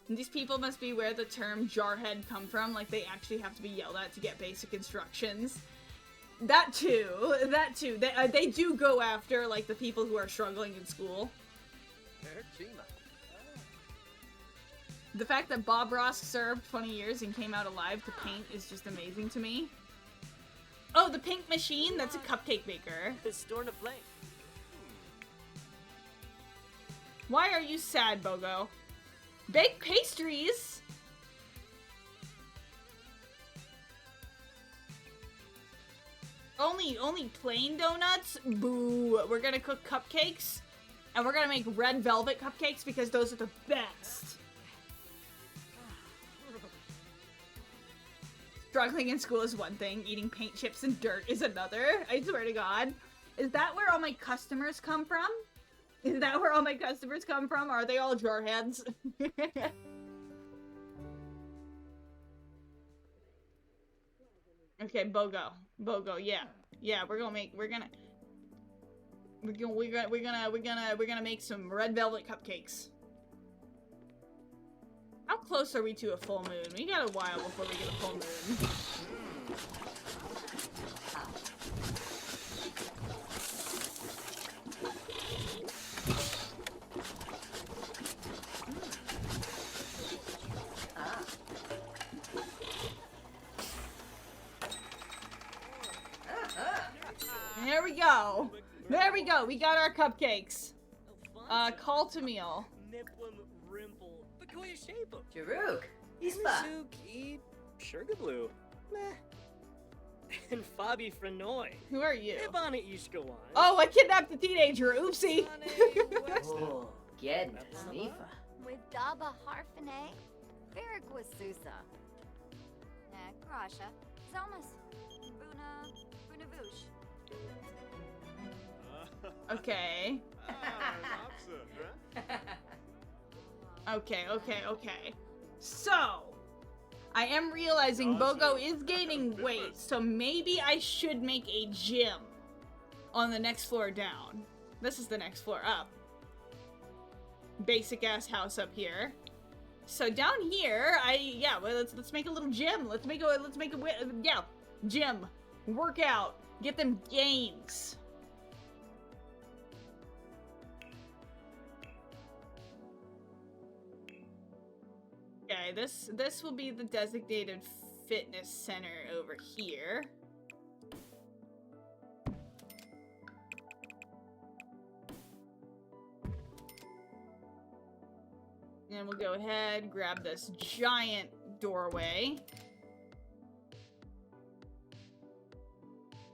These people must be where the term jarhead come from, like they actually have to be yelled at to get basic instructions. That too. They do go after, like, the people who are struggling in school. The fact that Bob Ross served 20 years and came out alive to paint is just amazing to me. Oh, the pink machine? That's a cupcake maker. Why are you sad, Bogo? Baked pastries? Only plain donuts? Boo. We're gonna cook cupcakes, and we're gonna make red velvet cupcakes because those are the best. Struggling in school is one thing, eating paint chips and dirt is another. I swear to God. Is that where all my customers come from? Is that where all my customers come from? Are they all jarheads? Okay, Bogo, yeah, we're gonna make some red velvet cupcakes. How close are we to a full moon? We got a while before we get a full moon. There we go. There we go. We got our cupcakes. Call to meal. Jaruk, Ispa. Sugarblue. And Fabi Frenoy. Who are you? Oh, Oh, I kidnapped a teenager. Oopsie. Oh, Ged, Snifa. With Daba Harfane, Varric was Susa. Grasha, Zelmas, Bunavoosh. Okay. Okay. So, I am realizing Bogo is gaining weight, so maybe I should make a gym on the next floor down. This is the next floor up. Basic ass house up here. So down here, let's make a little gym. Let's make a gym. Workout. Get them gains. Okay, this will be the designated fitness center over here. And we'll go ahead, grab this giant doorway.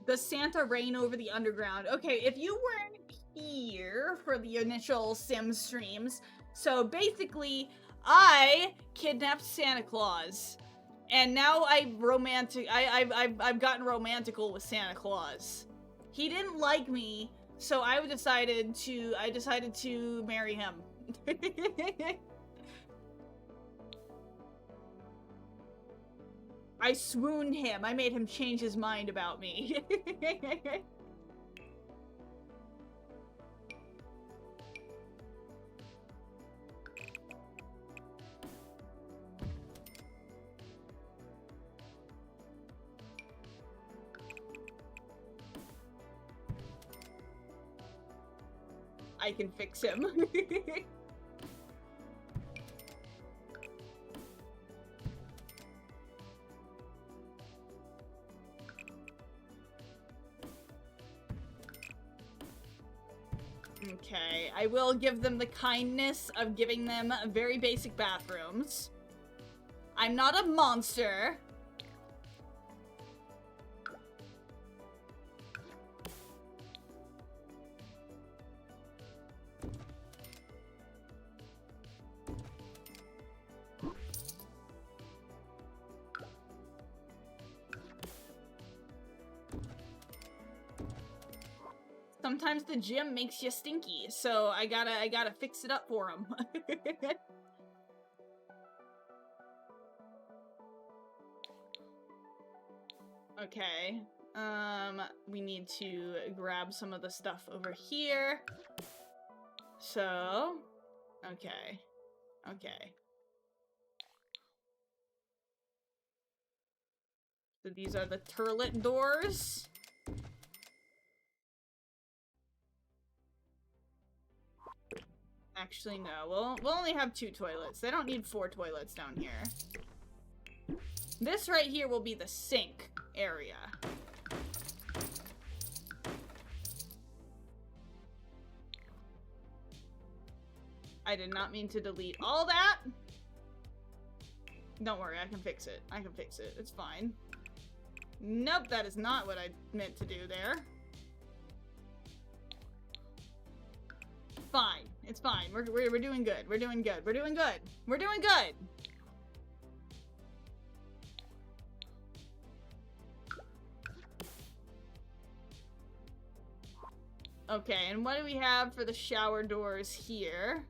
Does Santa reign over the underground? Okay, if you weren't here for the initial Sims streams, so basically, I kidnapped Santa Claus, and now I've gotten romantical with Santa Claus. He didn't like me, so I decided to marry him. I swooned him. I made him change his mind about me. I can fix him. Okay, I will give them the kindness of giving them very basic bathrooms. I'm not a monster. sometimes the gym makes you stinky, so I gotta fix it up for him. Okay. We need to grab some of the stuff over here. So, okay. Okay. So these are the turlet doors. Actually, no. We'll only have 2 toilets. They don't need 4 toilets down here. This right here will be the sink area. I did not mean to delete all that. Don't worry, I can fix it. I can fix it. It's fine. Nope, that is not what I meant to do there. Fine. It's fine. We're doing good. We're doing good. We're doing good. We're doing good. Okay, and what do we have for the shower doors here?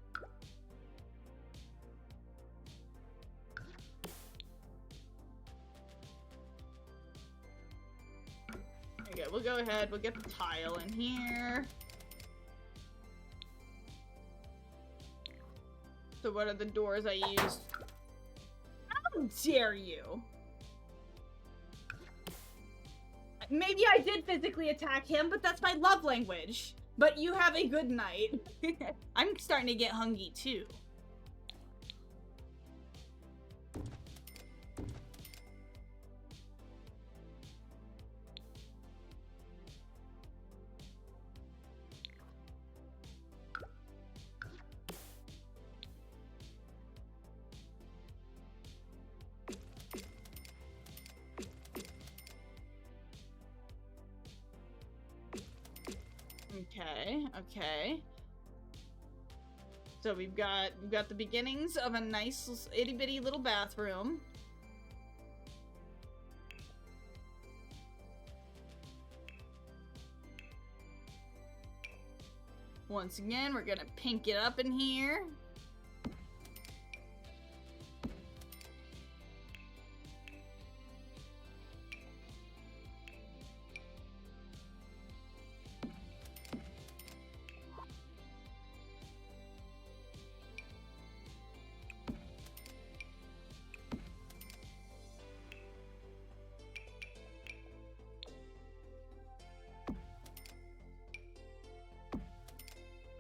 Okay, we'll go ahead. We'll get the tile in here. So what are the doors I used? How dare you? Maybe I did physically attack him, but that's my love language. But you have a good night. I'm starting to get hungry too. Okay, okay. So we've got the beginnings of a nice itty-bitty little bathroom. Once again, we're gonna pink it up in here.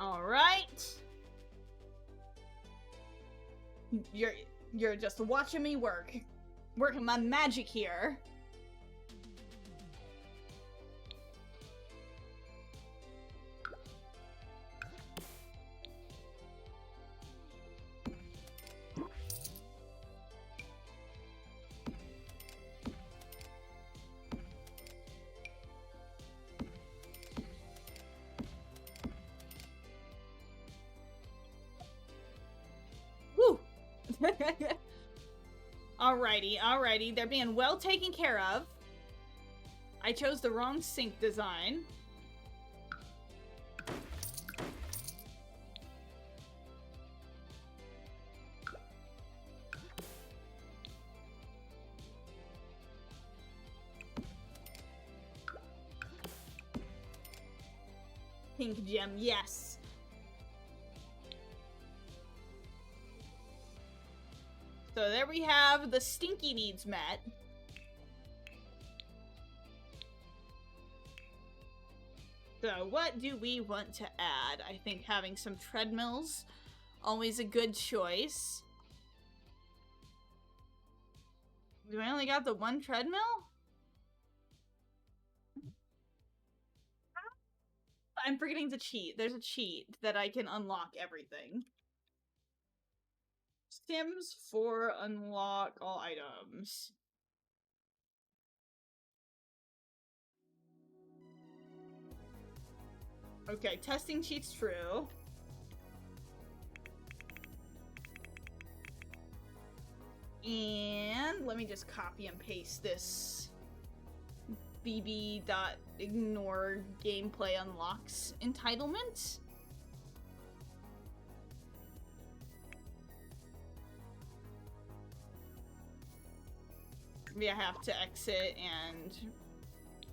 All right. You're just watching me working my magic here. Woo! Alrighty, alrighty. They're being well taken care of. I chose the wrong sink design. Pink gem, yes. So there we have the stinky needs met. So what do we want to add? I think having some treadmills, always a good choice. Do I only got the one treadmill? I'm forgetting to cheat. There's a cheat that I can unlock everything. Sims for unlock all items. Okay, testing cheats true. And let me just copy and paste this bb.ignore gameplay unlocks entitlement. Maybe I have to exit and...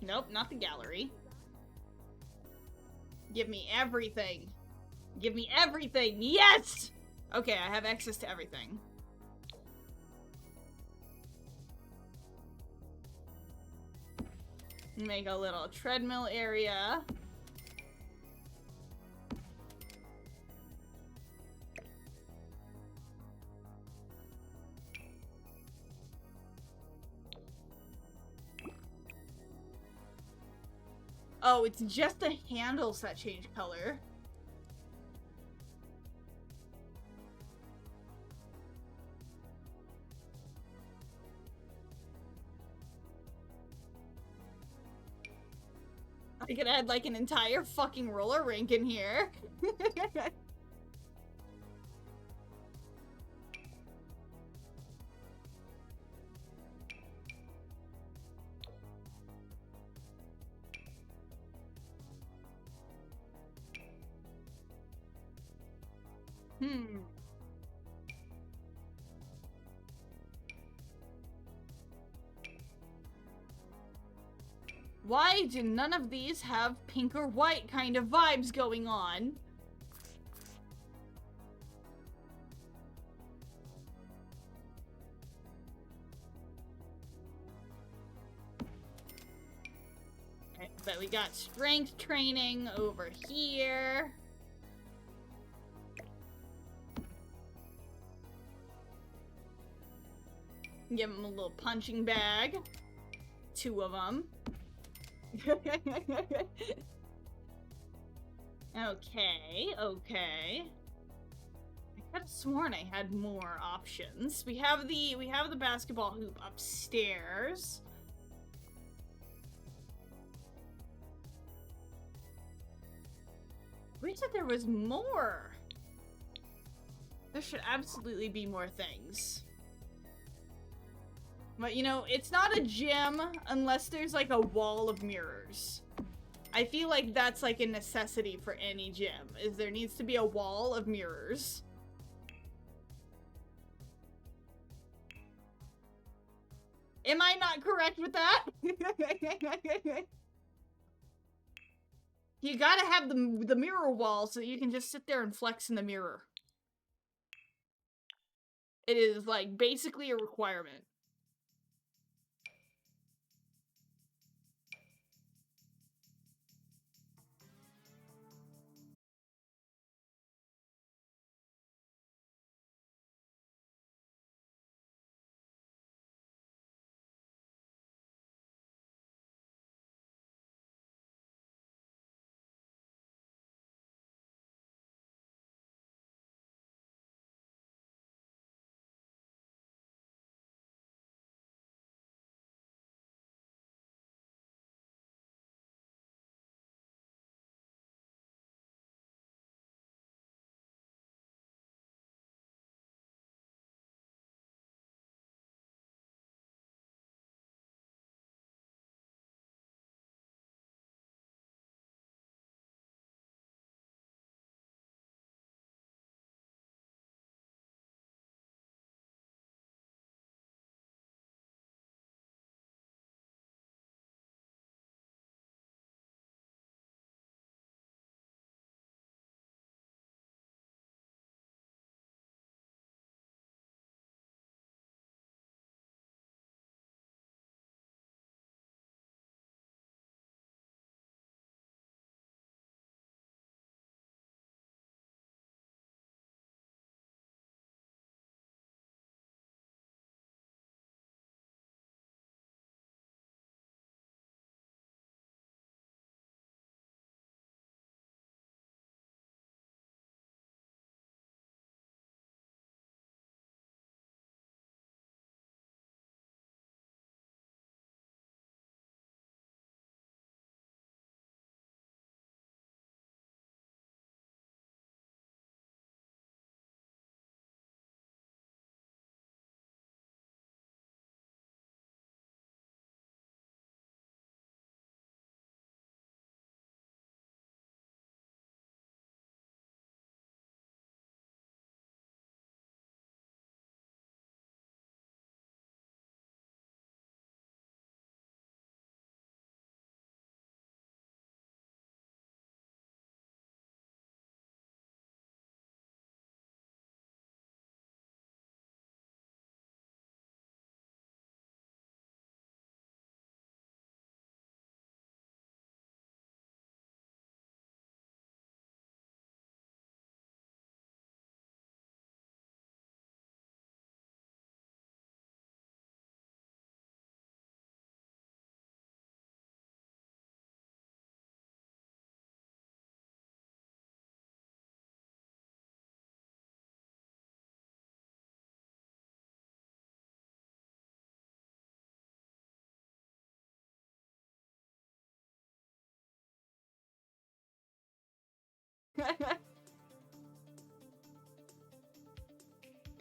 Nope, not the gallery. Give me everything. Give me everything. Yes! Okay, I have access to everything. Make a little treadmill area. Oh, it's just the handles that change color. I could add like an entire fucking roller rink in here. Why do none of these have pink or white kind of vibes going on? Okay, but we got strength training over here. Give him a little punching bag. 2 of them. Okay. I could have sworn I had more options. We have the basketball hoop upstairs. We said there was more. There should absolutely be more things. But, you know, it's not a gym unless there's, like, a wall of mirrors. I feel like that's, like, a necessity for any gym, is there needs to be a wall of mirrors. Am I not correct with that? You gotta have the mirror wall so you can just sit there and flex in the mirror. It is, like, basically a requirement.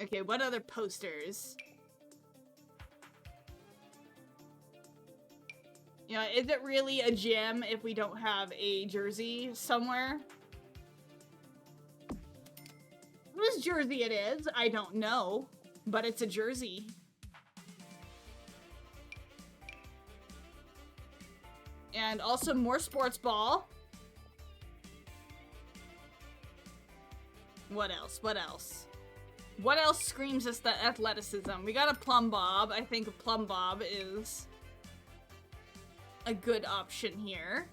Okay, what other posters? You know, is it really a gym if we don't have a jersey somewhere? Whose jersey it is, I don't know, but it's a jersey. And also more sports ball. What else? What else? What else screams us the athleticism? We got a plumb bob. I think a plumb bob is a good option here.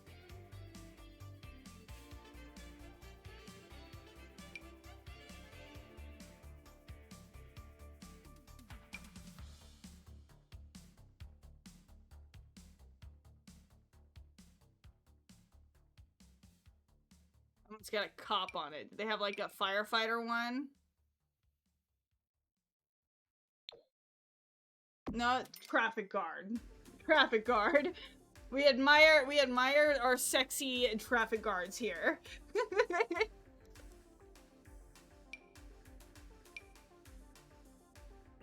It's got a cop on it. Do they have like a firefighter one? No, traffic guard. Traffic guard. We admire our sexy traffic guards here.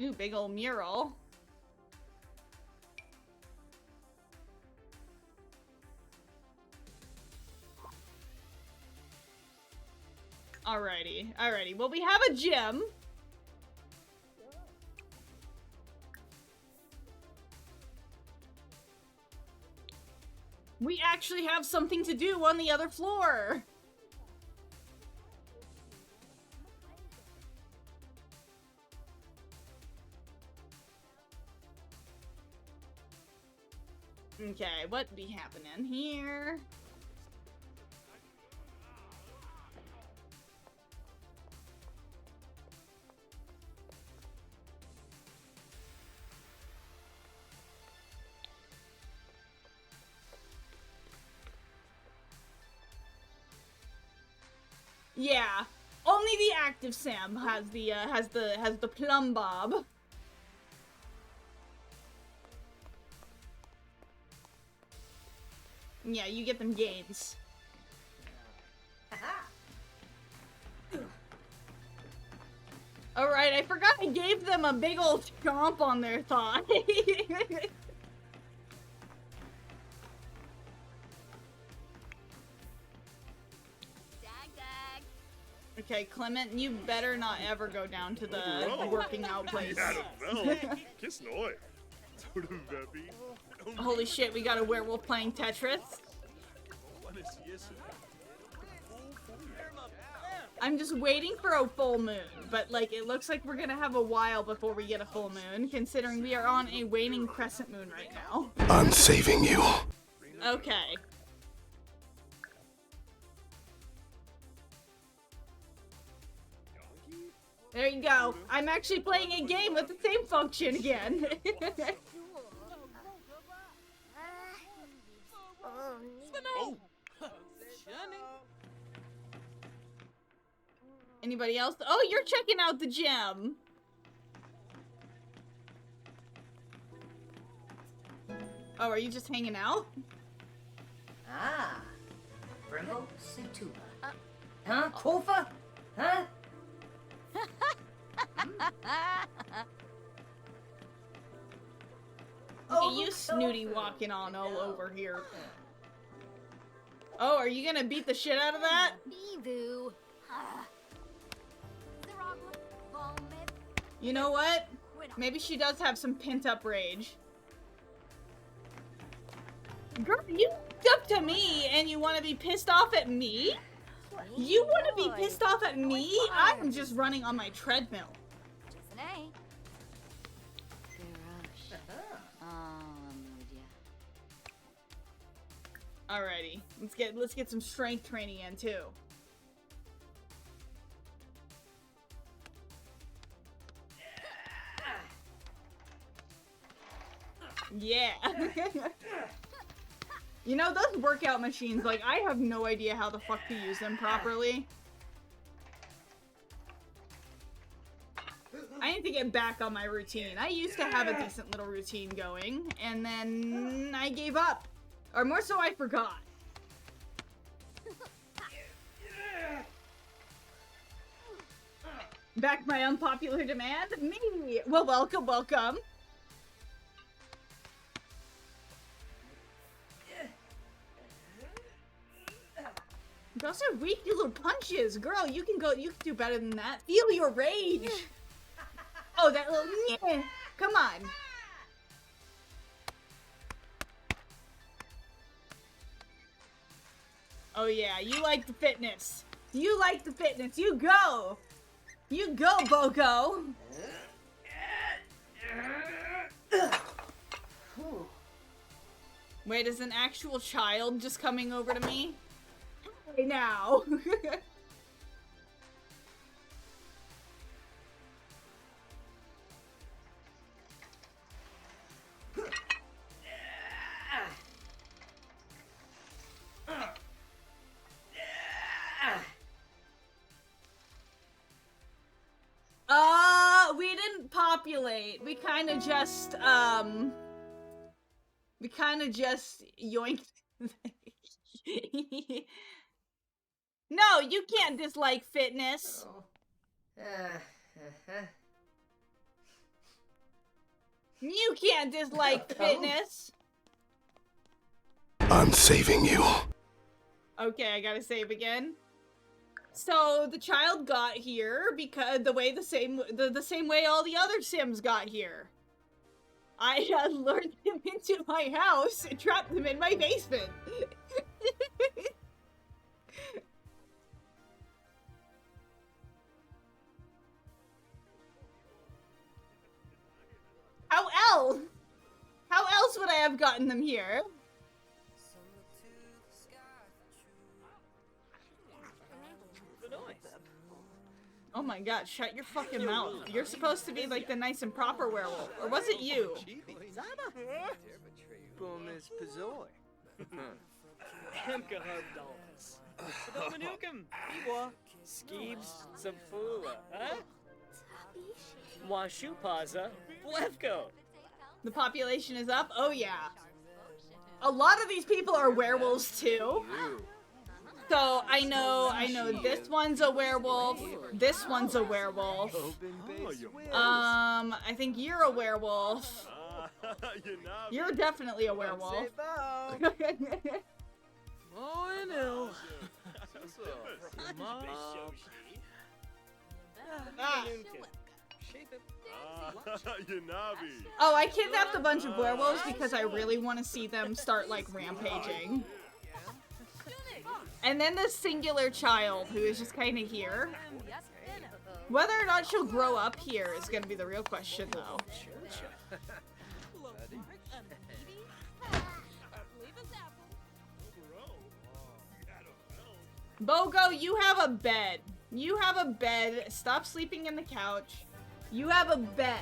Ooh, big old mural. Alrighty, alrighty. Well, we have a gym. We actually have something to do on the other floor. Okay, what be happening here? Yeah, only the active Sam has the plumb bob. Yeah, you get them gains. Alright, I forgot I gave them a big old chomp on their thigh. Okay, Clement, you better not ever go down to the working out place. Holy shit, we got a werewolf playing Tetris. I'm just waiting for a full moon, but like it looks like we're gonna have a while before we get a full moon, considering we are on a waning crescent moon right now. I'm saving you. Okay. There you go. I'm actually playing a game with the same function again. Anybody else? Oh, you're checking out the gym. Oh, are you just hanging out? Ah. Brimble Situba. Huh? Kofa? Huh? Okay, you snooty walking on all over here. Oh, are you gonna beat the shit out of that? Beevoo. You know what? Maybe she does have some pent-up rage. Girl, you up to me and you want to be pissed off at me? You want to be pissed off at me? I'm just running on my treadmill. Alrighty, let's get some strength training in too. Yeah. You know, those workout machines, like, I have no idea how the fuck to use them properly. I need to get back on my routine. I used to have a decent little routine going, and then I gave up. Or more so, I forgot. Back my unpopular demand? Me! Well, welcome, welcome. Those are weak little punches. Girl, you can do better than that. Feel your rage. Oh, that little yeah. Come on. Oh yeah, you like the fitness. You like the fitness. You go. You go, Boko. Wait, is an actual child just coming over to me? Hey now. We didn't populate. We kind of just yoinked. No, you can't dislike fitness. You can't dislike fitness. I'm saving you. Okay, I gotta save again. So the child got here because the same way all the other Sims got here. I lured them into my house and trapped them in my basement. How else? How else would I have gotten them here? Oh my god, shut your fucking mouth. You're supposed to be like the nice and proper werewolf. Or was it you? Boom is Pazoi. Hemka Hardals. Dominukum. Iwa. Skeebs. Samfula. Huh? Washupaza. Blefko. The population is up? Oh yeah. A lot of these people are werewolves too. So I know this one's a werewolf, this one's a werewolf. I think you're a werewolf. You're definitely a werewolf. Oh, I kidnapped a bunch of werewolves because I really want to see them start like rampaging. And then the singular child who is just kind of here. Whether or not she'll grow up here is gonna be the real question, though. Bogo, you have a bed. You have a bed. Stop sleeping in the couch. You have a bed.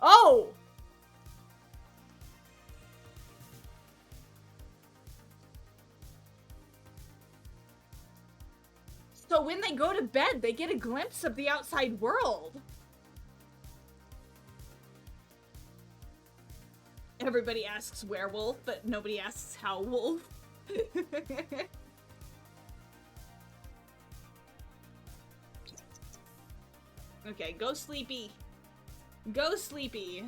Oh! So when they go to bed, they get a glimpse of the outside world. Everybody asks werewolf, but nobody asks how wolf. Okay, go sleepy. Go sleepy.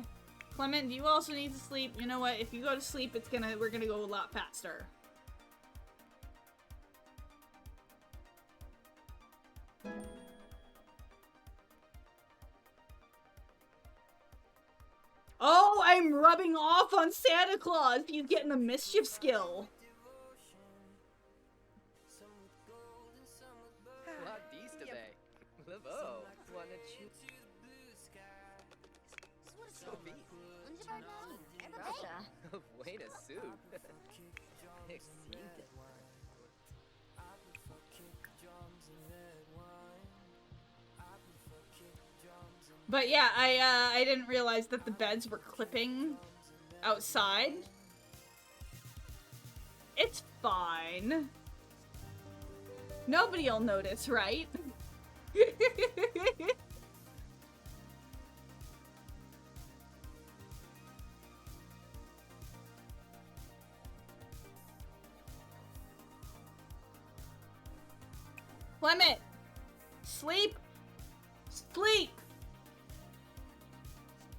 Clement, you also need to sleep. You know what? If you go to sleep, we're gonna go a lot faster. Oh, I'm rubbing off on Santa Claus. He's getting the mischief skill. But yeah, I didn't realize that the beds were clipping outside. It's fine. Nobody'll notice, right? Clement! Sleep! Sleep!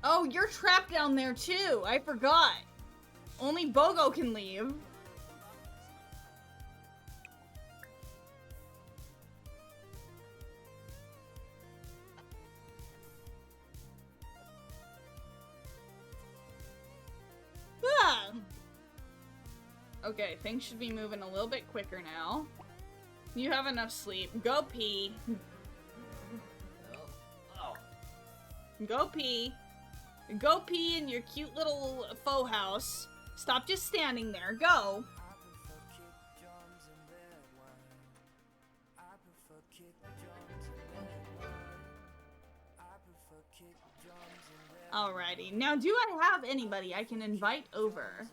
Oh, you're trapped down there too. I forgot. Only Bogo can leave. Ah. Okay, things should be moving a little bit quicker now. You have enough sleep. Go pee. Go pee. Go pee in your cute little faux house. Stop just standing there. Go. Alrighty. Now, do I have anybody I can invite over?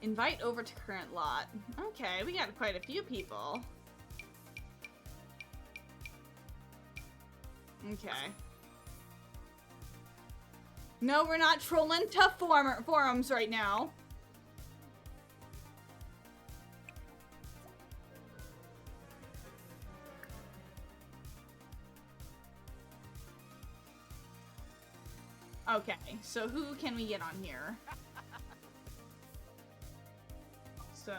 Invite over to current lot. Okay, we got quite a few people. Okay. No, we're not trolling tough forums right now. Okay, so who can we get on here? So...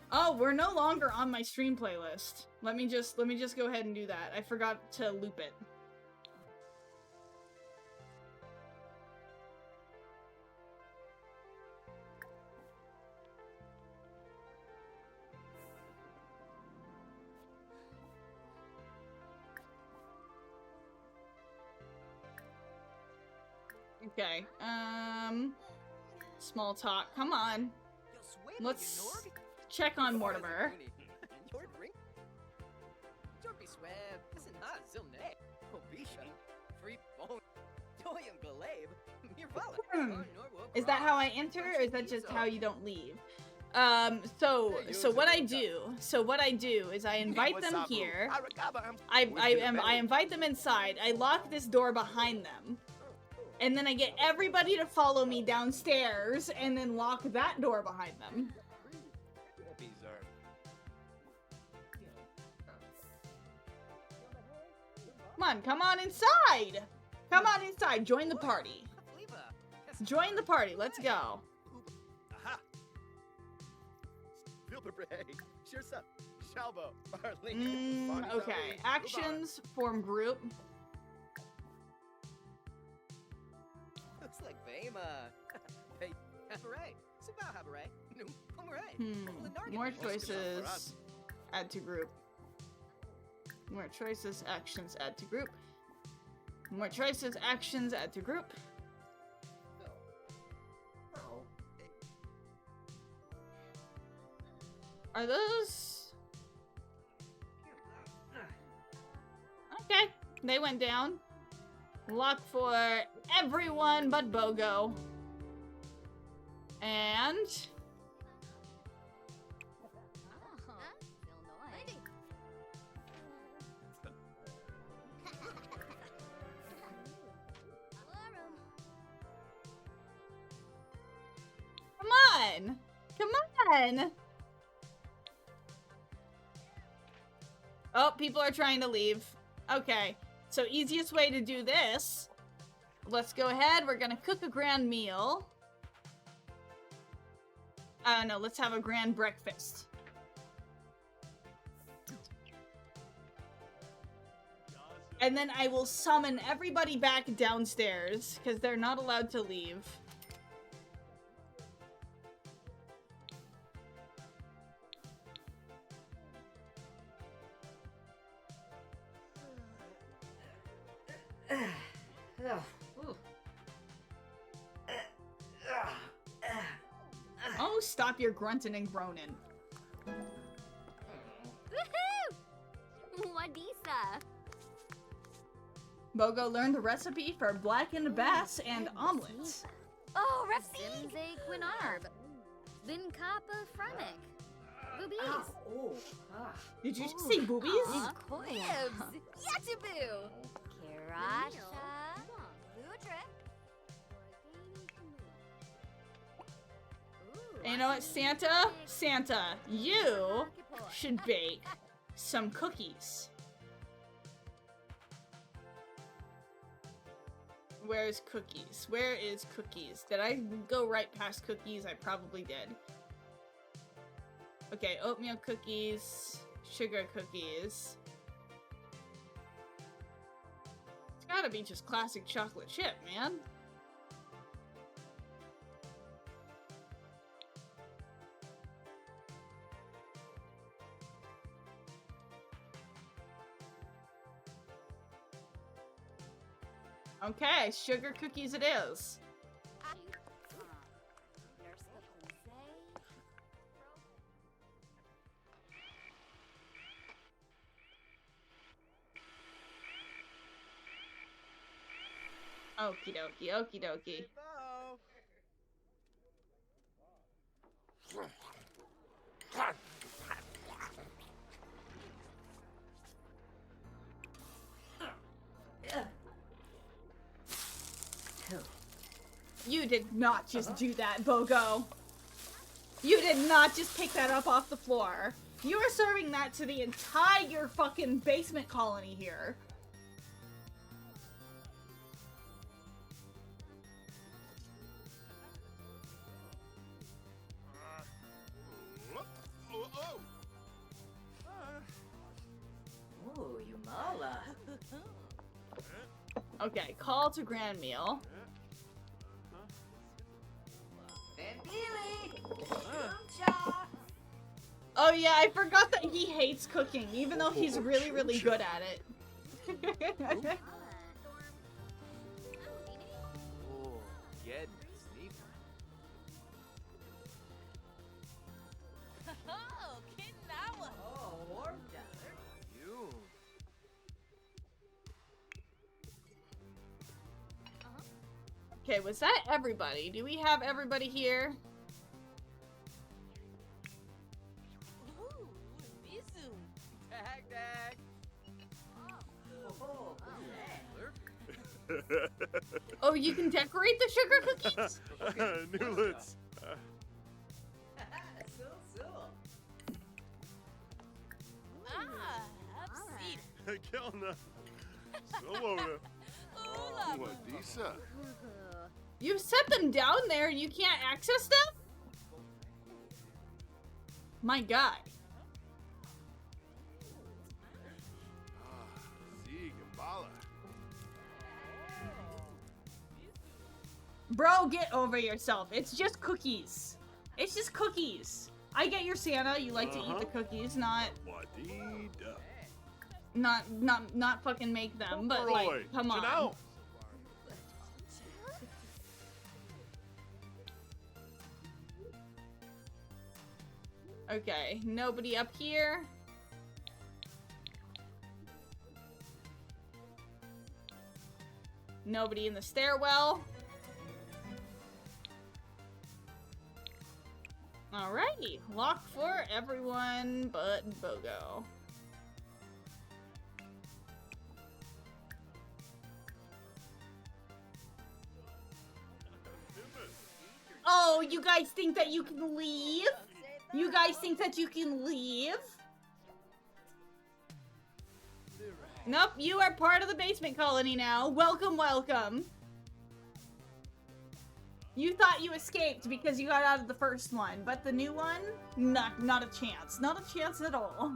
Oh, we're no longer on my stream playlist. Let me just go ahead and do that. I forgot to loop it. Okay, small talk. Come on. Let's check on Mortimer. Is that how I enter, or is that just how you don't leave? So what I do is I invite them here. I invite them inside. I lock this door behind them. And then I get everybody to follow me downstairs and then lock that door behind them. Come on inside! Come on inside, join the party. Join the party, let's go. Okay, actions, form group. More choices, add to group. More choices, actions, add to group. More choices, actions, add to group. Are those... Okay, they went down. Lock for everyone but Bogo. And... Come on! Come on! Oh, people are trying to leave. Okay, so easiest way to do this. Let's go ahead, we're gonna cook a grand meal. No, let's have a grand breakfast. And then I will summon everybody back downstairs, because they're not allowed to leave. Oh, stop your grunting and groaning. Woohoo! Wadisa. Bogo learned the recipe for blackened bass and omelets. Oh, Refsi! Quinarb. Bin Kappa Fremic. Boobies. Did you just say boobies? Quibs. Yatabu. Kirasha. Ludra. You know what, Santa? Santa, you should bake some cookies. Where's cookies? Where is cookies? Did I go right past cookies? I probably did. Okay, oatmeal cookies, sugar cookies. It's gotta be just classic chocolate chip, man. Okay, sugar cookies it is. Okie dokie, okie dokie. You did not just do that, Bogo. You did not just pick that up off the floor. You are serving that to the entire fucking basement colony here. Ooh, Yumala. Okay, call to grand meal. Oh yeah, I forgot that he hates cooking, even though he's really, really good at it. Oh, get sneak. Oh, warm You. Okay, was that everybody? Do we have everybody here? Tag, tag. Oh, you can decorate the sugar cookies? Newlets. Kelna. Solona. Wadisa. You set them down there and you can't access them? My god. Gambala. Bro, get over yourself. It's just cookies. It's just cookies. I get your Santa. You like to eat the cookies, not fucking make them, but like, come on. Okay, nobody up here. Nobody in the stairwell. Alrighty, lock for everyone but Bogo. Oh, you guys think that you can leave? You guys think that you can leave? Nope, you are part of the basement colony now. Welcome, welcome. You thought you escaped because you got out of the first one, but the new one? Not a chance. Not a chance at all.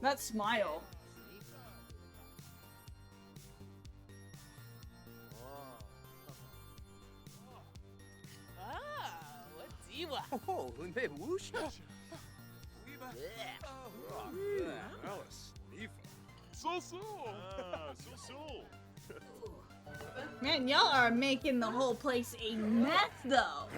That smile. Oh, me whoosh. Alice, So. Man, y'all are making the whole place a mess, though.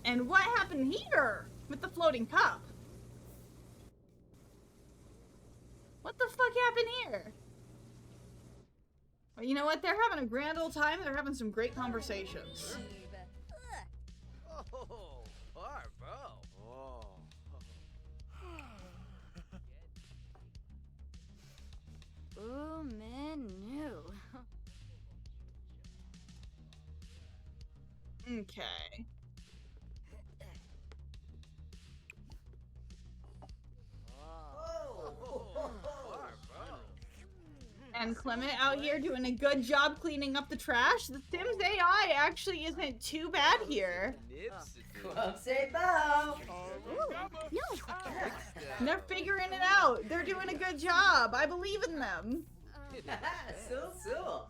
And what happened here with the floating cup? What the fuck happened here? Well, you know what? They're having a grand old time. They're having some great conversations. Okay. And Clement out here doing a good job cleaning up the trash. The Sims AI actually isn't too bad here. Say bow. They're figuring it out. They're doing a good job. I believe in them. So.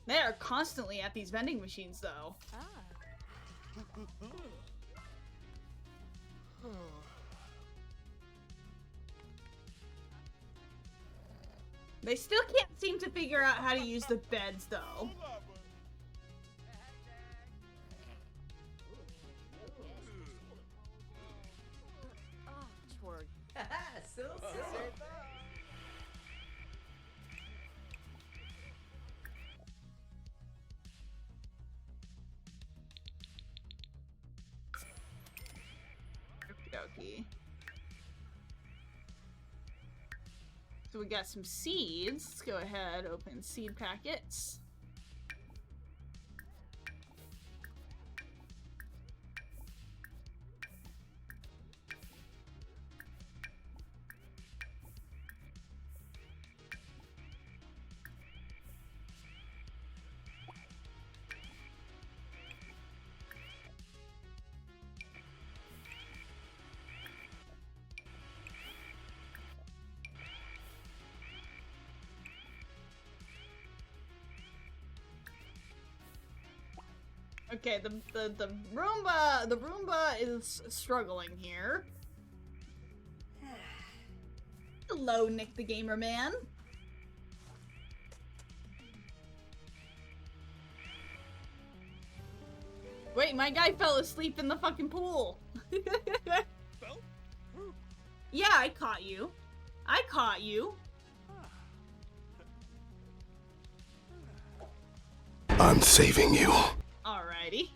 They are constantly at these vending machines, though. They still can't seem to figure out how to use the beds, though. Okey-dokey. So we got some seeds. Let's go ahead, open seed packets. Okay, the Roomba is struggling here. Hello, Nick the Gamer Man. Wait, my guy fell asleep in the fucking pool. Yeah, I caught you. I caught you. I'm saving you. Alrighty.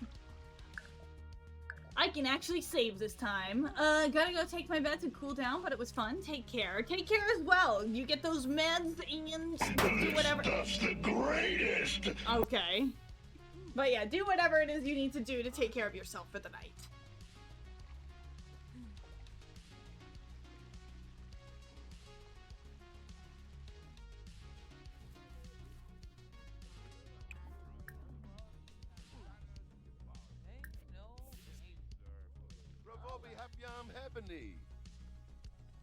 I can actually save this time. Gotta go take my meds and cool down, but it was fun. Take care. Take care as well. You get those meds and do whatever. That's the greatest. Okay. But yeah, do whatever it is you need to do to take care of yourself for the night.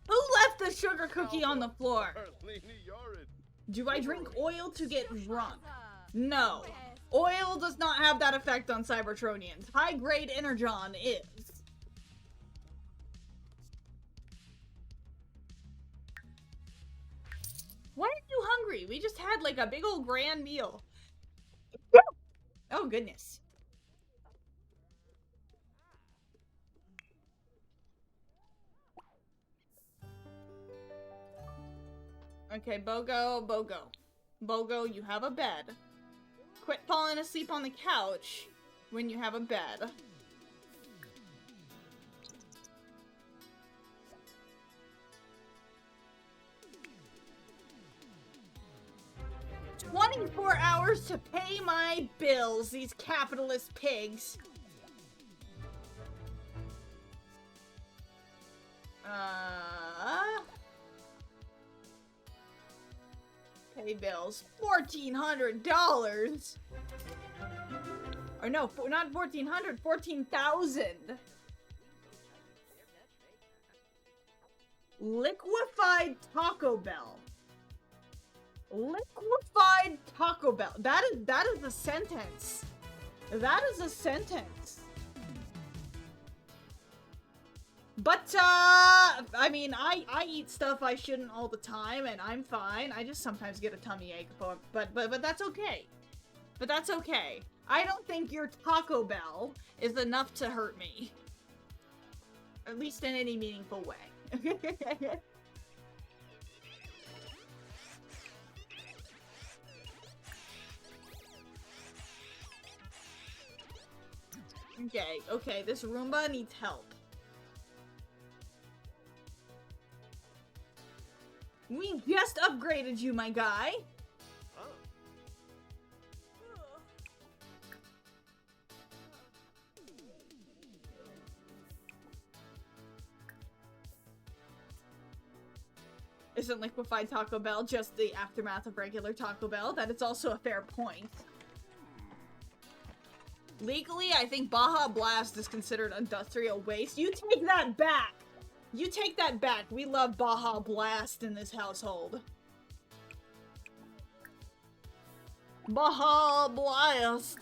Who left the sugar cookie on the floor? Do I drink oil to get drunk? No. Oil does not have that effect on Cybertronians. High-grade Energon is. Why are you hungry? We just had like a big old grand meal. Oh, goodness. Okay, Bogo, you have a bed. Quit falling asleep on the couch when you have a bed. "24 hours to pay my bills, these capitalist pigs." Pay bills. $1,400. Or no, not 1,400, 14,000. Liquefied Taco Bell. Liquefied Taco Bell. That is a sentence. That is a sentence. But, I mean, I eat stuff I shouldn't all the time, and I'm fine. I just sometimes get a tummy ache, but that's okay. But that's okay. I don't think your Taco Bell is enough to hurt me. At least in any meaningful way. Okay, this Roomba needs help. We just upgraded you, my guy. Isn't liquefied Taco Bell just the aftermath of regular Taco Bell? That is also a fair point. Legally, I think Baja Blast is considered industrial waste. You take that back! You take that back. We love Baja Blast in this household. Baja Blast!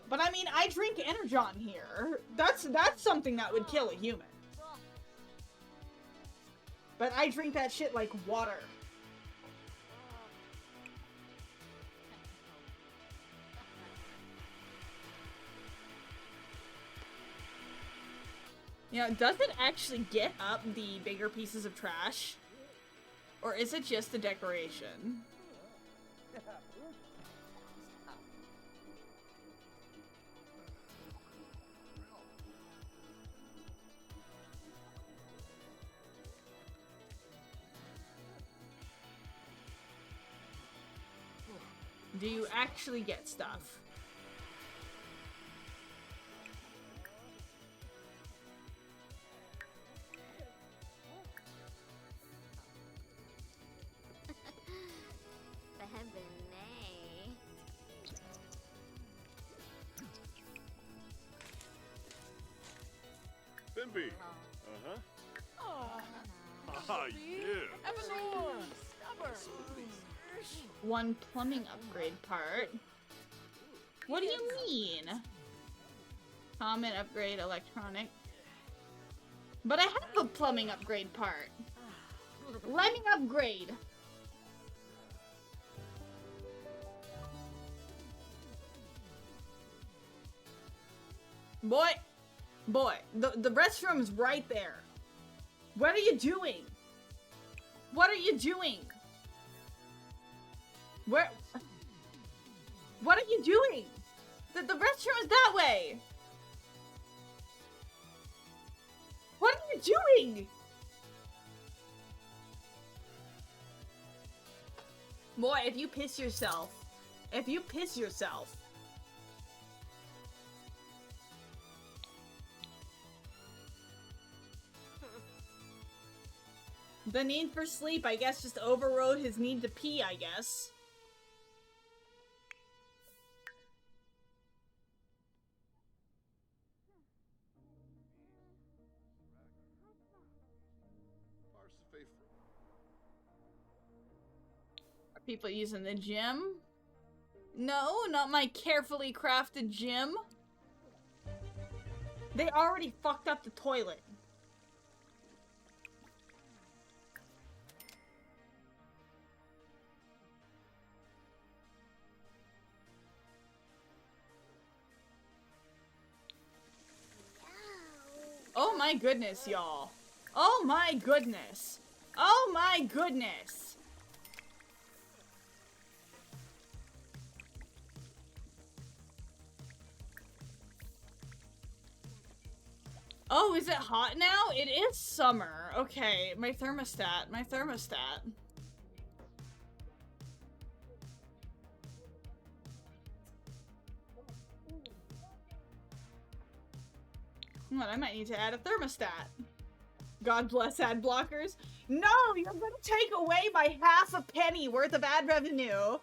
But I mean, I drink Energon here. That's something that would kill a human. But I drink that shit like water. You know, does it actually get up the bigger pieces of trash? Or is it just a decoration? Do you actually get stuff? Bimby. Ah, yeah. One plumbing upgrade part. What do you mean? Common upgrade electronic. But I have a plumbing upgrade part. Let me upgrade. Boy, the restroom's right there. What are you doing? What are you doing? Where? What are you doing? The restroom is that way. What are you doing? Boy, if you piss yourself. The need for sleep, I guess, just overrode his need to pee, I guess. Are people using the gym? No, not my carefully crafted gym. They already fucked up the toilet. Oh my goodness, y'all. Oh my goodness. Oh my goodness. Oh, is it hot now? It is summer. Okay, my thermostat. What, I might need to add a thermostat. God bless ad blockers. No, you're gonna take away my half a penny worth of ad revenue.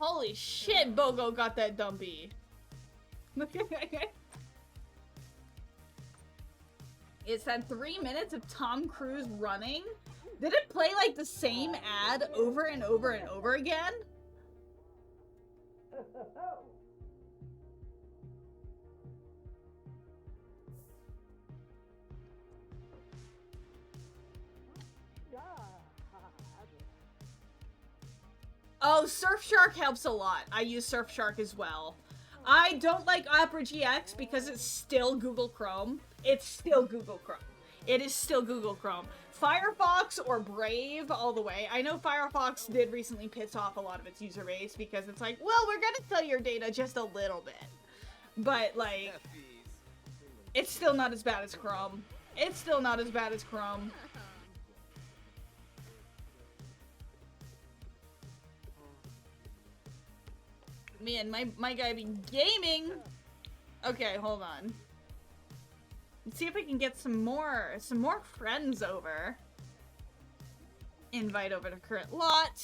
Holy shit, Bogo got that dumpy. It's had 3 minutes of Tom Cruise running. Did it play like the same ad over and over and over again? Oh, Surfshark helps a lot. I use Surfshark as well. I don't like Opera GX because it's still Google Chrome. It's still Google Chrome. it is still Google Chrome. Firefox or Brave all the way. I know Firefox did recently piss off a lot of its user base because it's like, well, we're gonna sell your data just a little bit. But, like, it's still not as bad as Chrome. It's still not as bad as Chrome. Man, my guy be gaming. Okay, hold on. Let's see if I can get some more friends over. Invite over to current lot.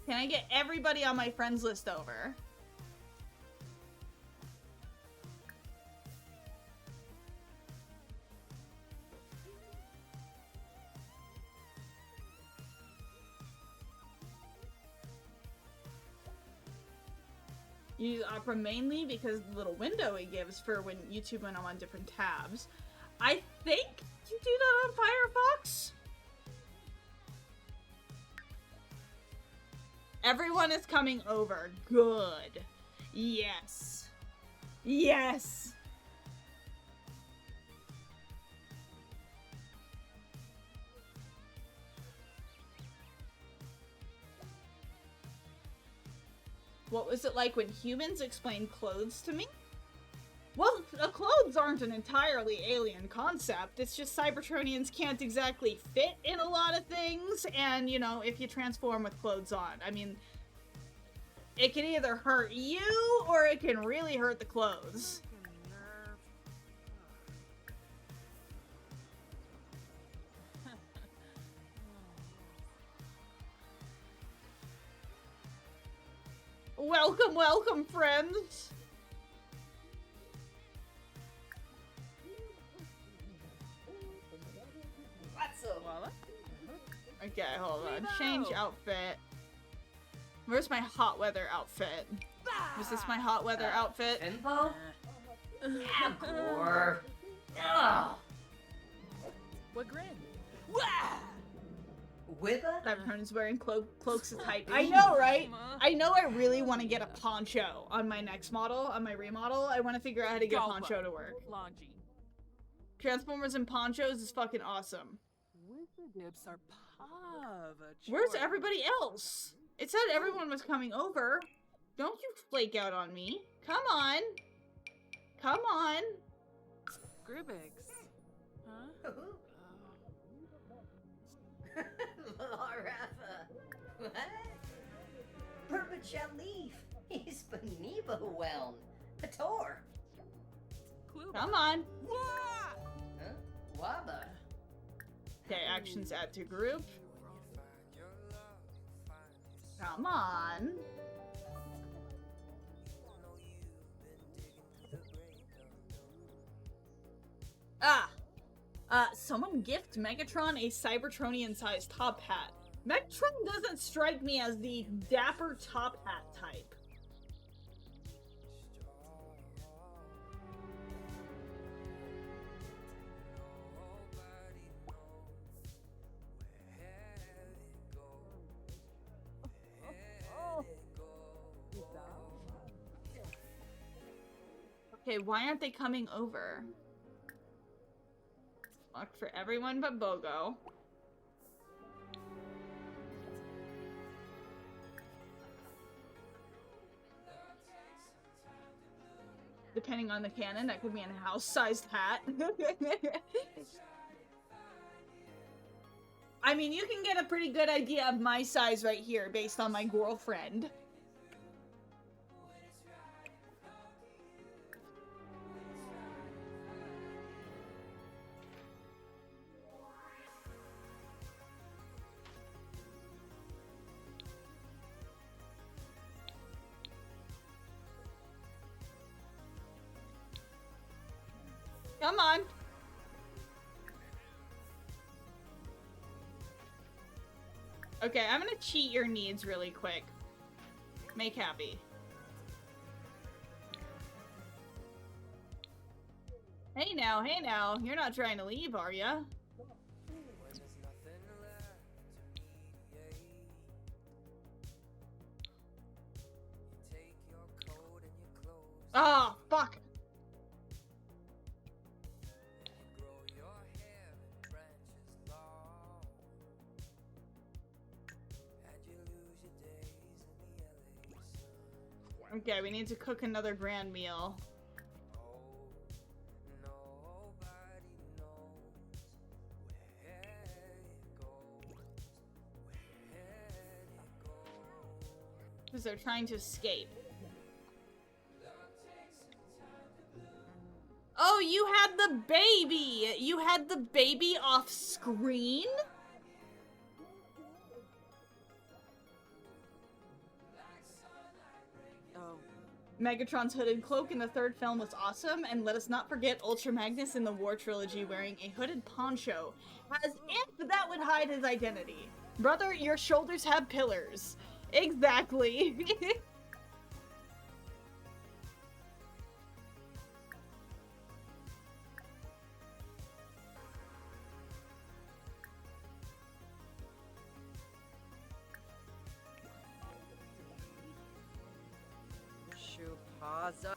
Can I get everybody on my friends list over? Use Opera mainly because the little window it gives for when YouTube when I'm on different tabs. I think you do that on Firefox. Everyone is coming over. Good. Yes. Yes. What was it like when humans explained clothes to me? Well, clothes aren't an entirely alien concept. It's just Cybertronians can't exactly fit in a lot of things, and, you know, if you transform with clothes on, I mean, it can either hurt you, or it can really hurt the clothes. Welcome, welcome, friends! What's up? Okay, hold on. Change outfit. Where's my hot weather outfit? Is this my hot weather outfit? Info? Or... Oh! What grin? With a... Cybertron's wearing cloaks of type. I know, right? I know I really want to get a poncho on my next model, on my remodel. I want to figure out how to get a poncho to work. Transformers and ponchos is fucking awesome. Where's everybody else? It said everyone was coming over. Don't you flake out on me. Come on. Come on. Grubix. Huh? Larafa. What? Perpetual leaf. He's Beniba Whelm. Pator. Come on. Huh? Waba. Okay, actions add to group. Come on. Someone gift Megatron a Cybertronian-sized top hat. Megatron doesn't strike me as the dapper top hat type. Okay, why aren't they coming over? Lock for everyone but Bogo. Depending on the cannon, that could be a house-sized hat. I mean, you can get a pretty good idea of my size right here based on my girlfriend. Come on. Okay, I'm gonna cheat your needs really quick. Make happy. Hey now, you're not trying to leave, are ya? Ah, fuck. Okay, we need to cook another grand meal. Because they're trying to escape. Oh, you had the baby! You had the baby off screen? Oh. Megatron's hooded cloak in the third film was awesome, and let us not forget Ultra Magnus in the War Trilogy wearing a hooded poncho, as if that would hide his identity. Brother, your shoulders have pillars. Exactly. Shupaza.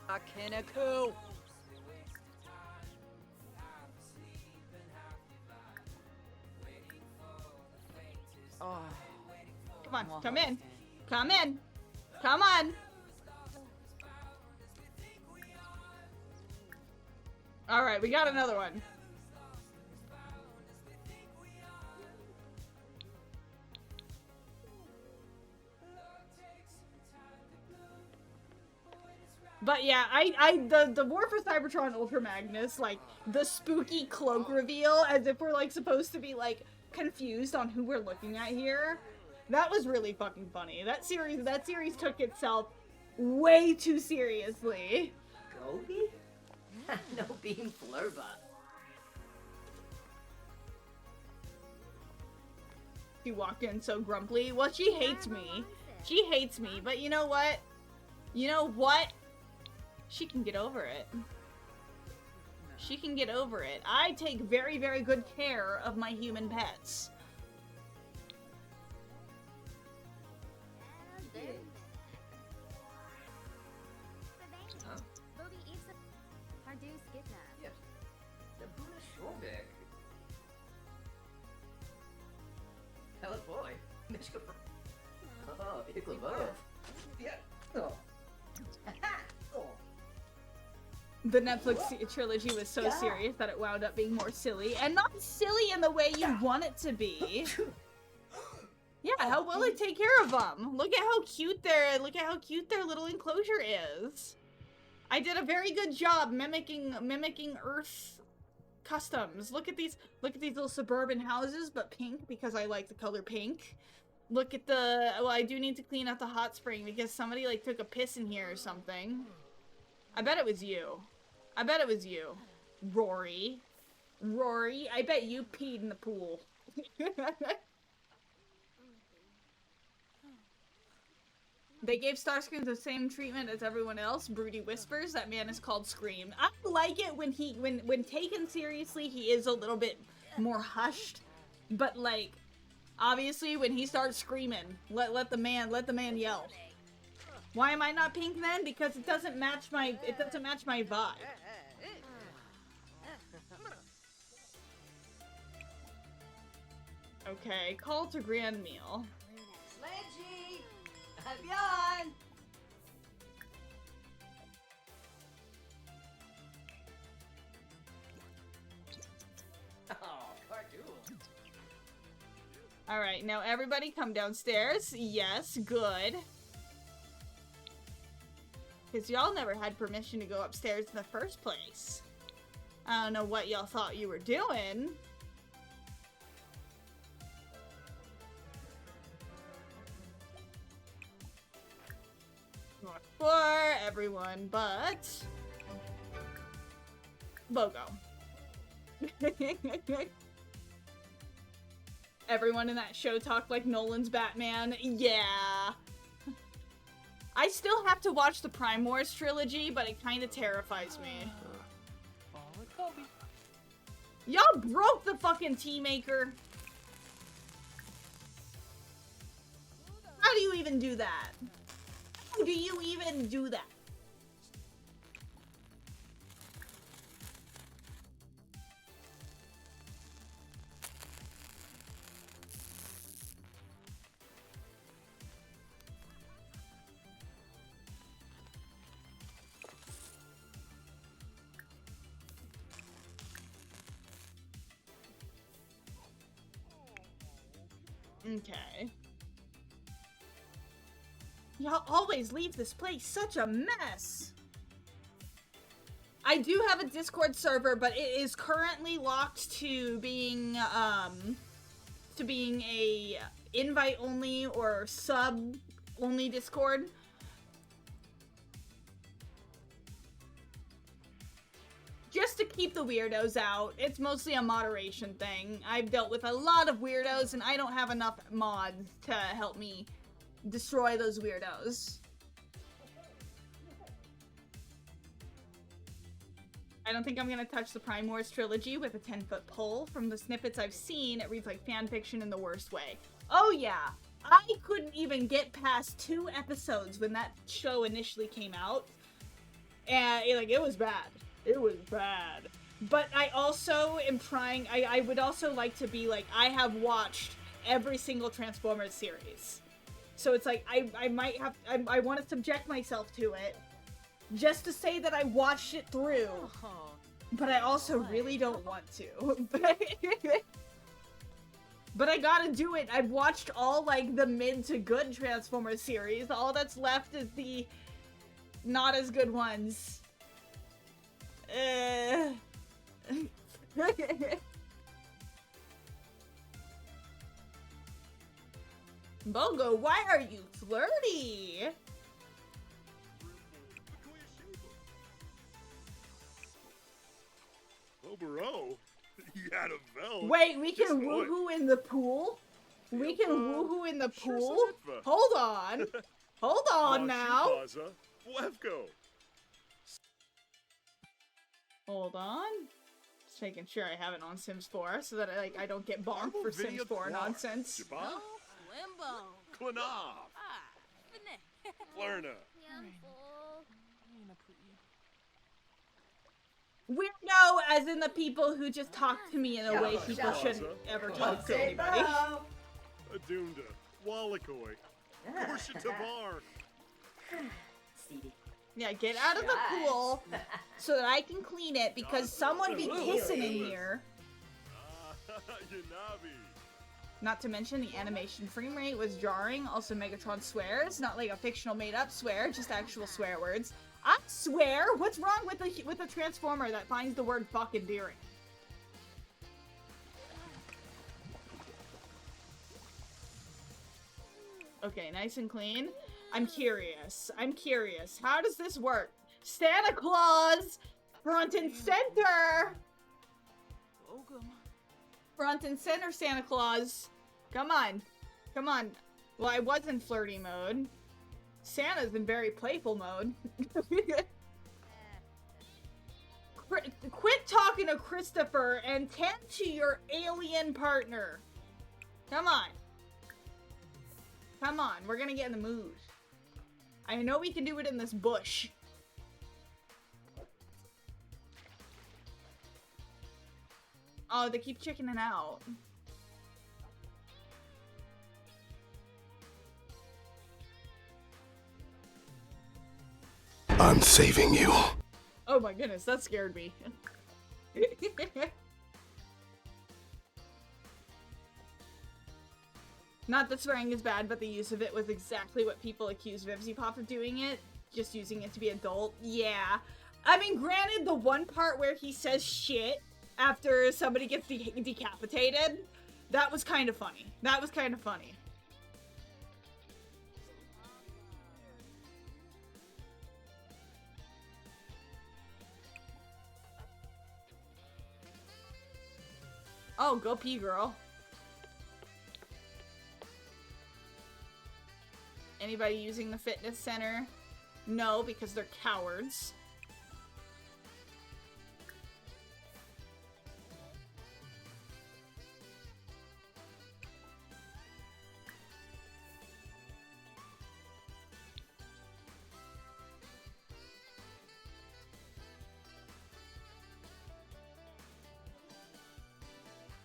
Akinaku. Oh. Come on, come in. Come in. Come on. Alright, we got another one. But yeah, the War for Cybertron Ultra Magnus, like, the spooky cloak reveal, as if we're, like, supposed to be, like, confused on who we're looking at here. That was really fucking funny. That series took itself way too seriously. Gobi? No beam flurba. She walked in so grumpily. Well, she hates me. She hates me, but you know what? You know what? She can get over it. She can get over it. I take very, very good care of my human pets. Yes. The Buddha Shorvik. Hello, boy. Mishka. Oh, Iklabov. Yeah. Oh. Oh. The Netflix trilogy was so serious that it wound up being more silly, and not silly in the way you want it to be. Yeah, how well they take care of them. Look at how cute their little enclosure is. I did a very good job mimicking Earth customs. Look at these little suburban houses, but pink because I like the color pink. Look at well, I do need to clean out the hot spring because somebody like took a piss in here or something. I bet it was you. I bet it was you. Rory, I bet you peed in the pool. They gave Starscream the same treatment as everyone else. Broody whispers. That man is called Scream. I like it when when taken seriously, he is a little bit more hushed. But like, obviously, when he starts screaming, let the man yell. Why am I not pink then? Because it doesn't match my vibe. Okay, call to grand meal. Sledgy! Bjorn! Oh, cartoon. Alright, now everybody come downstairs. Yes, good. Because y'all never had permission to go upstairs in the first place. I don't know what y'all thought you were doing. Not for everyone, but Bogo. Everyone in that show talked like Nolan's Batman. Yeah. I still have to watch the Prime Wars trilogy, but it kind of terrifies me. Y'all broke the fucking tea maker. How do you even do that? do you even do that? Okay. Y'all always leave this place such a mess. I do have a Discord server, but it is currently locked to being a invite only or sub only Discord. Just to keep the weirdos out. It's mostly a moderation thing. I've dealt with a lot of weirdos and I don't have enough mods to help me destroy those weirdos. I don't think I'm gonna touch the Prime Wars trilogy with a 10-foot pole. From the snippets I've seen, it reads like fan fiction in the worst way. Oh yeah, I couldn't even get past 2 episodes when that show initially came out. And it was bad. It was bad. But I also am trying, I would also like to be like, I have watched every single Transformers series. So it's like, I might have, I want to subject myself to it. Just to say that I watched it through. But I also really don't want to. But I gotta do it. I've watched all, like, the mid to good Transformers series. All that's left is the not as good ones. Bongo, why are you flirty? Oh, bro. You had a bell. Wait, we can Just what? woohoo in the pool? We can woohoo in the pool? Sure, Hold on. Hold on now. Levko. Hold on. Just making sure I have it on Sims 4 so that I don't get bonked for Sims 4 nonsense. Klanov. Lerna. Weirdo, as in the people who just talk to me in a way people shouldn't ever talk to anybody. Adunda. Wallakoi. Portia Tavar. Yeah, get out of the pool so that I can clean it because someone be kissing in here. Yanabi. Not to mention the animation frame rate was jarring. Also, Megatron swears, not like a fictional made-up swear, just actual swear words. I swear. What's wrong with the Transformer that finds the word "fuck" endearing? Okay, nice and clean. I'm curious. I'm curious. How does this work? Santa Claus, front and center. Front and center, Santa Claus. Come on. Come on. Well, I was in flirty mode. Santa's in very playful mode. Quit talking to Christopher and tend to your alien partner. Come on. Come on, we're gonna get in the mood. I know we can do it in this bush. Oh, they keep chickening out. I'm saving you. Oh my goodness, that scared me. Not that swearing is bad, but the use of it was exactly what people accused Vivziepop of doing it. Just using it to be adult. Yeah. I mean, granted, the one part where he says shit after somebody gets decapitated, that was kind of funny. That was kind of funny. Oh, go pee, girl. Anybody using the fitness center? No, because they're cowards.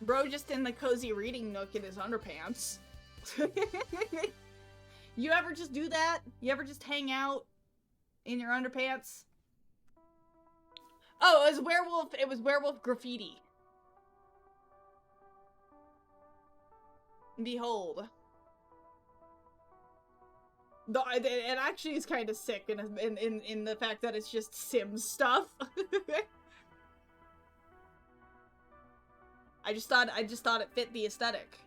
Bro just in the cozy reading nook in his underpants. You ever just do that? You ever just hang out in your underpants? Oh, it was werewolf graffiti. Behold. No, it actually is kind of sick in the fact that it's just Sims stuff. I just thought it fit the aesthetic.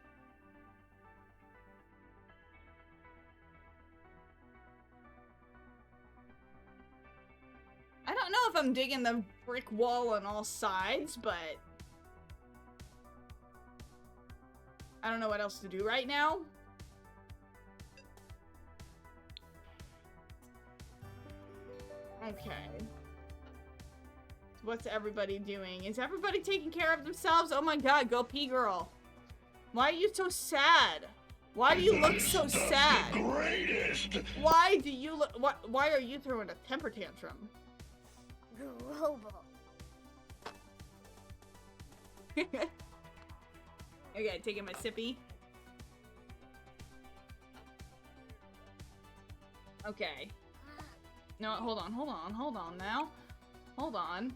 I don't know if I'm digging the brick wall on all sides, but I don't know what else to do right now. Okay. What's everybody doing? Is everybody taking care of themselves? Oh my god, go pee, girl. Why are you so sad? Why do you look so sad? Why do you look... Why are you throwing a temper tantrum? Global. Okay, taking my sippy. Okay. No, hold on now. Hold on.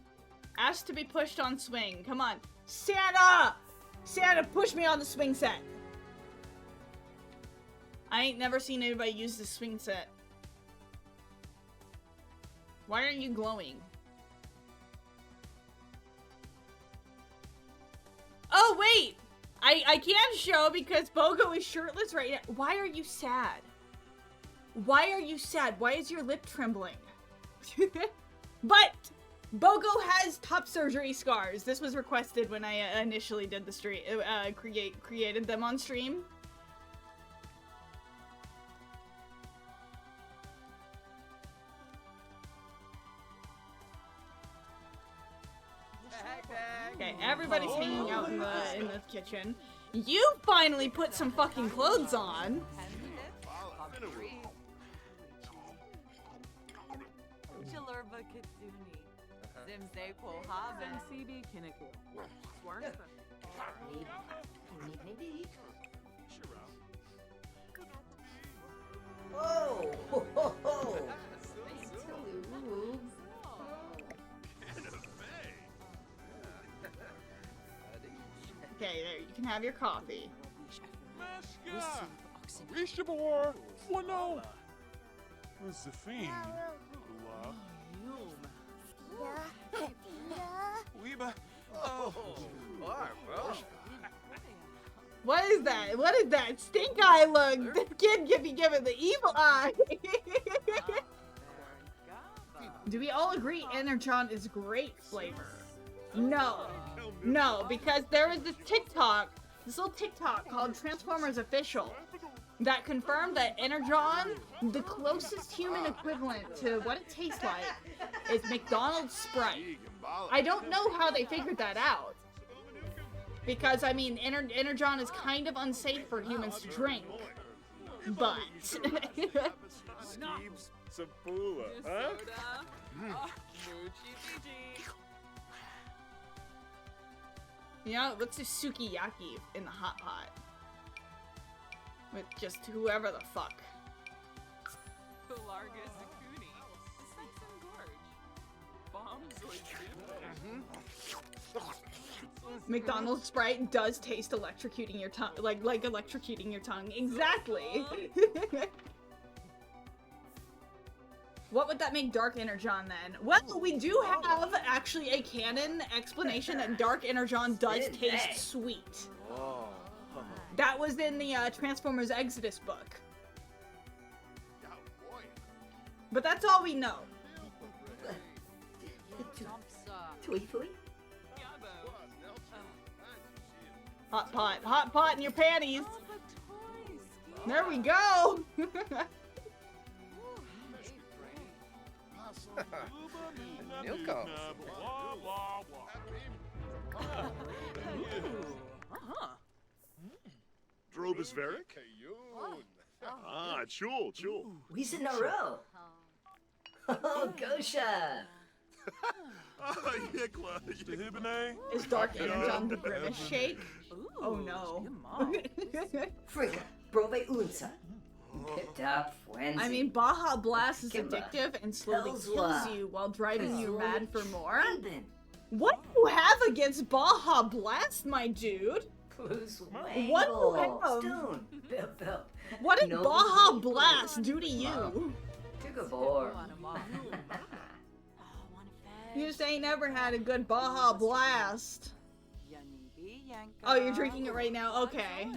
Ask to be pushed on swing. Come on. Santa! Santa, push me on the swing set. I ain't never seen anybody use the swing set. Why aren't you glowing? Oh, wait! I can't show because Bogo is shirtless right now. Why are you sad? Why are you sad? Why is your lip trembling? But Bogo has top surgery scars. This was requested when I initially did the stream, created them on stream. Okay, everybody's hanging out in the kitchen. You finally put some fucking clothes on. Whoa! Ho, ho, ho. Okay, there, you can have your coffee. Rishabor! Wano! Zafine. Weeba. Oh, What is that? What is that? Stink eye look! This kid give me the evil eye! Do we all agree Energon is great flavor? No. No, because there was this little TikTok called Transformers Official that confirmed that Energon, the closest human equivalent to what it tastes like, is McDonald's Sprite. I don't know how they figured that out. Because, I mean, Energon is kind of unsafe for humans to drink. But... Sapula, huh? You know, let's do sukiyaki in the hot pot. With just whoever the fuck. McDonald's Sprite does taste electrocuting your tongue, like electrocuting your tongue. Exactly. What would that make Dark Energon then? Well, we do have actually a canon explanation that Dark Energon does taste sweet. That was in the Transformers Exodus book. But that's all we know. Hot pot in your panties. There we go. Nilko. Drobus Varick? Ah, chul. We's in a row. Oh, Gosha. Yikla. Hibine. Is Dark Image on the Grimace shake? Oh no. Fricka, prove unsa. Pita frenzy. I mean, Baja Blast is Kimba. addictive and slowly Telzla. kills you while driving you mad for more. Then, What do you have against Baja Blast, my dude? Clues What do you have? Stone. Bill. What did No, Baja you Blast don't. do to you? Tugabor. You just ain't never had a good Baja Blast. Oh, you're drinking it right now? Okay.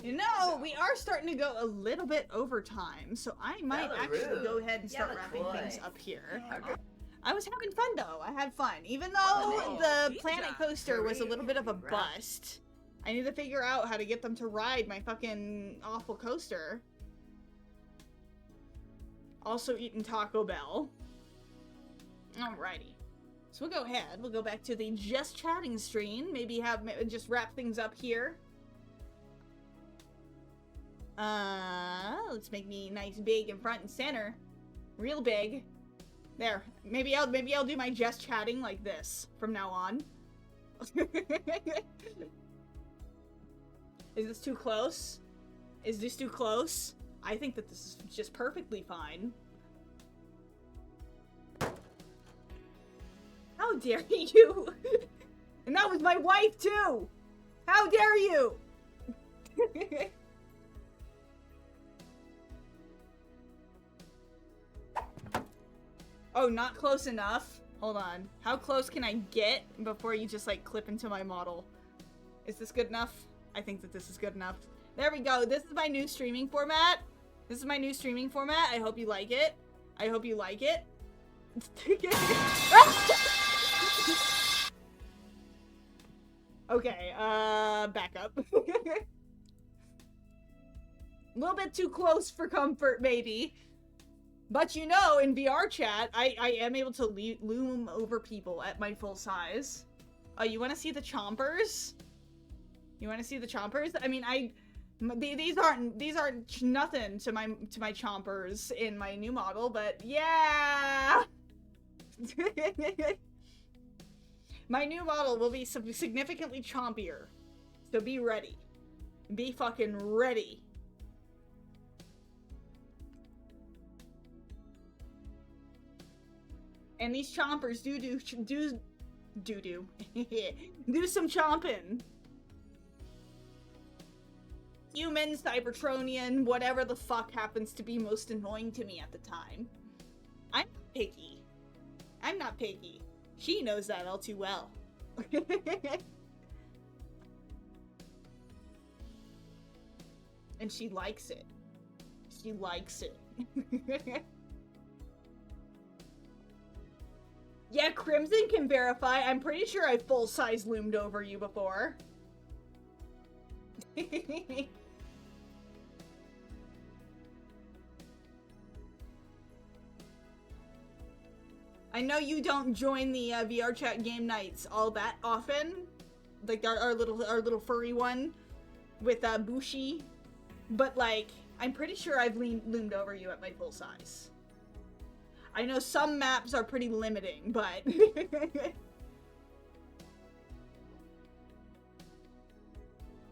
You know, we are starting to go a little bit over time, so I might actually go ahead and start wrapping things up here. I was having fun though. I had fun. Even though the planet coaster was a little bit of a bust. I need to figure out how to get them to ride my fucking awful coaster. Also eating Taco Bell. Alrighty. So we'll go ahead. We'll go back to the just chatting screen. Maybe just wrap things up here. Let's make me nice big in front and center. Real big. There. Maybe I'll do my just chatting like this from now on. Is this too close? Is this too close? I think that this is just perfectly fine. How dare you? And that was my wife too! How dare you? Oh, not close enough? Hold on. How close can I get before you just like clip into my model? Is this good enough? I think that this is good enough. There we go. This is my new streaming format. This is my new streaming format. I hope you like it. I hope you like it. Okay, back up. A little bit too close for comfort, maybe. But you know, in VR chat, I am able to loom over people at my full size. Oh, you want to see the chompers? You want to see the chompers? I mean, these aren't nothing to my chompers in my new model, but yeah. My new model will be significantly chompier. So be ready. Be fucking ready. And these chompers do some chomping. Human, Cybertronian, whatever the fuck happens to be most annoying to me at the time. I'm not picky. I'm not picky. She knows that all too well. And she likes it. She likes it. Yeah, Crimson can verify. I'm pretty sure I full-size loomed over you before. I know you don't join the VR chat game nights all that often, like our little furry one with Bushi, but like I'm pretty sure I've loomed over you at my full size. I know some maps are pretty limiting, but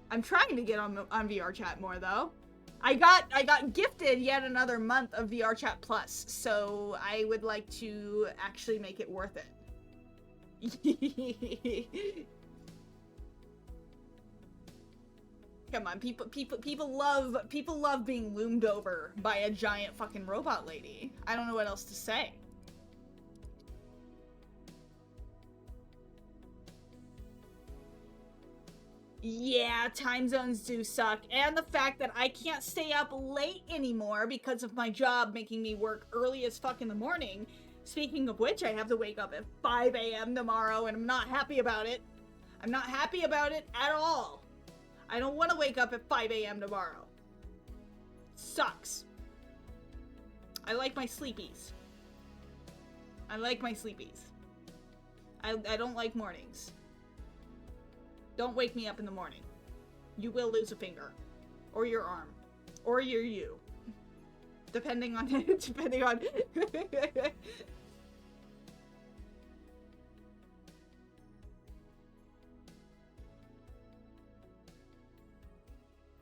I'm trying to get on VR chat more though. I got gifted yet another month of VR chat plus, so I would like to actually make it worth it. Come on, people love being loomed over by a giant fucking robot lady. I don't know what else to say. Yeah, time zones do suck, and the fact that I can't stay up late anymore because of my job making me work early as fuck in the morning. Speaking of which, I have to wake up at 5 a.m. tomorrow, and I'm not happy about it. I'm not happy about it at all. I don't want to wake up at 5 a.m. tomorrow. Sucks. I like my sleepies. I like my sleepies. I don't like mornings. Don't wake me up in the morning. You will lose a finger. Or your arm. Or your you. Depending on... depending on...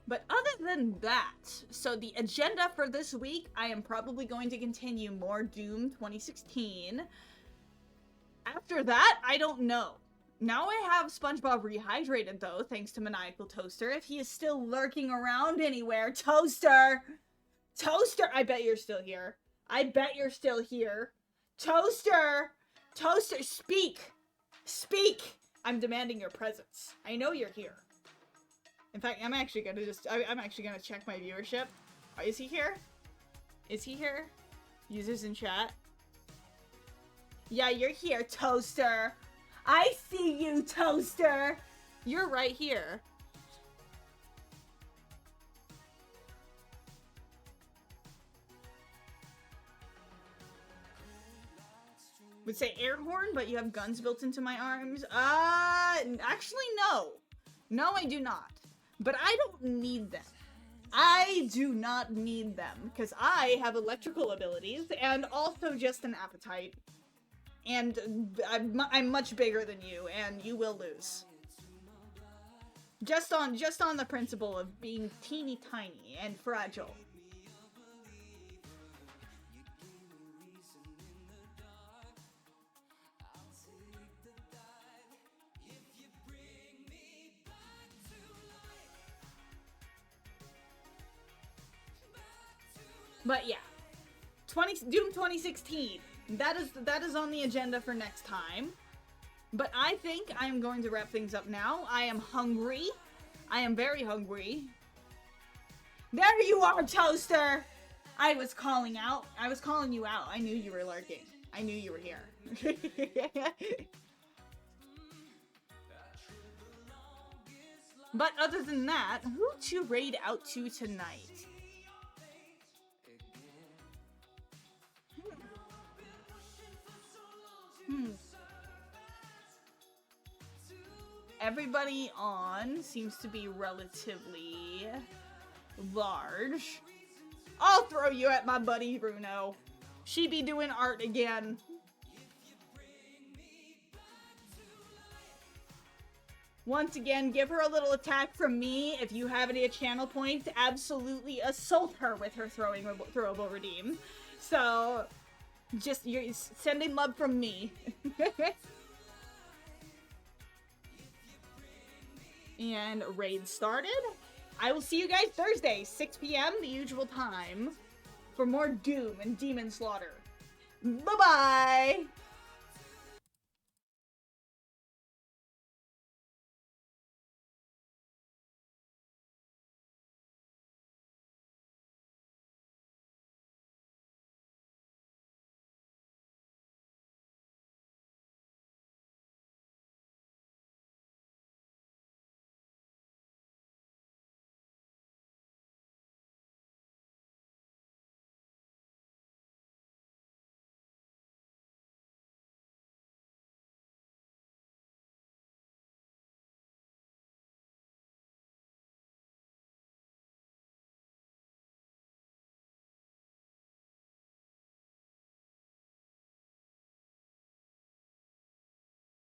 But other than that, so the agenda for this week, I am probably going to continue more Doom 2016. After that, I don't know. Now I have SpongeBob Rehydrated, though, thanks to Maniacal Toaster. If he is still lurking around anywhere, Toaster! Toaster! I bet you're still here. I bet you're still here. Toaster! Toaster, speak! Speak! I'm demanding your presence. I know you're here. In fact, I'm actually gonna check my viewership. Is he here? Is he here? Users in chat. Yeah, you're here, Toaster. I see you, Toaster. You're right here. Would say air horn, but you have guns built into my arms. Actually, no. No, I do not. But I don't need them. I do not need them, because I have electrical abilities, and also just an appetite. And I'm much bigger than you, and you will lose. Just on the principle of being teeny tiny and fragile. But yeah, Doom 2016. That is on the agenda for next time. But I think I am going to wrap things up now. I am hungry. I am very hungry. There you are, Toaster! I was calling out. I was calling you out. I knew you were lurking. I knew you were here. But other than that, who to raid out to tonight? Everybody on seems to be relatively large. I'll throw you at my buddy Bruno. She be doing art again. Once again, give her a little attack from me. If you have any channel points, absolutely assault her with her throwable redeem. So, just you're sending love from me. And raid started. I will see you guys Thursday, 6 p.m., the usual time, for more Doom and Demon Slaughter. Bye-bye!